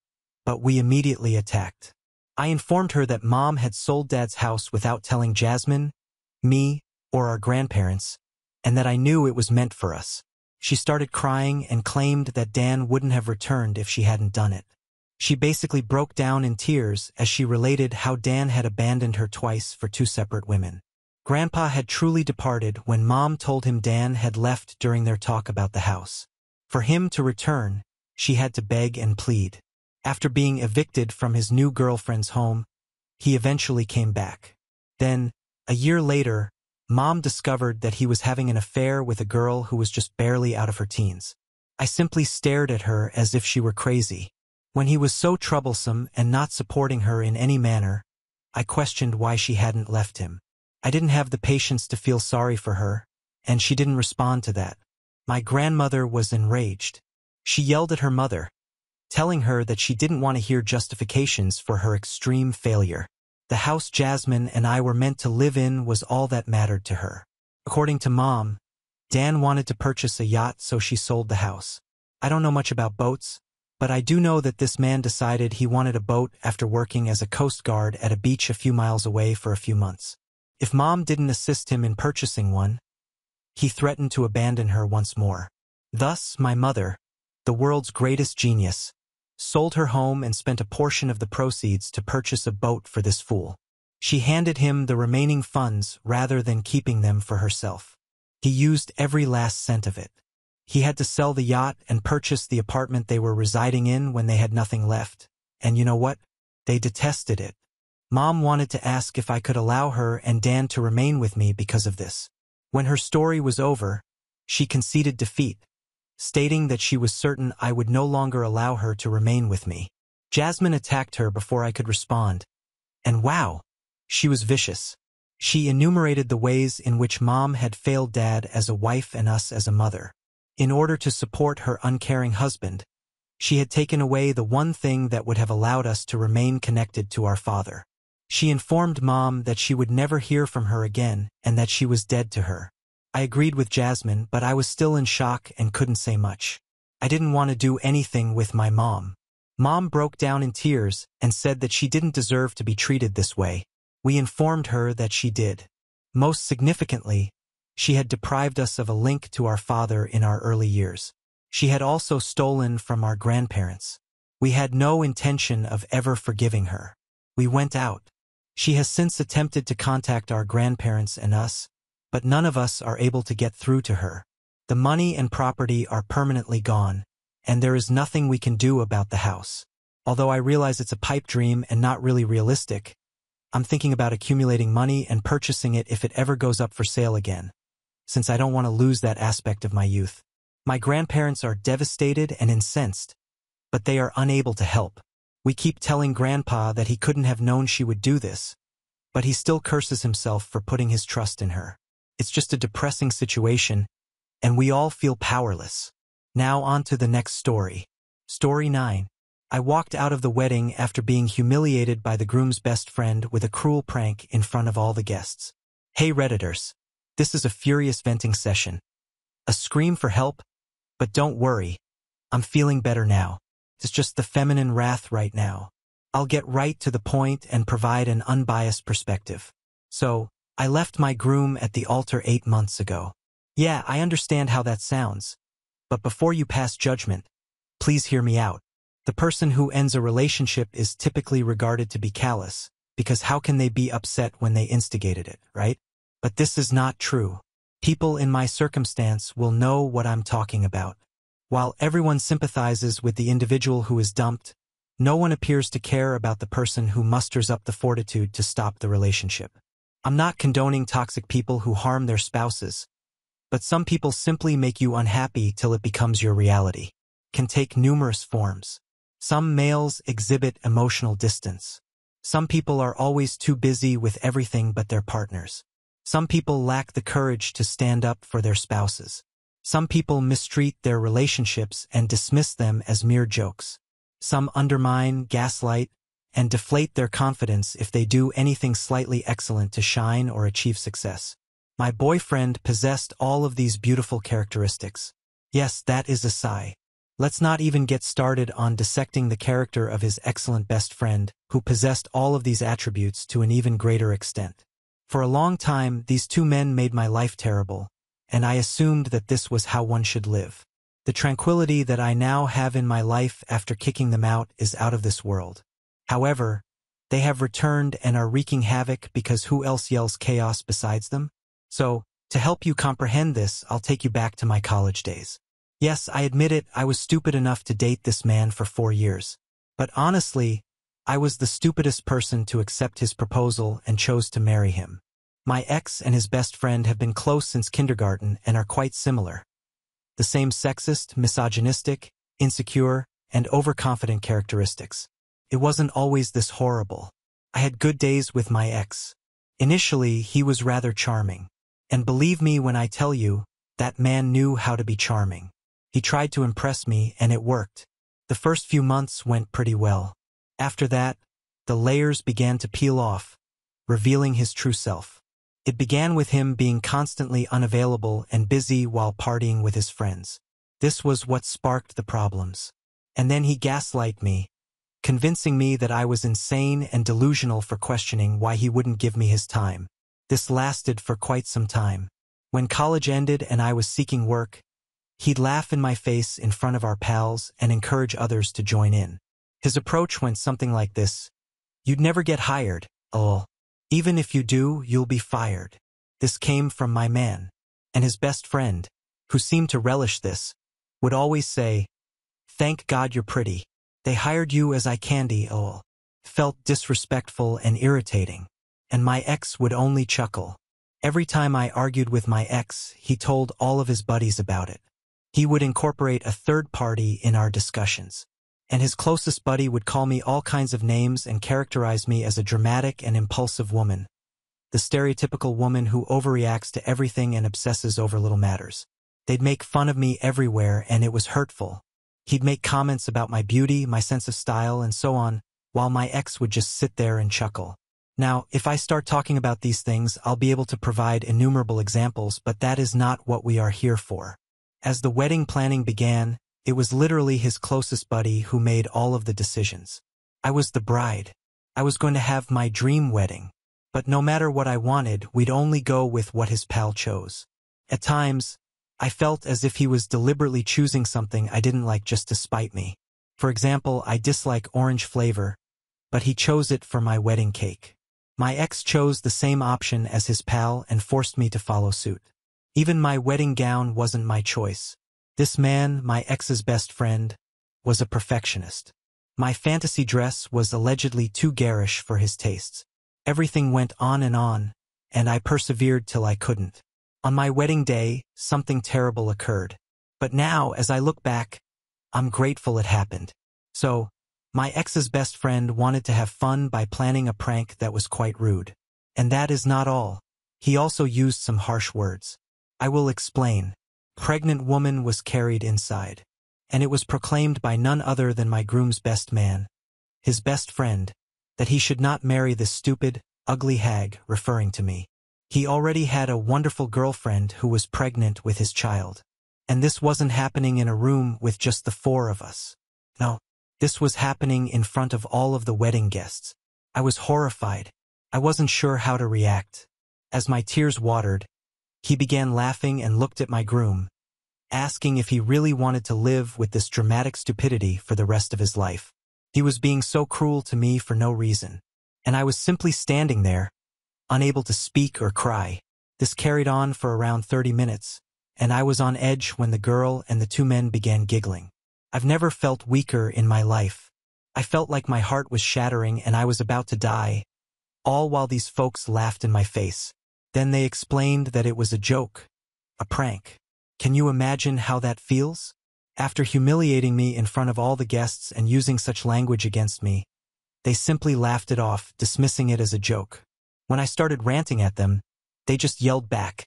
but we immediately attacked. I informed her that Mom had sold Dad's house without telling Jasmine, me, or our grandparents, and that I knew it was meant for us. She started crying and claimed that Dan wouldn't have returned if she hadn't done it. She basically broke down in tears as she related how Dan had abandoned her twice for 2 separate women. Grandpa had truly departed when Mom told him Dan had left during their talk about the house. For him to return, she had to beg and plead. After being evicted from his new girlfriend's home, he eventually came back. Then, a year later, Mom discovered that he was having an affair with a girl who was just barely out of her teens. I simply stared at her as if she were crazy. When he was so troublesome and not supporting her in any manner, I questioned why she hadn't left him. I didn't have the patience to feel sorry for her, and she didn't respond to that. My grandmother was enraged. She yelled at her mother, telling her that she didn't want to hear justifications for her extreme failure. The house Jasmine and I were meant to live in was all that mattered to her. According to Mom, Dan wanted to purchase a yacht, so she sold the house. I don't know much about boats, but I do know that this man decided he wanted a boat after working as a coast guard at a beach a few miles away for a few months. If Mom didn't assist him in purchasing one, he threatened to abandon her once more. Thus, my mother, the world's greatest genius, sold her home and spent a portion of the proceeds to purchase a boat for this fool. She handed him the remaining funds rather than keeping them for herself. He used every last cent of it. He had to sell the yacht and purchase the apartment they were residing in when they had nothing left. And you know what? They detested it. Mom wanted to ask if I could allow her and Dan to remain with me because of this. When her story was over, she conceded defeat, stating that she was certain I would no longer allow her to remain with me. Jasmine attacked her before I could respond. And wow, she was vicious. She enumerated the ways in which Mom had failed Dad as a wife and us as a mother. In order to support her uncaring husband, she had taken away the one thing that would have allowed us to remain connected to our father. She informed Mom that she would never hear from her again and that she was dead to her. I agreed with Jasmine, but I was still in shock and couldn't say much. I didn't want to do anything with my mom. Mom broke down in tears and said that she didn't deserve to be treated this way. We informed her that she did. Most significantly, she had deprived us of a link to our father in our early years. She had also stolen from our grandparents. We had no intention of ever forgiving her. We went out. She has since attempted to contact our grandparents and us, but none of us are able to get through to her. The money and property are permanently gone, and there is nothing we can do about the house. Although I realize it's a pipe dream and not really realistic, I'm thinking about accumulating money and purchasing it if it ever goes up for sale again, since I don't want to lose that aspect of my youth. My grandparents are devastated and incensed, but they are unable to help. We keep telling Grandpa that he couldn't have known she would do this, but he still curses himself for putting his trust in her. It's just a depressing situation, and we all feel powerless. Now on to the next story. Story 9. I walked out of the wedding after being humiliated by the groom's best friend with a cruel prank in front of all the guests. Hey Redditors, this is a furious venting session. A scream for help? But don't worry, I'm feeling better now. It's just the feminine wrath right now. I'll get right to the point and provide an unbiased perspective. So, I left my groom at the altar 8 months ago. Yeah, I understand how that sounds. But before you pass judgment, please hear me out. The person who ends a relationship is typically regarded to be callous, because how can they be upset when they instigated it, right? But this is not true. People in my circumstance will know what I'm talking about. While everyone sympathizes with the individual who is dumped, no one appears to care about the person who musters up the fortitude to stop the relationship. I'm not condoning toxic people who harm their spouses, but some people simply make you unhappy till it becomes your reality. Can take numerous forms. Some males exhibit emotional distance. Some people are always too busy with everything but their partners. Some people lack the courage to stand up for their spouses. Some people mistreat their relationships and dismiss them as mere jokes. Some undermine, gaslight, and deflate their confidence if they do anything slightly excellent to shine or achieve success. My boyfriend possessed all of these beautiful characteristics. Yes, that is a sigh. Let's not even get started on dissecting the character of his excellent best friend, who possessed all of these attributes to an even greater extent. For a long time, these two men made my life terrible, and I assumed that this was how one should live. The tranquility that I now have in my life after kicking them out is out of this world. However, they have returned and are wreaking havoc because who else yells chaos besides them? So, to help you comprehend this, I'll take you back to my college days. Yes, I admit it, I was stupid enough to date this man for 4 years. But honestly, I was the stupidest person to accept his proposal and chose to marry him. My ex and his best friend have been close since kindergarten and are quite similar. The same sexist, misogynistic, insecure, and overconfident characteristics. It wasn't always this horrible. I had good days with my ex. Initially, he was rather charming. And believe me when I tell you, that man knew how to be charming. He tried to impress me, and it worked. The first few months went pretty well. After that, the layers began to peel off, revealing his true self. It began with him being constantly unavailable and busy while partying with his friends. This was what sparked the problems. And then he gaslighted me, convincing me that I was insane and delusional for questioning why he wouldn't give me his time. This lasted for quite some time. When college ended and I was seeking work, he'd laugh in my face in front of our pals and encourage others to join in. His approach went something like this. You'd never get hired, lol. Even if you do, you'll be fired. This came from my man. And his best friend, who seemed to relish this, would always say, "Thank God you're pretty. They hired you as eye candy, lol." Felt disrespectful and irritating. And my ex would only chuckle. Every time I argued with my ex, he told all of his buddies about it. He would incorporate a third party in our discussions. And his closest buddy would call me all kinds of names and characterize me as a dramatic and impulsive woman. The stereotypical woman who overreacts to everything and obsesses over little matters. They'd make fun of me everywhere, and it was hurtful. He'd make comments about my beauty, my sense of style, and so on, while my ex would just sit there and chuckle. Now, if I start talking about these things, I'll be able to provide innumerable examples, but that is not what we are here for. As the wedding planning began, it was literally his closest buddy who made all of the decisions. I was the bride. I was going to have my dream wedding. But no matter what I wanted, we'd only go with what his pal chose. At times, I felt as if he was deliberately choosing something I didn't like just to spite me. For example, I dislike orange flavor, but he chose it for my wedding cake. My ex chose the same option as his pal and forced me to follow suit. Even my wedding gown wasn't my choice. This man, my ex's best friend, was a perfectionist. My fantasy dress was allegedly too garish for his tastes. Everything went on, and I persevered till I couldn't. On my wedding day, something terrible occurred. But now, as I look back, I'm grateful it happened. So, my ex's best friend wanted to have fun by planning a prank that was quite rude. And that is not all. He also used some harsh words. I will explain. Pregnant woman was carried inside. And it was proclaimed by none other than my groom's best man, his best friend, that he should not marry this stupid, ugly hag, referring to me. He already had a wonderful girlfriend who was pregnant with his child. And this wasn't happening in a room with just the 4 of us. No, This was happening in front of all of the wedding guests. I was horrified. I wasn't sure how to react. As my tears watered, he began laughing and looked at my groom, asking if he really wanted to live with this dramatic stupidity for the rest of his life. He was being so cruel to me for no reason, and I was simply standing there, unable to speak or cry. This carried on for around 30 minutes, and I was on edge when the girl and the two men began giggling. I've never felt weaker in my life. I felt like my heart was shattering and I was about to die, all while these folks laughed in my face. Then they explained that it was a joke, a prank. Can you imagine how that feels? After humiliating me in front of all the guests and using such language against me, they simply laughed it off, dismissing it as a joke. When I started ranting at them, they just yelled back,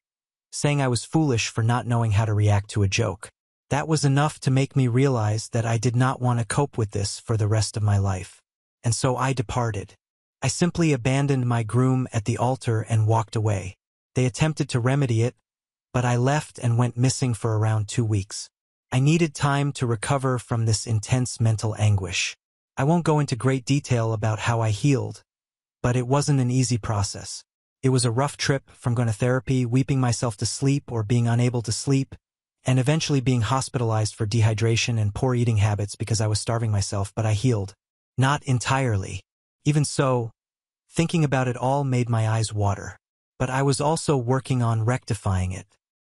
saying I was foolish for not knowing how to react to a joke. That was enough to make me realize that I did not want to cope with this for the rest of my life. And so I departed. I simply abandoned my groom at the altar and walked away. They attempted to remedy it, but I left and went missing for around 2 weeks. I needed time to recover from this intense mental anguish. I won't go into great detail about how I healed, but it wasn't an easy process. It was a rough trip from going to therapy, weeping myself to sleep or being unable to sleep, and eventually being hospitalized for dehydration and poor eating habits because I was starving myself, but I healed. Not entirely. Even so, thinking about it all made my eyes water. But I was also working on rectifying it.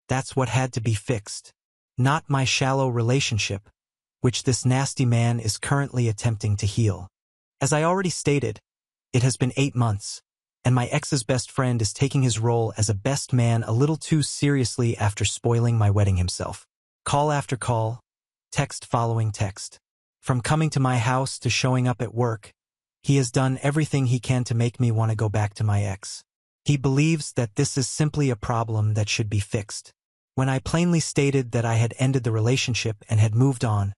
That's what had to be fixed. Not my shallow relationship, which this nasty man is currently attempting to heal. As I already stated, it has been 8 months, and my ex's best friend is taking his role as a best man a little too seriously after spoiling my wedding himself. Call after call, text following text. From coming to my house to showing up at work, he has done everything he can to make me want to go back to my ex. He believes that this is simply a problem that should be fixed. When I plainly stated that I had ended the relationship and had moved on,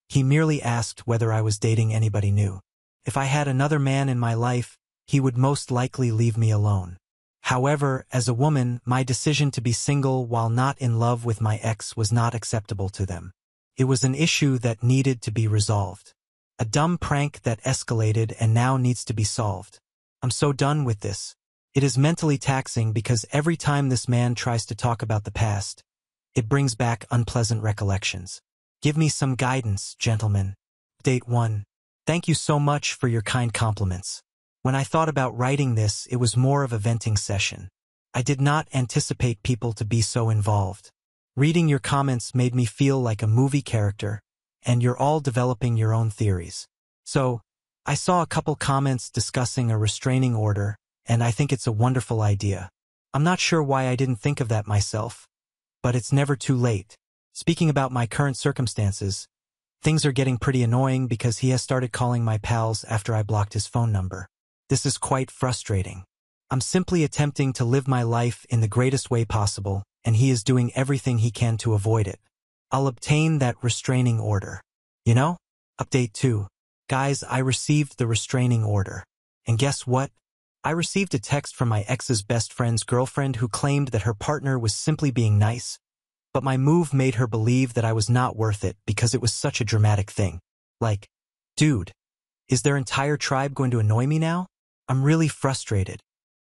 he merely asked whether I was dating anybody new. If I had another man in my life, he would most likely leave me alone. However, as a woman, my decision to be single while not in love with my ex was not acceptable to them. It was an issue that needed to be resolved. A dumb prank that escalated and now needs to be solved. I'm so done with this. It is mentally taxing because every time this man tries to talk about the past, it brings back unpleasant recollections. Give me some guidance, gentlemen. Update 1. Thank you so much for your kind compliments. When I thought about writing this, it was more of a venting session. I did not anticipate people to be so involved. Reading your comments made me feel like a movie character, and you're all developing your own theories. So, I saw a couple comments discussing a restraining order, and I think it's a wonderful idea. I'm not sure why I didn't think of that myself, but it's never too late. Speaking about my current circumstances, things are getting pretty annoying because he has started calling my pals after I blocked his phone number. This is quite frustrating. I'm simply attempting to live my life in the greatest way possible, and he is doing everything he can to avoid it. I'll obtain that restraining order. You know? Update 2. Guys, I received the restraining order. And guess what? I received a text from my ex's best friend's girlfriend who claimed that her partner was simply being nice, but my move made her believe that I was not worth it because it was such a dramatic thing. Like, dude, is their entire tribe going to annoy me now? I'm really frustrated.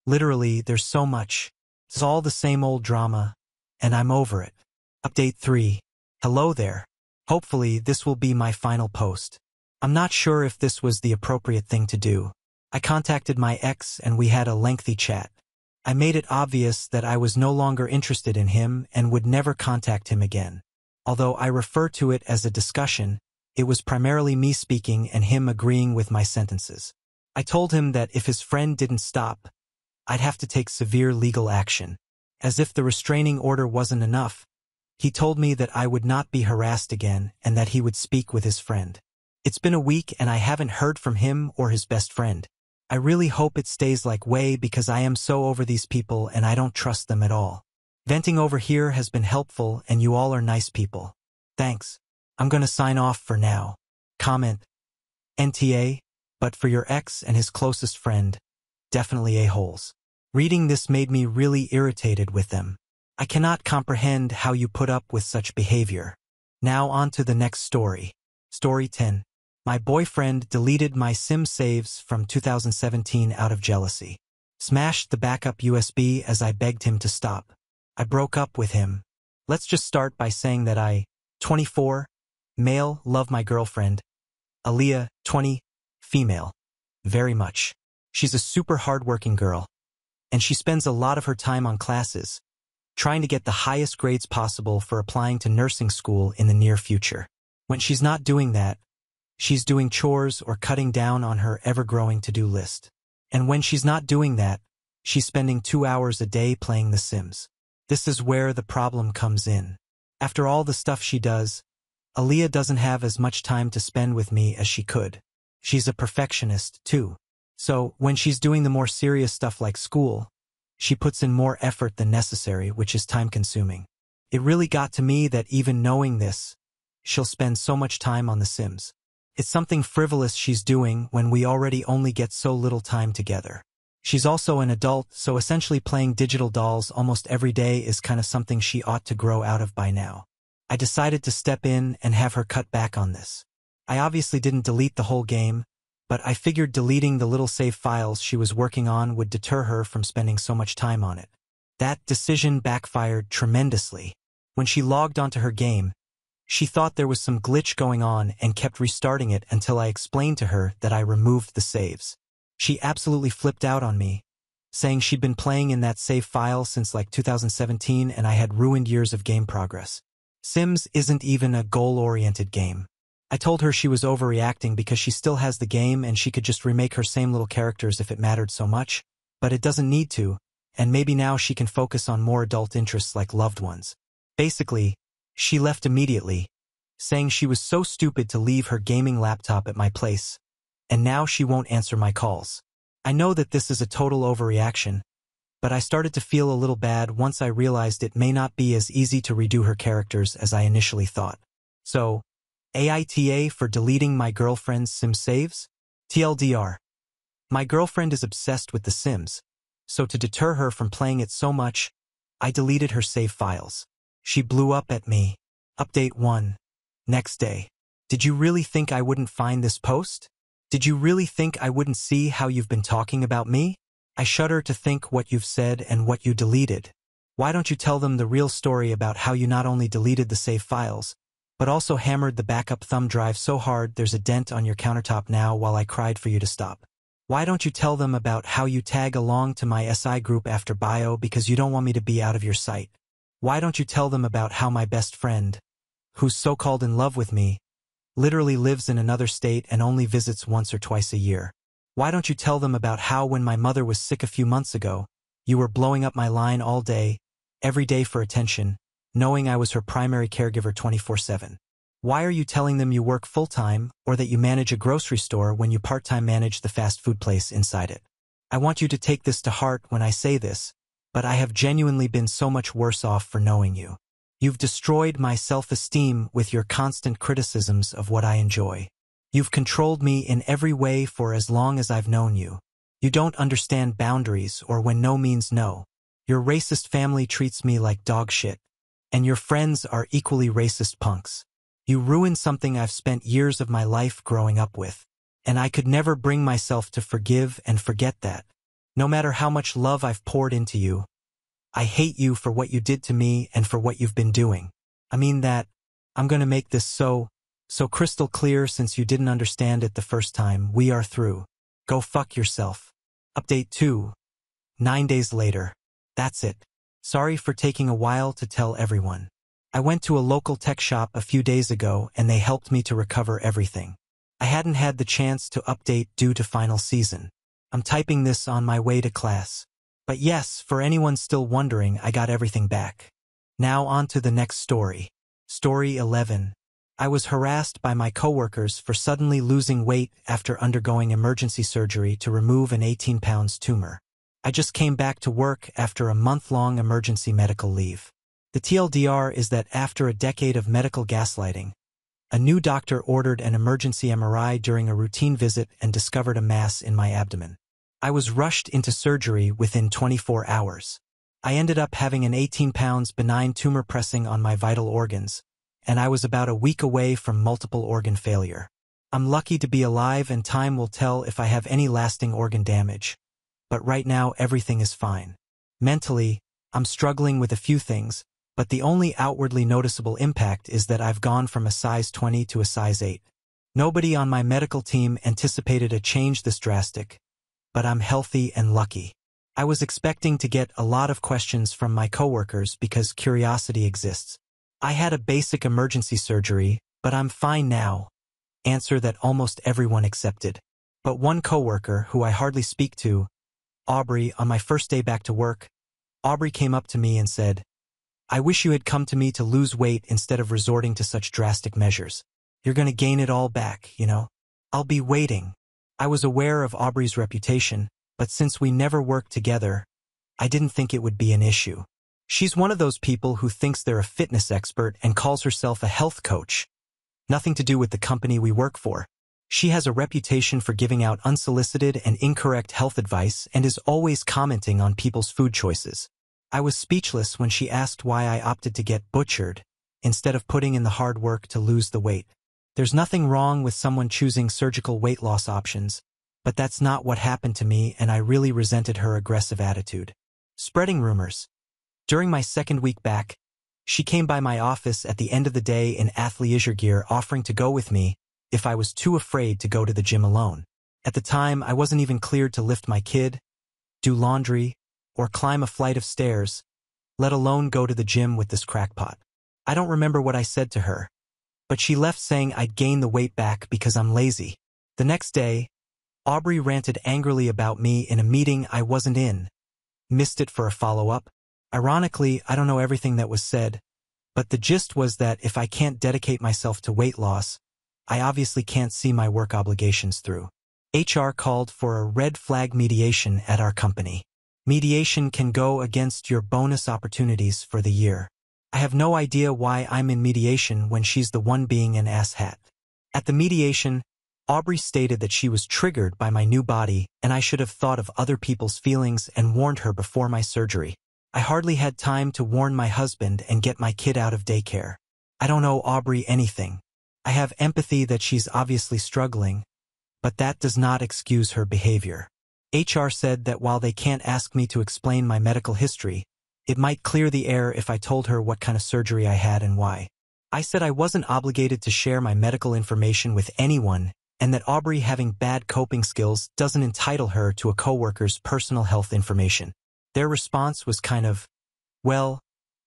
Literally, there's so much. It's all the same old drama, and I'm over it. Update 3. Hello there. Hopefully, this will be my final post. I'm not sure if this was the appropriate thing to do. I contacted my ex and we had a lengthy chat. I made it obvious that I was no longer interested in him and would never contact him again. Although I refer to it as a discussion, it was primarily me speaking and him agreeing with my sentences. I told him that if his friend didn't stop, I'd have to take severe legal action. As if the restraining order wasn't enough, he told me that I would not be harassed again and that he would speak with his friend. It's been a week and I haven't heard from him or his best friend. I really hope it stays like way because I am so over these people and I don't trust them at all. Venting over here has been helpful and you all are nice people. Thanks. I'm gonna sign off for now. Comment. NTA, but for your ex and his closest friend, definitely a-holes. Reading this made me really irritated with them. I cannot comprehend how you put up with such behavior. Now on to the next story. Story 10. My boyfriend deleted my sim saves from 2017 out of jealousy. Smashed the backup USB as I begged him to stop. I broke up with him. Let's just start by saying that I, 24, male, love my girlfriend, Aaliyah, 20, female, very much. She's a super hardworking girl, and she spends a lot of her time on classes, trying to get the highest grades possible for applying to nursing school in the near future. When she's not doing that, she's doing chores or cutting down on her ever-growing to-do list. And when she's not doing that, she's spending 2 hours a day playing The Sims. This is where the problem comes in. After all the stuff she does, Aaliyah doesn't have as much time to spend with me as she could. She's a perfectionist, too. So, when she's doing the more serious stuff like school, she puts in more effort than necessary, which is time-consuming. It really got to me that even knowing this, she'll spend so much time on The Sims. It's something frivolous she's doing when we already only get so little time together. She's also an adult, so essentially playing digital dolls almost every day is kind of something she ought to grow out of by now. I decided to step in and have her cut back on this. I obviously didn't delete the whole game, but I figured deleting the little save files she was working on would deter her from spending so much time on it. That decision backfired tremendously. When she logged onto her game, she thought there was some glitch going on and kept restarting it until I explained to her that I removed the saves. She absolutely flipped out on me, saying she'd been playing in that save file since like 2017 and I had ruined years of game progress. Sims isn't even a goal-oriented game. I told her she was overreacting because she still has the game and she could just remake her same little characters if it mattered so much, but it doesn't need to, and maybe now she can focus on more adult interests like loved ones. Basically, she left immediately, saying she was so stupid to leave her gaming laptop at my place, and now she won't answer my calls. I know that this is a total overreaction, but I started to feel a little bad once I realized it may not be as easy to redo her characters as I initially thought. So, AITA for deleting my girlfriend's Sim saves? TLDR. My girlfriend is obsessed with The Sims, so to deter her from playing it so much, I deleted her save files. She blew up at me. Update 1. Next day. Did you really think I wouldn't find this post? Did you really think I wouldn't see how you've been talking about me? I shudder to think what you've said and what you deleted. Why don't you tell them the real story about how you not only deleted the save files, but also hammered the backup thumb drive so hard there's a dent on your countertop now while I cried for you to stop? Why don't you tell them about how you tag along to my SI group after bio because you don't want me to be out of your sight? Why don't you tell them about how my best friend, who's so-called in love with me, literally lives in another state and only visits once or twice a year? Why don't you tell them about how when my mother was sick a few months ago, you were blowing up my line all day, every day for attention, knowing I was her primary caregiver 24/7? Why are you telling them you work full-time or that you manage a grocery store when you part-time manage the fast food place inside it? I want you to take this to heart when I say this, but I have genuinely been so much worse off for knowing you. You've destroyed my self-esteem with your constant criticisms of what I enjoy. You've controlled me in every way for as long as I've known you. You don't understand boundaries or when no means no. Your racist family treats me like dog shit, and your friends are equally racist punks. You ruined something I've spent years of my life growing up with, and I could never bring myself to forgive and forget that. No matter how much love I've poured into you, I hate you for what you did to me and for what you've been doing. I mean that. I'm gonna make this so crystal clear since you didn't understand it the first time. We are through. Go fuck yourself. Update 2. 9 days later. That's it. Sorry for taking a while to tell everyone. I went to a local tech shop a few days ago and they helped me to recover everything. I hadn't had the chance to update due to final season. I'm typing this on my way to class. But yes, for anyone still wondering, I got everything back. Now on to the next story. Story 11. I was harassed by my coworkers for suddenly losing weight after undergoing emergency surgery to remove an 18 pounds tumor. I just came back to work after a month-long emergency medical leave. The TLDR is that after a decade of medical gaslighting, a new doctor ordered an emergency MRI during a routine visit and discovered a mass in my abdomen. I was rushed into surgery within 24 hours. I ended up having an 18 pounds benign tumor pressing on my vital organs, and I was about a week away from multiple organ failure. I'm lucky to be alive and time will tell if I have any lasting organ damage. But right now everything is fine. Mentally, I'm struggling with a few things, but the only outwardly noticeable impact is that I've gone from a size 20 to a size 8. Nobody on my medical team anticipated a change this drastic, but I'm healthy and lucky. I was expecting to get a lot of questions from my coworkers because curiosity exists. I had a basic emergency surgery, but I'm fine now. Answer that almost everyone accepted. But one coworker, who I hardly speak to, Aubrey, on my first day back to work, Aubrey came up to me and said, "I wish you had come to me to lose weight instead of resorting to such drastic measures. You're going to gain it all back, you know. I'll be waiting." I was aware of Aubrey's reputation, but since we never worked together, I didn't think it would be an issue. She's one of those people who thinks they're a fitness expert and calls herself a health coach. Nothing to do with the company we work for. She has a reputation for giving out unsolicited and incorrect health advice and is always commenting on people's food choices. I was speechless when she asked why I opted to get butchered instead of putting in the hard work to lose the weight. There's nothing wrong with someone choosing surgical weight loss options, but that's not what happened to me, and I really resented her aggressive attitude. Spreading rumors. During my second week back, she came by my office at the end of the day in athleisure gear offering to go with me if I was too afraid to go to the gym alone. At the time, I wasn't even cleared to lift my kid, do laundry, or climb a flight of stairs, let alone go to the gym with this crackpot. I don't remember what I said to her, but she left saying I'd gain the weight back because I'm lazy. The next day, Aubrey ranted angrily about me in a meeting I wasn't in. Missed it for a follow-up. Ironically, I don't know everything that was said, but the gist was that if I can't dedicate myself to weight loss, I obviously can't see my work obligations through. HR called for a red flag mediation at our company. Mediation can go against your bonus opportunities for the year. I have no idea why I'm in mediation when she's the one being an asshat. At the mediation, Aubrey stated that she was triggered by my new body and I should have thought of other people's feelings and warned her before my surgery. I hardly had time to warn my husband and get my kid out of daycare. I don't owe Aubrey anything. I have empathy that she's obviously struggling, but that does not excuse her behavior. HR said that while they can't ask me to explain my medical history, it might clear the air if I told her what kind of surgery I had and why. I said I wasn't obligated to share my medical information with anyone and that Aubrey having bad coping skills doesn't entitle her to a coworker's personal health information. Their response was kind of, "Well,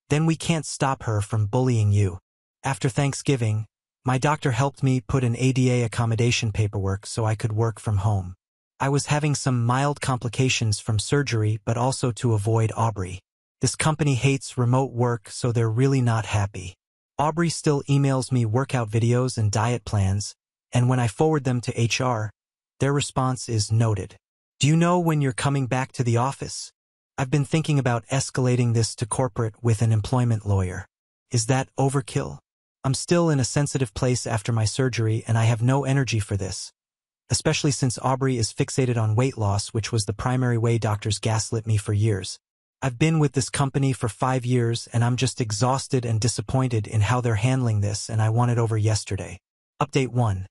then we can't stop her from bullying you." After Thanksgiving, my doctor helped me put an ADA accommodation paperwork so I could work from home. I was having some mild complications from surgery but also to avoid Aubrey. This company hates remote work, so they're really not happy. Aubrey still emails me workout videos and diet plans, and when I forward them to HR, their response is noted. "Do you know when you're coming back to the office? I've been thinking about escalating this to corporate with an employment lawyer. Is that overkill? I'm still in a sensitive place after my surgery and I have no energy for this, especially since Aubrey is fixated on weight loss, which was the primary way doctors gaslit me for years. I've been with this company for 5 years and I'm just exhausted and disappointed in how they're handling this, and I want it over yesterday." Update 1.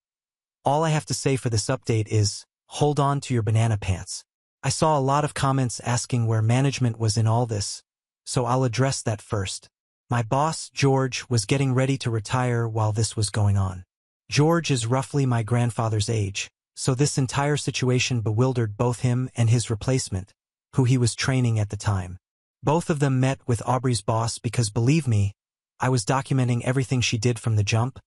All I have to say for this update is, hold on to your banana pants. I saw a lot of comments asking where management was in all this, so I'll address that first. My boss, George, was getting ready to retire while this was going on. George is roughly my grandfather's age, so this entire situation bewildered both him and his replacement, who he was training at the time. Both of them met with Aubrey's boss because, believe me, I was documenting everything she did from the jump,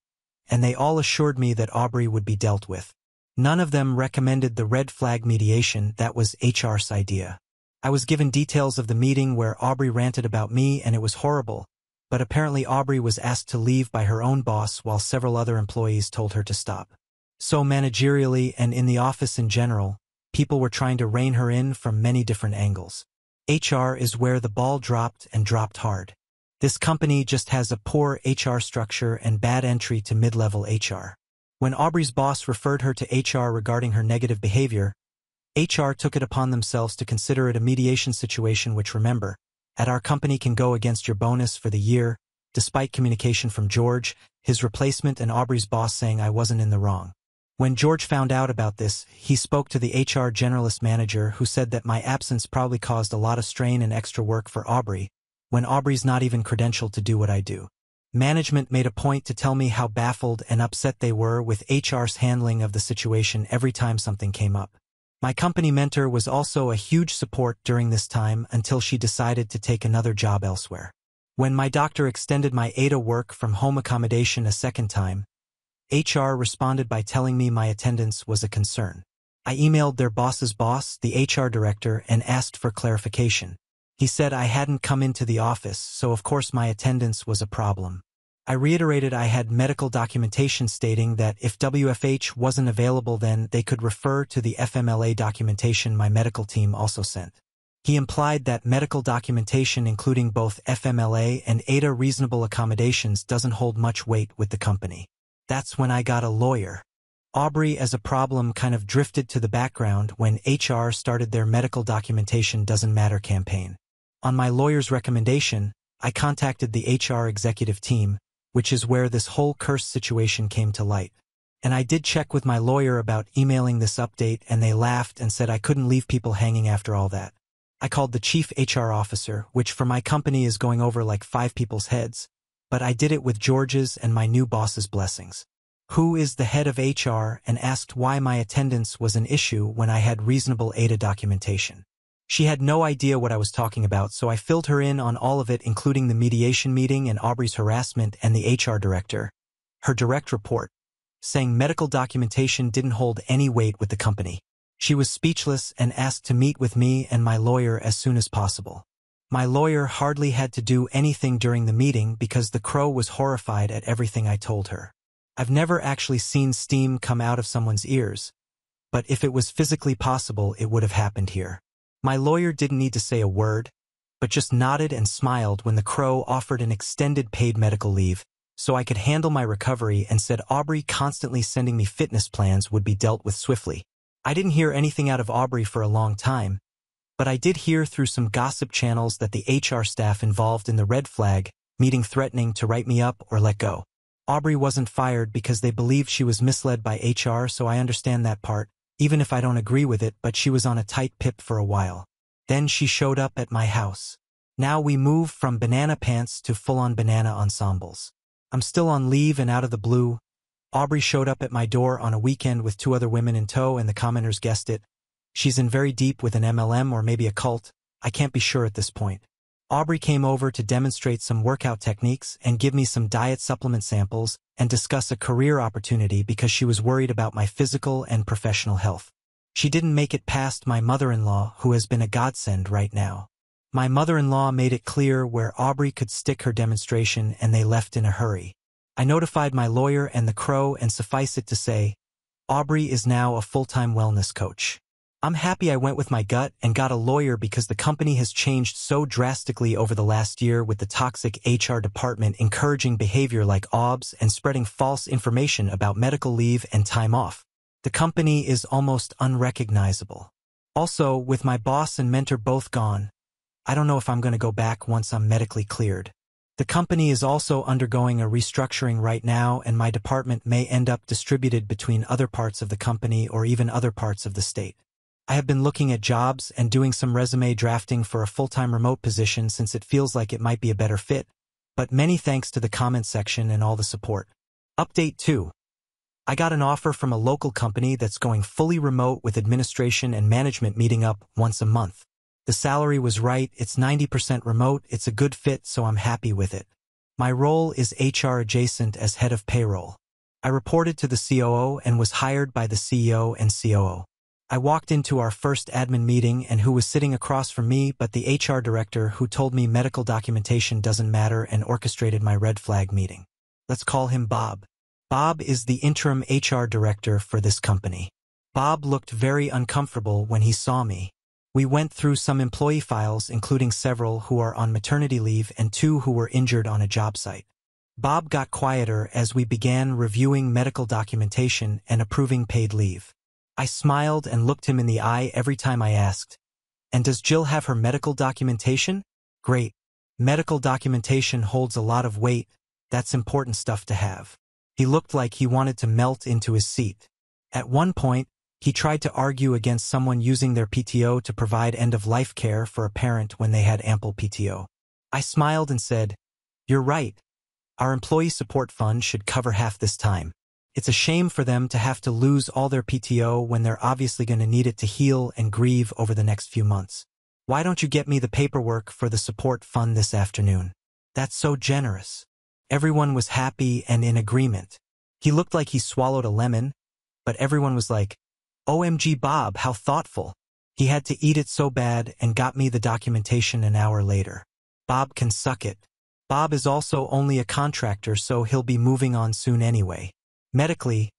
and they all assured me that Aubrey would be dealt with. None of them recommended the red flag mediation. That was HR's idea. I was given details of the meeting where Aubrey ranted about me and it was horrible, but apparently Aubrey was asked to leave by her own boss while several other employees told her to stop. So managerially and in the office in general, people were trying to rein her in from many different angles. HR is where the ball dropped, and dropped hard. This company just has a poor HR structure and bad entry to mid-level HR. When Aubrey's boss referred her to HR regarding her negative behavior, HR took it upon themselves to consider it a mediation situation, which, remember, at our company can go against your bonus for the year, despite communication from George, his replacement, and Aubrey's boss saying I wasn't in the wrong. When George found out about this, he spoke to the HR generalist manager who said that my absence probably caused a lot of strain and extra work for Aubrey, when Aubrey's not even credentialed to do what I do. Management made a point to tell me how baffled and upset they were with HR's handling of the situation every time something came up. My company mentor was also a huge support during this time until she decided to take another job elsewhere. When my doctor extended my ATA work from home accommodation a second time, HR responded by telling me my attendance was a concern. I emailed their boss's boss, the HR director, and asked for clarification. He said I hadn't come into the office, so of course my attendance was a problem. I reiterated I had medical documentation stating that if WFH wasn't available then they could refer to the FMLA documentation my medical team also sent. He implied that medical documentation including both FMLA and ATA reasonable accommodations doesn't hold much weight with the company. That's when I got a lawyer. Aubrey as a problem kind of drifted to the background when HR started their medical documentation doesn't matter campaign. On my lawyer's recommendation, I contacted the HR executive team, which is where this whole cursed situation came to light. And I did check with my lawyer about emailing this update and they laughed and said I couldn't leave people hanging after all that. I called the chief HR officer, which for my company is going over like 5 people's heads, but I did it with George's and my new boss's blessings. Who is the head of HR, and asked why my attendance was an issue when I had reasonable ATA documentation. She had no idea what I was talking about, so I filled her in on all of it, including the mediation meeting and Aubrey's harassment and the HR director, her direct report, saying medical documentation didn't hold any weight with the company. She was speechless and asked to meet with me and my lawyer as soon as possible. My lawyer hardly had to do anything during the meeting because the crow was horrified at everything I told her. I've never actually seen steam come out of someone's ears, but if it was physically possible, it would have happened here. My lawyer didn't need to say a word, but just nodded and smiled when the crow offered an extended paid medical leave so I could handle my recovery and said Aubrey constantly sending me fitness plans would be dealt with swiftly. I didn't hear anything out of Aubrey for a long time, but I did hear through some gossip channels that the HR staff involved in the red flag meeting threatening to write me up or let go. Aubrey wasn't fired because they believed she was misled by HR, so I understand that part, even if I don't agree with it, but she was on a tight pip for a while. Then she showed up at my house. Now we move from banana pants to full-on banana ensembles. I'm still on leave and out of the blue. Aubrey showed up at my door on a weekend with 2 other women in tow and the commenters guessed it. She's in very deep with an MLM or maybe a cult. I can't be sure at this point. Aubrey came over to demonstrate some workout techniques and give me some diet supplement samples and discuss a career opportunity because she was worried about my physical and professional health. She didn't make it past my mother-in-law, who has been a godsend right now. My mother-in-law made it clear where Aubrey could stick her demonstration and they left in a hurry. I notified my lawyer and the crow, and suffice it to say, Aubrey is now a full-time wellness coach. I'm happy I went with my gut and got a lawyer because the company has changed so drastically over the last year with the toxic HR department encouraging behavior like OBS and spreading false information about medical leave and time off. The company is almost unrecognizable. Also, with my boss and mentor both gone, I don't know if I'm going to go back once I'm medically cleared. The company is also undergoing a restructuring right now, and my department may end up distributed between other parts of the company or even other parts of the state. I have been looking at jobs and doing some resume drafting for a full-time remote position since it feels like it might be a better fit, but many thanks to the comment section and all the support. Update 2. I got an offer from a local company that's going fully remote with administration and management meeting up once a month. The salary was right, it's 90% remote, it's a good fit, so I'm happy with it. My role is HR adjacent as head of payroll. I reported to the COO and was hired by the CEO and COO. I walked into our first admin meeting and who was sitting across from me but the HR director who told me medical documentation doesn't matter and orchestrated my red flag meeting. Let's call him Bob. Bob is the interim HR director for this company. Bob looked very uncomfortable when he saw me. We went through some employee files, including several who are on maternity leave and 2 who were injured on a job site. Bob got quieter as we began reviewing medical documentation and approving paid leave. I smiled and looked him in the eye every time I asked, "And does Jill have her medical documentation?" "Great. Medical documentation holds a lot of weight. That's important stuff to have." He looked like he wanted to melt into his seat. At one point, he tried to argue against someone using their PTO to provide end-of-life care for a parent when they had ample PTO. I smiled and said, "You're right. Our employee support fund should cover half this time. It's a shame for them to have to lose all their PTO when they're obviously going to need it to heal and grieve over the next few months. Why don't you get me the paperwork for the support fund this afternoon? That's so generous." Everyone was happy and in agreement. He looked like he swallowed a lemon, but everyone was like, "OMG Bob, how thoughtful." He had to eat it so bad and got me the documentation an hour later. Bob can suck it. Bob is also only a contractor, so he'll be moving on soon anyway. Medically,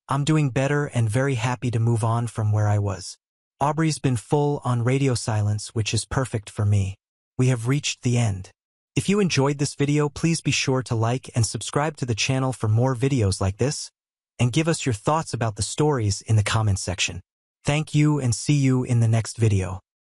I'm doing better and very happy to move on from where I was. Aubrey's been full on radio silence, which is perfect for me. We have reached the end. If you enjoyed this video, please be sure to like and subscribe to the channel for more videos like this, and give us your thoughts about the stories in the comments section. Thank you and see you in the next video.